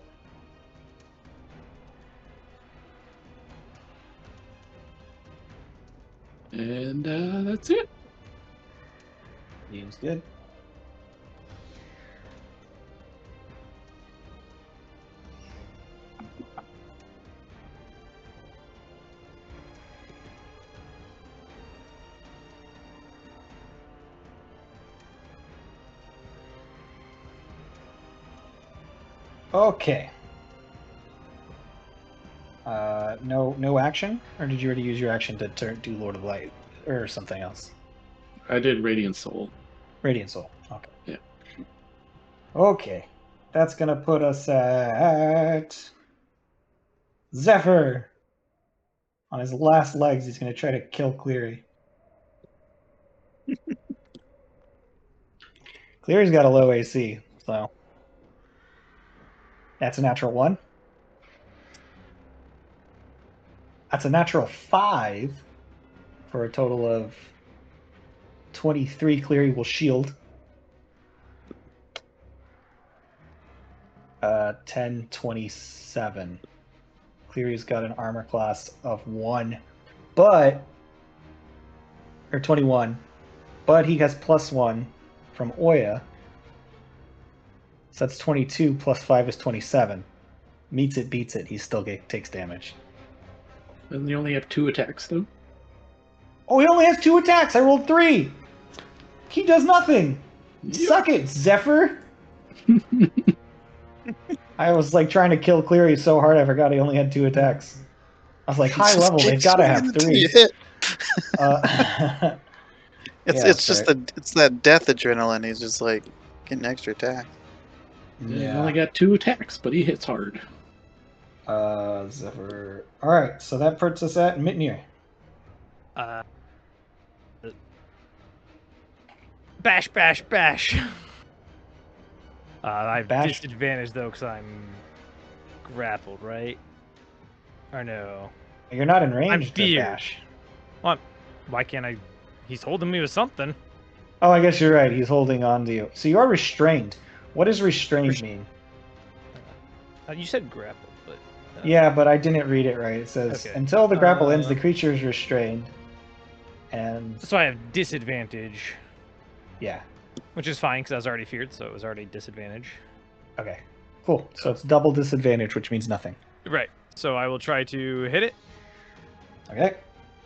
And that's it. Seems good. Okay. No action? Or did you already use your action to do Lord of Light? Or something else? I did Radiant Soul. Radiant Soul. Okay. Yeah. Okay. That's gonna put us at Zephyr. On his last legs, he's gonna try to kill Cleary. Cleary's got a low AC, so that's a natural 1. That's a natural 5 for a total of 23. Cleary will shield. 10, 27. Cleary's got an armor class of 1, or 21, but he has +1 from Oya. So that's 22 plus 5 is 27. Meets it, beats it. He still takes damage. And you only have 2 attacks, though? Oh, he only has 2 attacks. I rolled 3. He does nothing. Yep. Suck it, Zephyr. I was like trying to kill Cleary so hard I forgot he only had 2 attacks. I was like, high level, they've got to have 3. It's just that death adrenaline. He's just like getting extra attack. Yeah. He only got 2 attacks, but he hits hard. Zephyr. All right, so that puts us at Mitnir. Bash, bash, bash. I have Bash. disadvantage though because I'm grappled, right? Or no? You're not in range I'm to feared. bash. What? Why can't I? He's holding me with something. Oh, I guess you're right. He's holding on to you. So you are restrained. What does restrained mean? You said grappled, but Yeah, but I didn't read it right. It says, Okay. until the grapple ends, the creature is restrained. And so I have disadvantage, yeah. which is fine because I was already feared, so it was already disadvantage. Okay. Cool. So it's double disadvantage, which means nothing. Right. So I will try to hit it. Okay.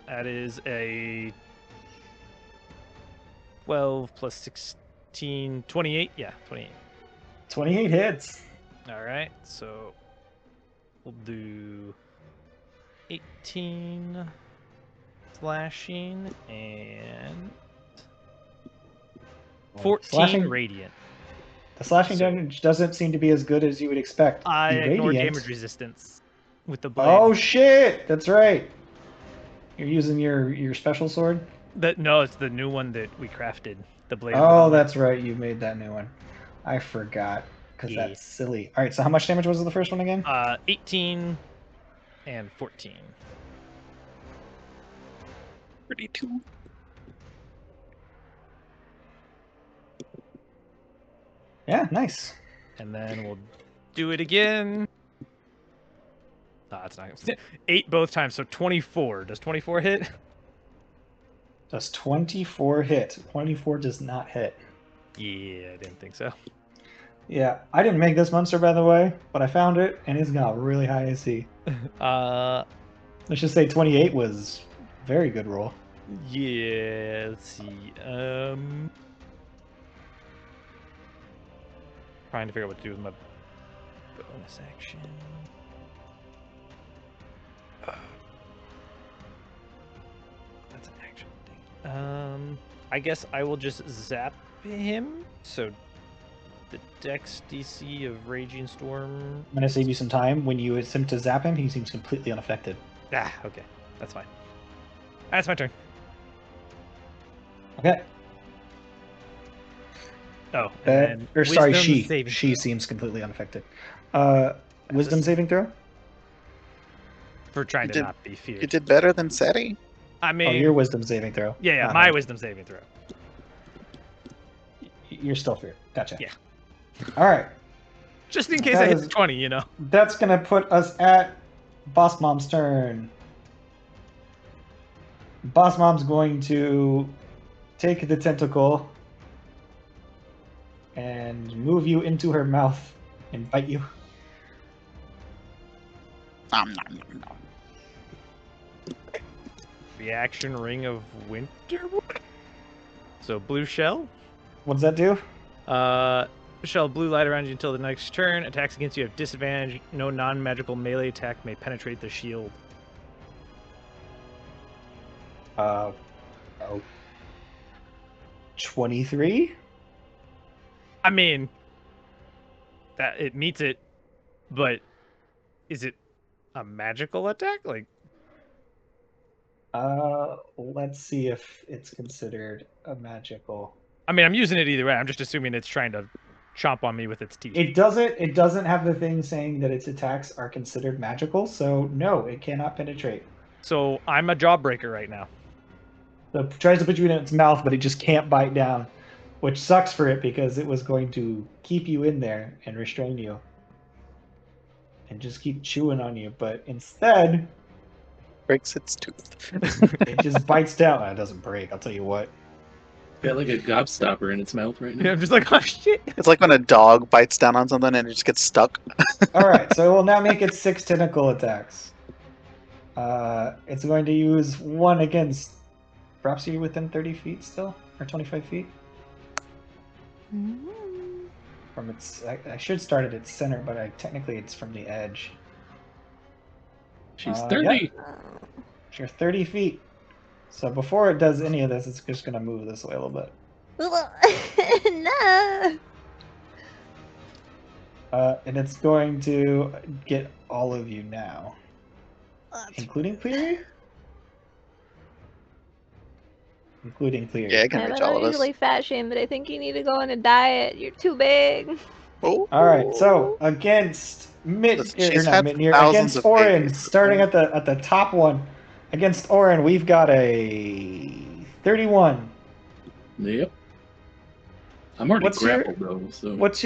That is a 12 plus 16, 28. Yeah, 28. 28 hits. All right. So we'll do 18 slashing and Well, 14 slashing, radiant. the slashing So- damage doesn't seem to be as good as you would expect. I The ignore radiant. damage resistance with the blade. Oh shit! That's right. You're using your special sword. No, it's the new one that we crafted. The blade. of Oh, Valor. that's right. You made that new one. I forgot because Yeah. that's silly. All right. So how much damage was the first one again? 18 and 14. 32. Yeah, nice. And then we'll do it again. No, it's not. 8 both times, so 24. Does 24 hit? Does 24 hit? 24 does not hit. Yeah, I didn't think so. Yeah, I didn't make this monster, by the way, but I found it, and it's got really high AC. Uh, Let's just say 28 was very good roll. yeah. Let's see. Trying to figure out what to do with my bonus action. That's an action thing. I guess I will just zap him. So the Dex DC of Raging Storm. I'm gonna save you some time. When you attempt to zap him, he seems completely unaffected. Ah, okay, that's fine. That's my turn. Okay. Oh, and then Or sorry, wisdom she. saving She throw seems completely unaffected. a Wisdom save. saving throw? for trying You to did- not be feared. You did better than Seti. I mean, Oh, your wisdom saving throw. yeah, Not my hers. wisdom saving throw. You're still feared. Gotcha. Yeah. All right. Just in case That I hit is- the 20, you know. That's gonna put us at Boss Mom's turn. Boss Mom's going to take the tentacle and move you into her mouth and bite you. Nom, nom, nom, nom. Reaction Ring of Winterwood. So blue shell. What does that do? Shell blue light around you until the next turn. Attacks against you have disadvantage. No non-magical melee attack may penetrate the shield. Oh. 23? I mean, that it meets it, but is it a magical attack? Like, Let's see if it's considered a magical. I mean, I'm using it either way. I'm just assuming it's trying to chomp on me with its teeth. It doesn't have the thing saying that its attacks are considered magical, so no, it cannot penetrate. So I'm a jawbreaker right now. So it tries to put you in its mouth, but it just can't bite down, which sucks for it because it was going to keep you in there and restrain you and just keep chewing on you, but instead Breaks its tooth. it just bites down. It doesn't break, I'll tell you what. Got like a gobstopper in its mouth right Yeah, now. I'm just like, oh shit. It's like when a dog bites down on something and it just gets stuck. Alright, so it will now make its 6 tentacle attacks. It's going to use one against. Perhaps you're within 30 feet still? Or 25 feet? From its. I should start at its center, but technically it's from the edge. She's Yeah. 30. You're 30 feet. So before it does any of this, it's just going to move this way a little bit. No. And it's going to get all of you now. Including Cleary? Including Cleary. Yeah, it can Man, reach I all don't of us. usually fat shame, but I think you need to go on a diet. You're too big. Oh. Alright, so against She's had Mitnir, thousands against of Orin, babies. starting at the top one. Against Orin, we've got a 31. Yep. I'm already What's your- grappled though, so What's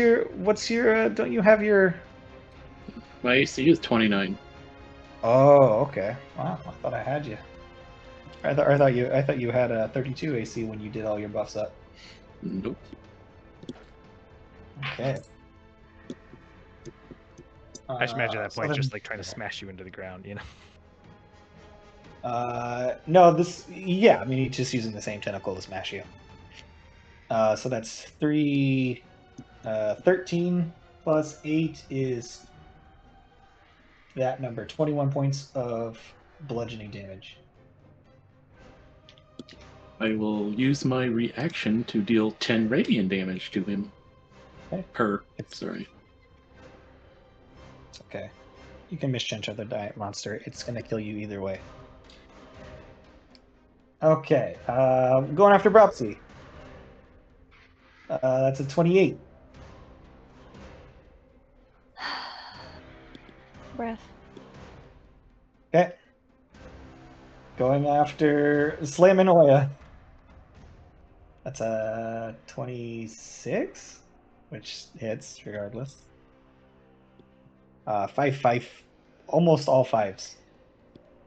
your don't you have your my AC is 29. Oh, okay. Wow, I thought I had you. I thought you had a 32 AC when you did all your buffs up. Nope. Okay. I just imagine that So point then- just like trying to smash you into the ground, you know? No, yeah, I mean, he's just using the same tentacle to smash you. So that's 13 plus 8 is that number, 21 points of bludgeoning damage. I will use my reaction to deal 10 radiant damage to him. Okay. Sorry. It's okay. You can mischance other diet monster. It's gonna kill you either way. Okay, going after Bropsy. That's a 28. Breath. Okay. Going after Slaminoia. That's a 26, which hits regardless. 5, almost all 5s.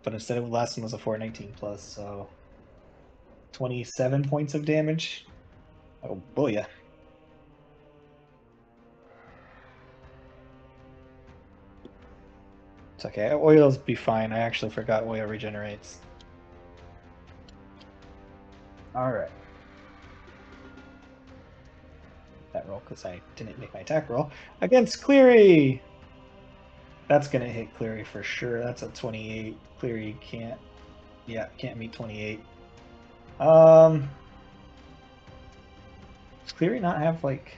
But instead of the last one was a 419 plus, so 27 points of damage. Oh, booyah. It's okay. Oil's be fine. I actually forgot oil regenerates. Alright. That roll because I didn't make my attack roll. Against Cleary! That's gonna hit Cleary for sure. That's a 28. Cleary can't. Yeah, can't meet 28. Does Cleary not have like.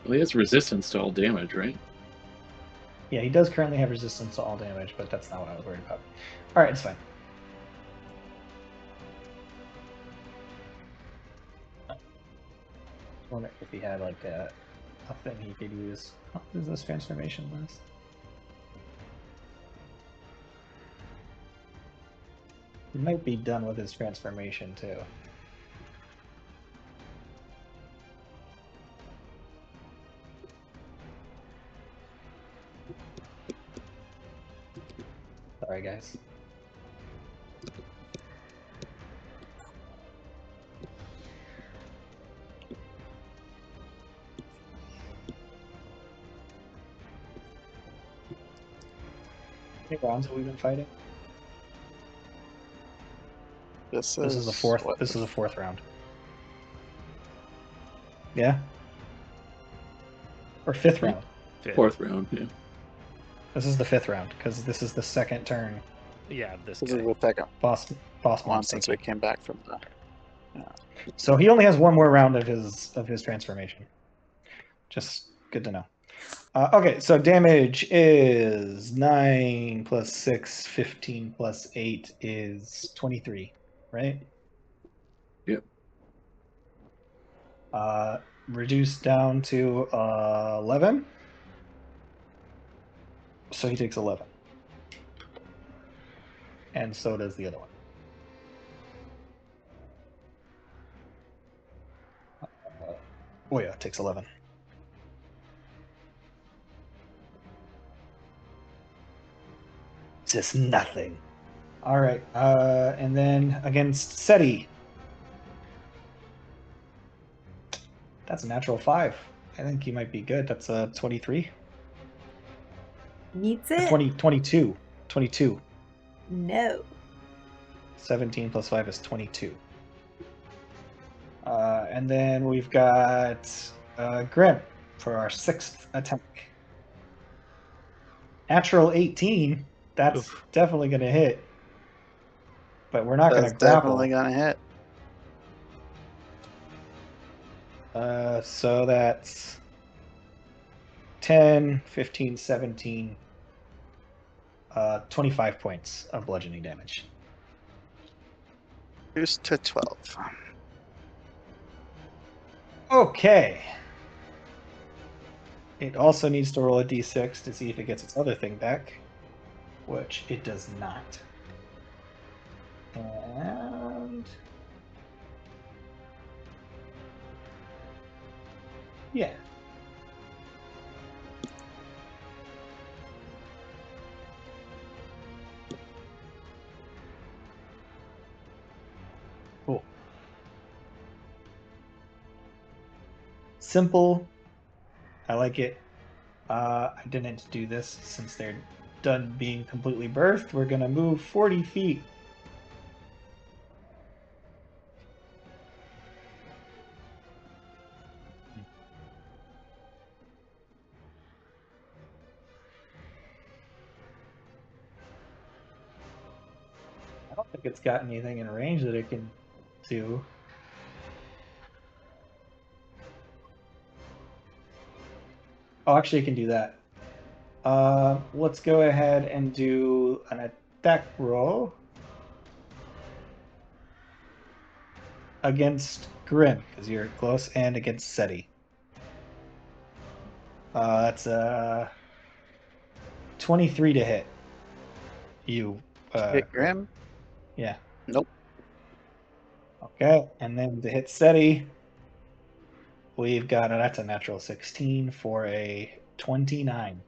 Well, he has resistance to all damage, right? Yeah, he does currently have resistance to all damage, but that's not what I was worried about. Alright, it's fine. I wonder if he had like a thing he could use. How does this transformation last? He might be done with his transformation too. Sorry, guys. How many rounds have we been fighting? This This is the fourth. what, This is the fourth round. Yeah. Or fifth round. Fourth round, yeah. This is the fifth round because this is the second turn. Yeah, this this guy. is the second Boss one mon's since we taking. came back from the. So he only has one more round of his transformation. Just good to know. Okay, so damage is 9 plus 6, 15 plus 8 is 23, right? Yep. Reduced down to 11. So he takes 11. And so does the other one. Oh yeah, takes 11. Just nothing. All right, and then against SETI. That's a natural 5. I think he might be good. That's a 23. Meets it? 22. 22. No. 17 plus 5 is 22. And then we've got Grim for our 6th attack. Natural 18. That's Oof. definitely going to hit. But we're not going to That's grapple. definitely gonna hit. So that's 10, 15, 17, 25 points of bludgeoning damage. Reduced to 12. Okay. It also needs to roll a d6 to see if it gets its other thing back, which it does not. And yeah. Cool. Simple. I like it. I didn't do this since they're done being completely birthed. We're gonna move 40 feet. it's got anything in range that it can do. Oh, actually, it can do that. Let's go ahead and do an attack roll against Grim, because you're close, and against Seti. That's 23 to hit. You. Hit Grim? Yeah. Nope. Okay, and then to hit Seti, we've got that's a natural 16 for a 29.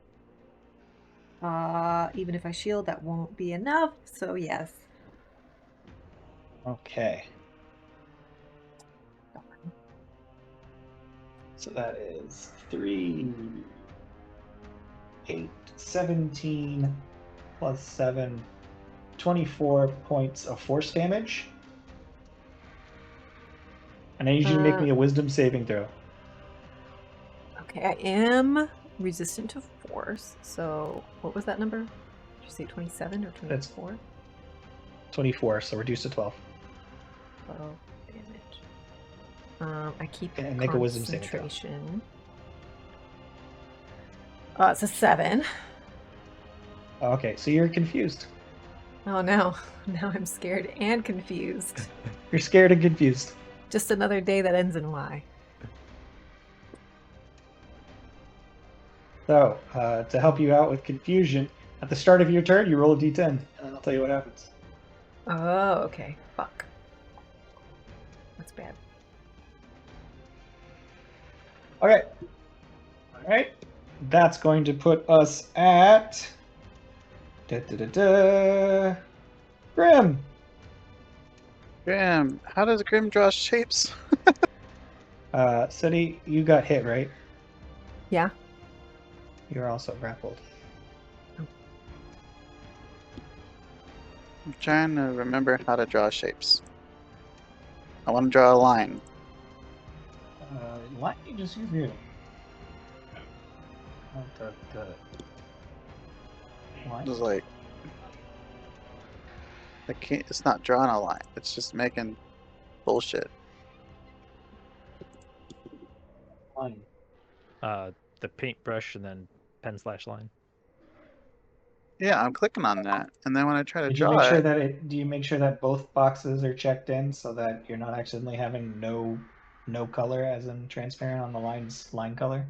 Even if I shield, that won't be enough. So yes. Okay. So that is 3, 8, 17 plus 7, 24 points of force damage. And I need you to make me a wisdom saving throw. Okay, I am resistant to force. So what was that number? Did you say 27 or 24? 24, so reduce to 12. 12 damage. I keep And make a wisdom saving throw. concentration. It's a 7. Okay, so you're confused. Oh no. Now I'm scared and confused. You're scared and confused. Just another day that ends in Y. So, to help you out with confusion, at the start of your turn, you roll a d10, and then I'll tell you what happens. Oh, okay. Fuck. That's bad. Okay. Alright. That's going to put us at... Grim! Grim. How does Grim draw shapes? Seti, you got hit, right? Yeah. You're also grappled. I'm trying to remember how to draw shapes. I want to draw a line. Line you just use here. Line? It's like I can't. It's not drawing a line. It's just making bullshit. Line. The paintbrush and then pen/line. Yeah, I'm clicking on that, and then when I try to Did you draw make sure it, that do you make sure that both boxes are checked in so that you're not accidentally having no color as in transparent on the line color?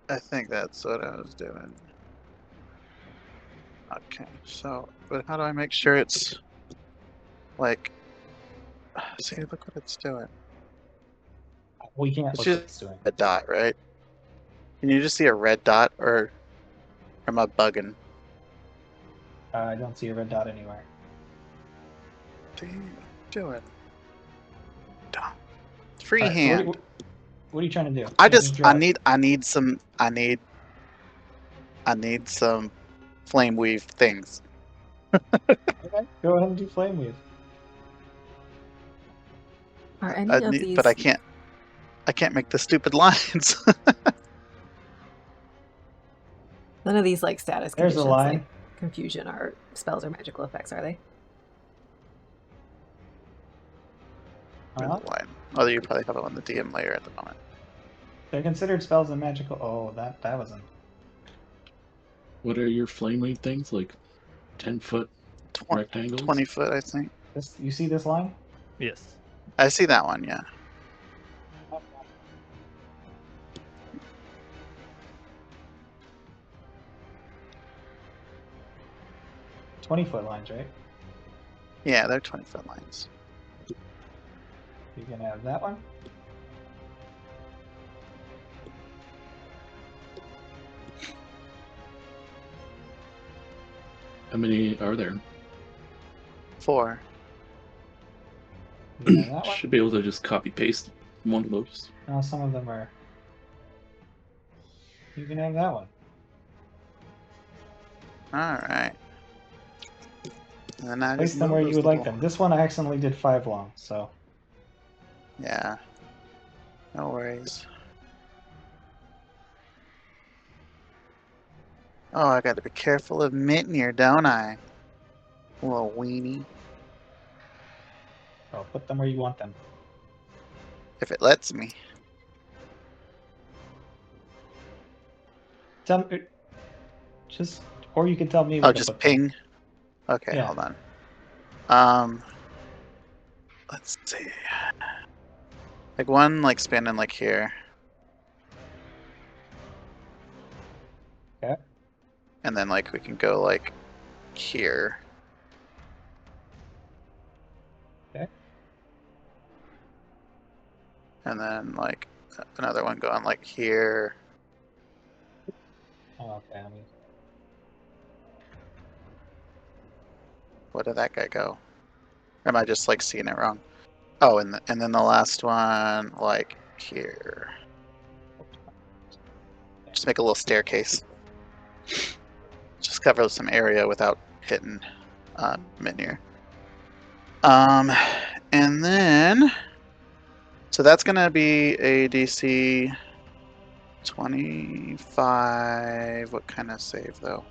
I think that's what I was doing. Okay, so but how do I make sure it's like? See, look what it's doing. We can't It's look just what it's doing. a dot, right? Can you just see a red dot, or am I bugging? I don't see a red dot anywhere. What are you doing? Dumb. All right, Freehand. so what are you trying to do? I Yeah, just draw it. I need some flame weave things. Okay, go ahead and do flame weave. Are any of these... But I can't make the stupid lines. None of these like status There's a conditions line. like confusion are spells or magical effects, are they? There's a line. Although you probably have it on the DM layer at the moment. They're considered spells and magical. Oh, that wasn't. What are your flame wave things? Like 10-foot rectangles? 20 foot, I think. You see this line? Yes. I see that one, yeah. $20-foot lines, right? Yeah, they're 20 foot lines. You can have that one. How many are there? 4. You can have that one. Should be able to just copy paste one of those. No, some of them are. You can have that one. Alright. And then I Place just them where move you those would like little- them. This one I accidentally did 5 long, so. Yeah. No worries. Oh, I gotta be careful of Mitnir, don't I? Little weenie. So put them where you want them. If it lets me. Tell me, or you can tell me where Oh, to just put them. ping. Okay, Yeah. hold on. Let's see. Like one like spanning like here. Okay. And then like we can go like here. Okay. And then like another one going like here. Oh, okay. I mean, Where did that guy go? Or am I just like seeing it wrong? Oh, and then the last one like here. Just make a little staircase. Just cover some area without hitting Minir. And then so that's gonna be a DC 25. What kind of save though?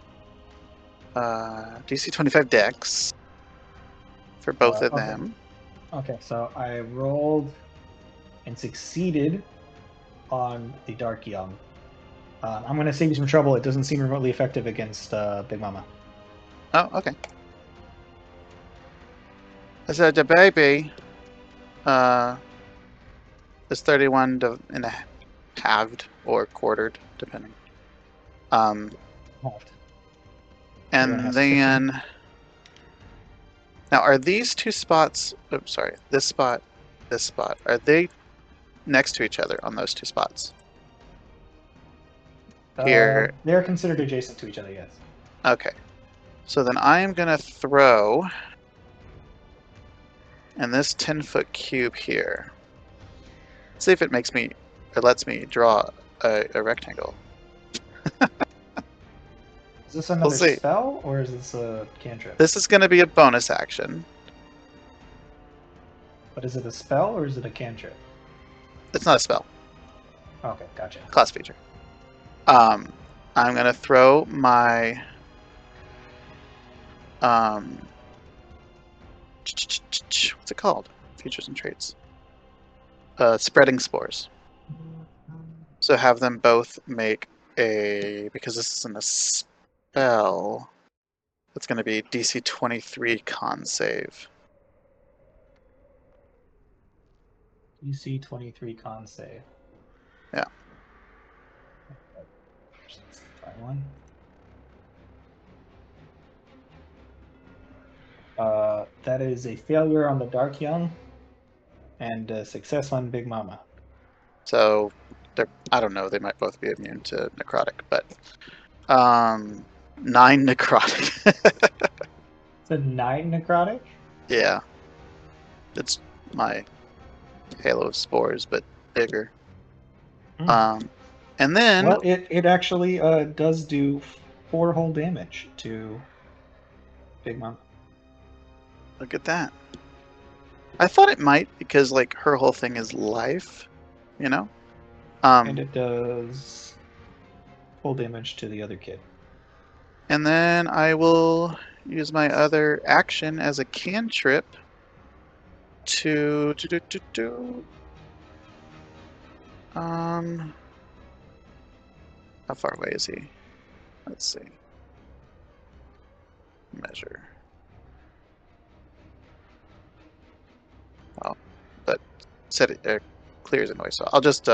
DC 25 Dex for both of okay. them. Okay, so I rolled and succeeded on the Dark Young. I'm going to save you some trouble. It doesn't seem remotely effective against Big Mama. Oh, okay. I said the baby is 31 and a halved or quartered, depending. Halved. Everyone And has then now are these two spots? Oops, sorry. This spot, are they next to each other on those two spots? Here. They're considered adjacent to each other, yes. Okay. So then I am gonna throw in this 10-foot cube here. See if it makes me or lets me draw a rectangle. Is this another see. spell, or is this a cantrip? This is gonna be a bonus action. But is it a spell, or is it a cantrip? It's not a spell. Okay, gotcha. Class feature. I'm gonna throw my what's it called? Features and traits. Spreading spores. So have them both make because this isn't a spell, it's gonna be DC 23 con save. DC 23 con save. Yeah. Try one. That is a failure on the Dark Young and a success on Big Mama. So I don't know, they might both be immune to necrotic, but 9 necrotic. It's a 9 necrotic? Yeah. It's my Halo of Spores, but bigger. And then Well, it actually does do 4 whole damage to Big Mama. look at that. I thought it might because like her whole thing is life, you know? And it does full damage to the other kid. And then I will use my other action as a cantrip to how far away is he? Let's see. Measure. Oh, but set it clears a noise, so I'll just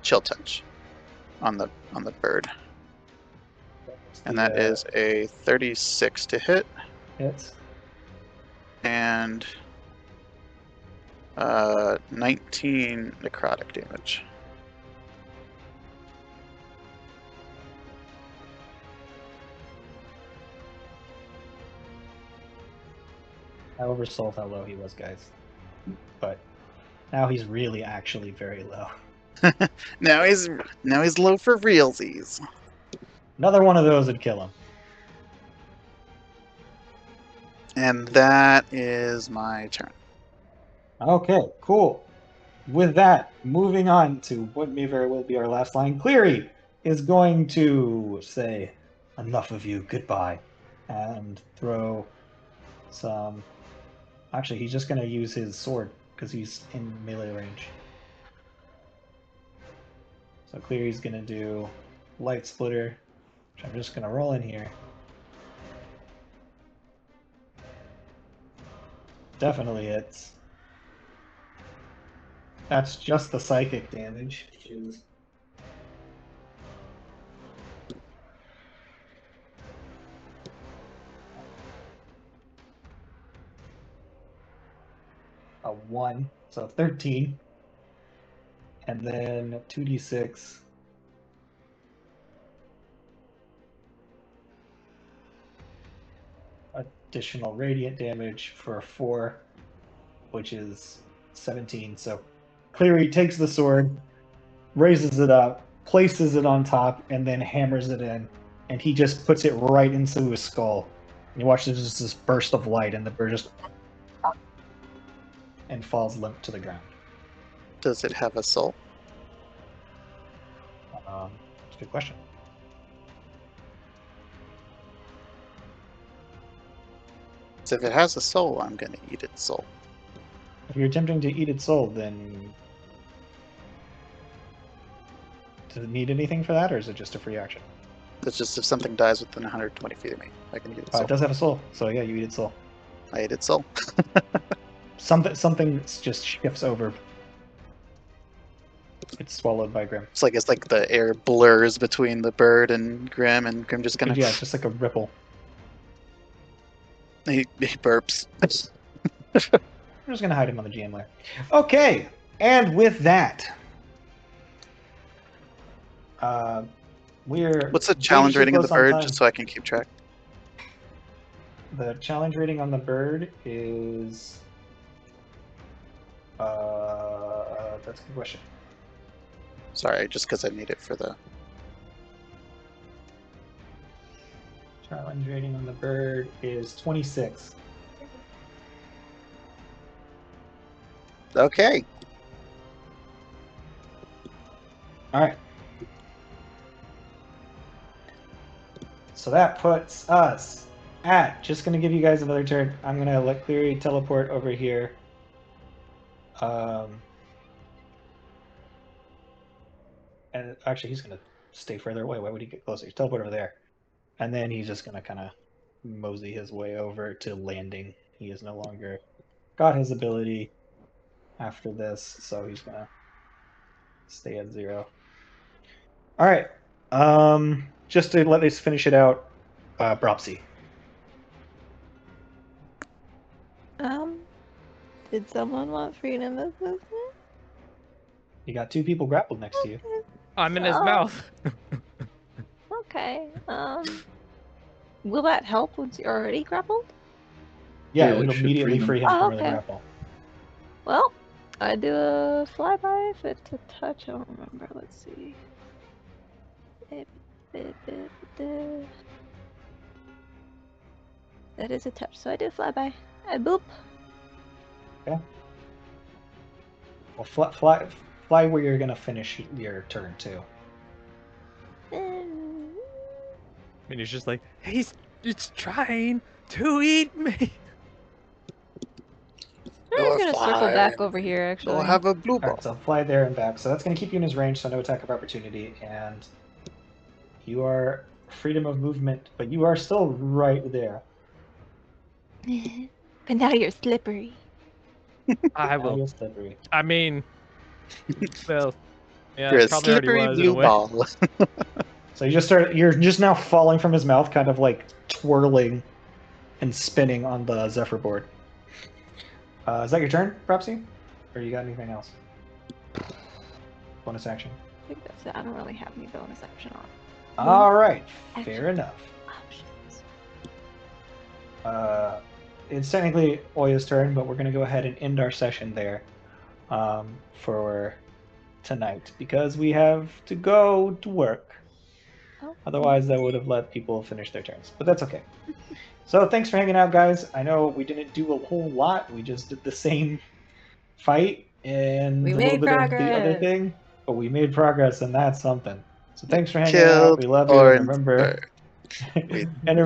chill touch on the bird. And that is a 36 to hit. Hits. And 19 necrotic damage. I oversold how low he was, guys. But now he's really actually very low. now he's low for realsies. Another one of those would kill him. And that is my turn. Okay, cool. With that, moving on to what may very well be our last line, Cleary is going to say, "Enough of you, goodbye," and throw some Actually, he's just gonna use his sword because he's in melee range. So Cleary's gonna do Light Splitter, which I'm just gonna roll in here. Definitely hits. That's just the psychic damage, which is a 1, so 13. And then 2d6. Additional radiant damage for a 4, which is 17. So Cleary takes the sword, raises it up, places it on top, and then hammers it in. And he just puts it right into his skull. And you watch there's just this burst of light, and the bird just and falls limp to the ground. Does it have a soul? That's a good question. So if it has a soul, I'm gonna eat its soul. If you're attempting to eat its soul, then does it need anything for that, or is it just a free action? It's just if something dies within 120 feet of me, I can eat its soul. It does have a soul, so yeah, you eat its soul. I ate its soul. Something just shifts over. It's swallowed by Grim. It's like the air blurs between the bird and Grim just kind of Yeah, it's just like a ripple. he burps. I'm just gonna hide him on the GM layer. Okay, and with that, we're. What's the challenge rating of the close on bird, time. just so I can keep track? The challenge rating on the bird is. That's a good question. Sorry, just because I need it for the. Challenge rating on the bird is 26. Okay. All right. So that puts us at. Just gonna give you guys another turn. I'm gonna let Cleary teleport over here. And actually, he's gonna stay further away. Why would he get closer? He's teleport over there, and then he's just gonna kind of mosey his way over to landing. He is no longer got his ability after this, so he's gonna stay at 0. All right. Just to let us finish it out, Bropsy. Did someone want freedom of movement? You got 2 people grappled next to you. I'm in his Oh. mouth. Okay. Will that help once you're already grappled? Yeah, Yeah, it it'll should immediately free free him them. from Oh, the okay. grapple. Well, I do a flyby if it's a touch. I don't remember. Let's see. That is a touch, so I do flyby. I boop. Well, fly where you're gonna finish your turn too. And And he's just like, it's trying to eat me. I'm just gonna circle back over here, actually. We'll have a blue All ball. right, so fly there and back. So that's gonna keep you in his range, so no attack of opportunity, and you are freedom of movement, but you are still right there. But now you're slippery. I Now will. you're slippery. I mean, well, yeah, You're a it probably already slippery was in a blue way. ball. So you're just now falling from his mouth, kind of like twirling and spinning on the Zephyr board. Is that your turn, Propsy? Or you got anything else? Bonus action. I think that's it. I don't really have any bonus action on. All right, Action. fair enough. Options. It's technically Oya's turn, but we're going to go ahead and end our session there for tonight because we have to go to work. Oh. Otherwise, that would have let people finish their turns, but that's okay. So thanks for hanging out, guys. I know we didn't do a whole lot. We just did the same fight and We a little made bit of the other progress. thing, but we made progress, and that's something. So thanks for hanging out. Killed We love you, and orange remember, bird. and remember.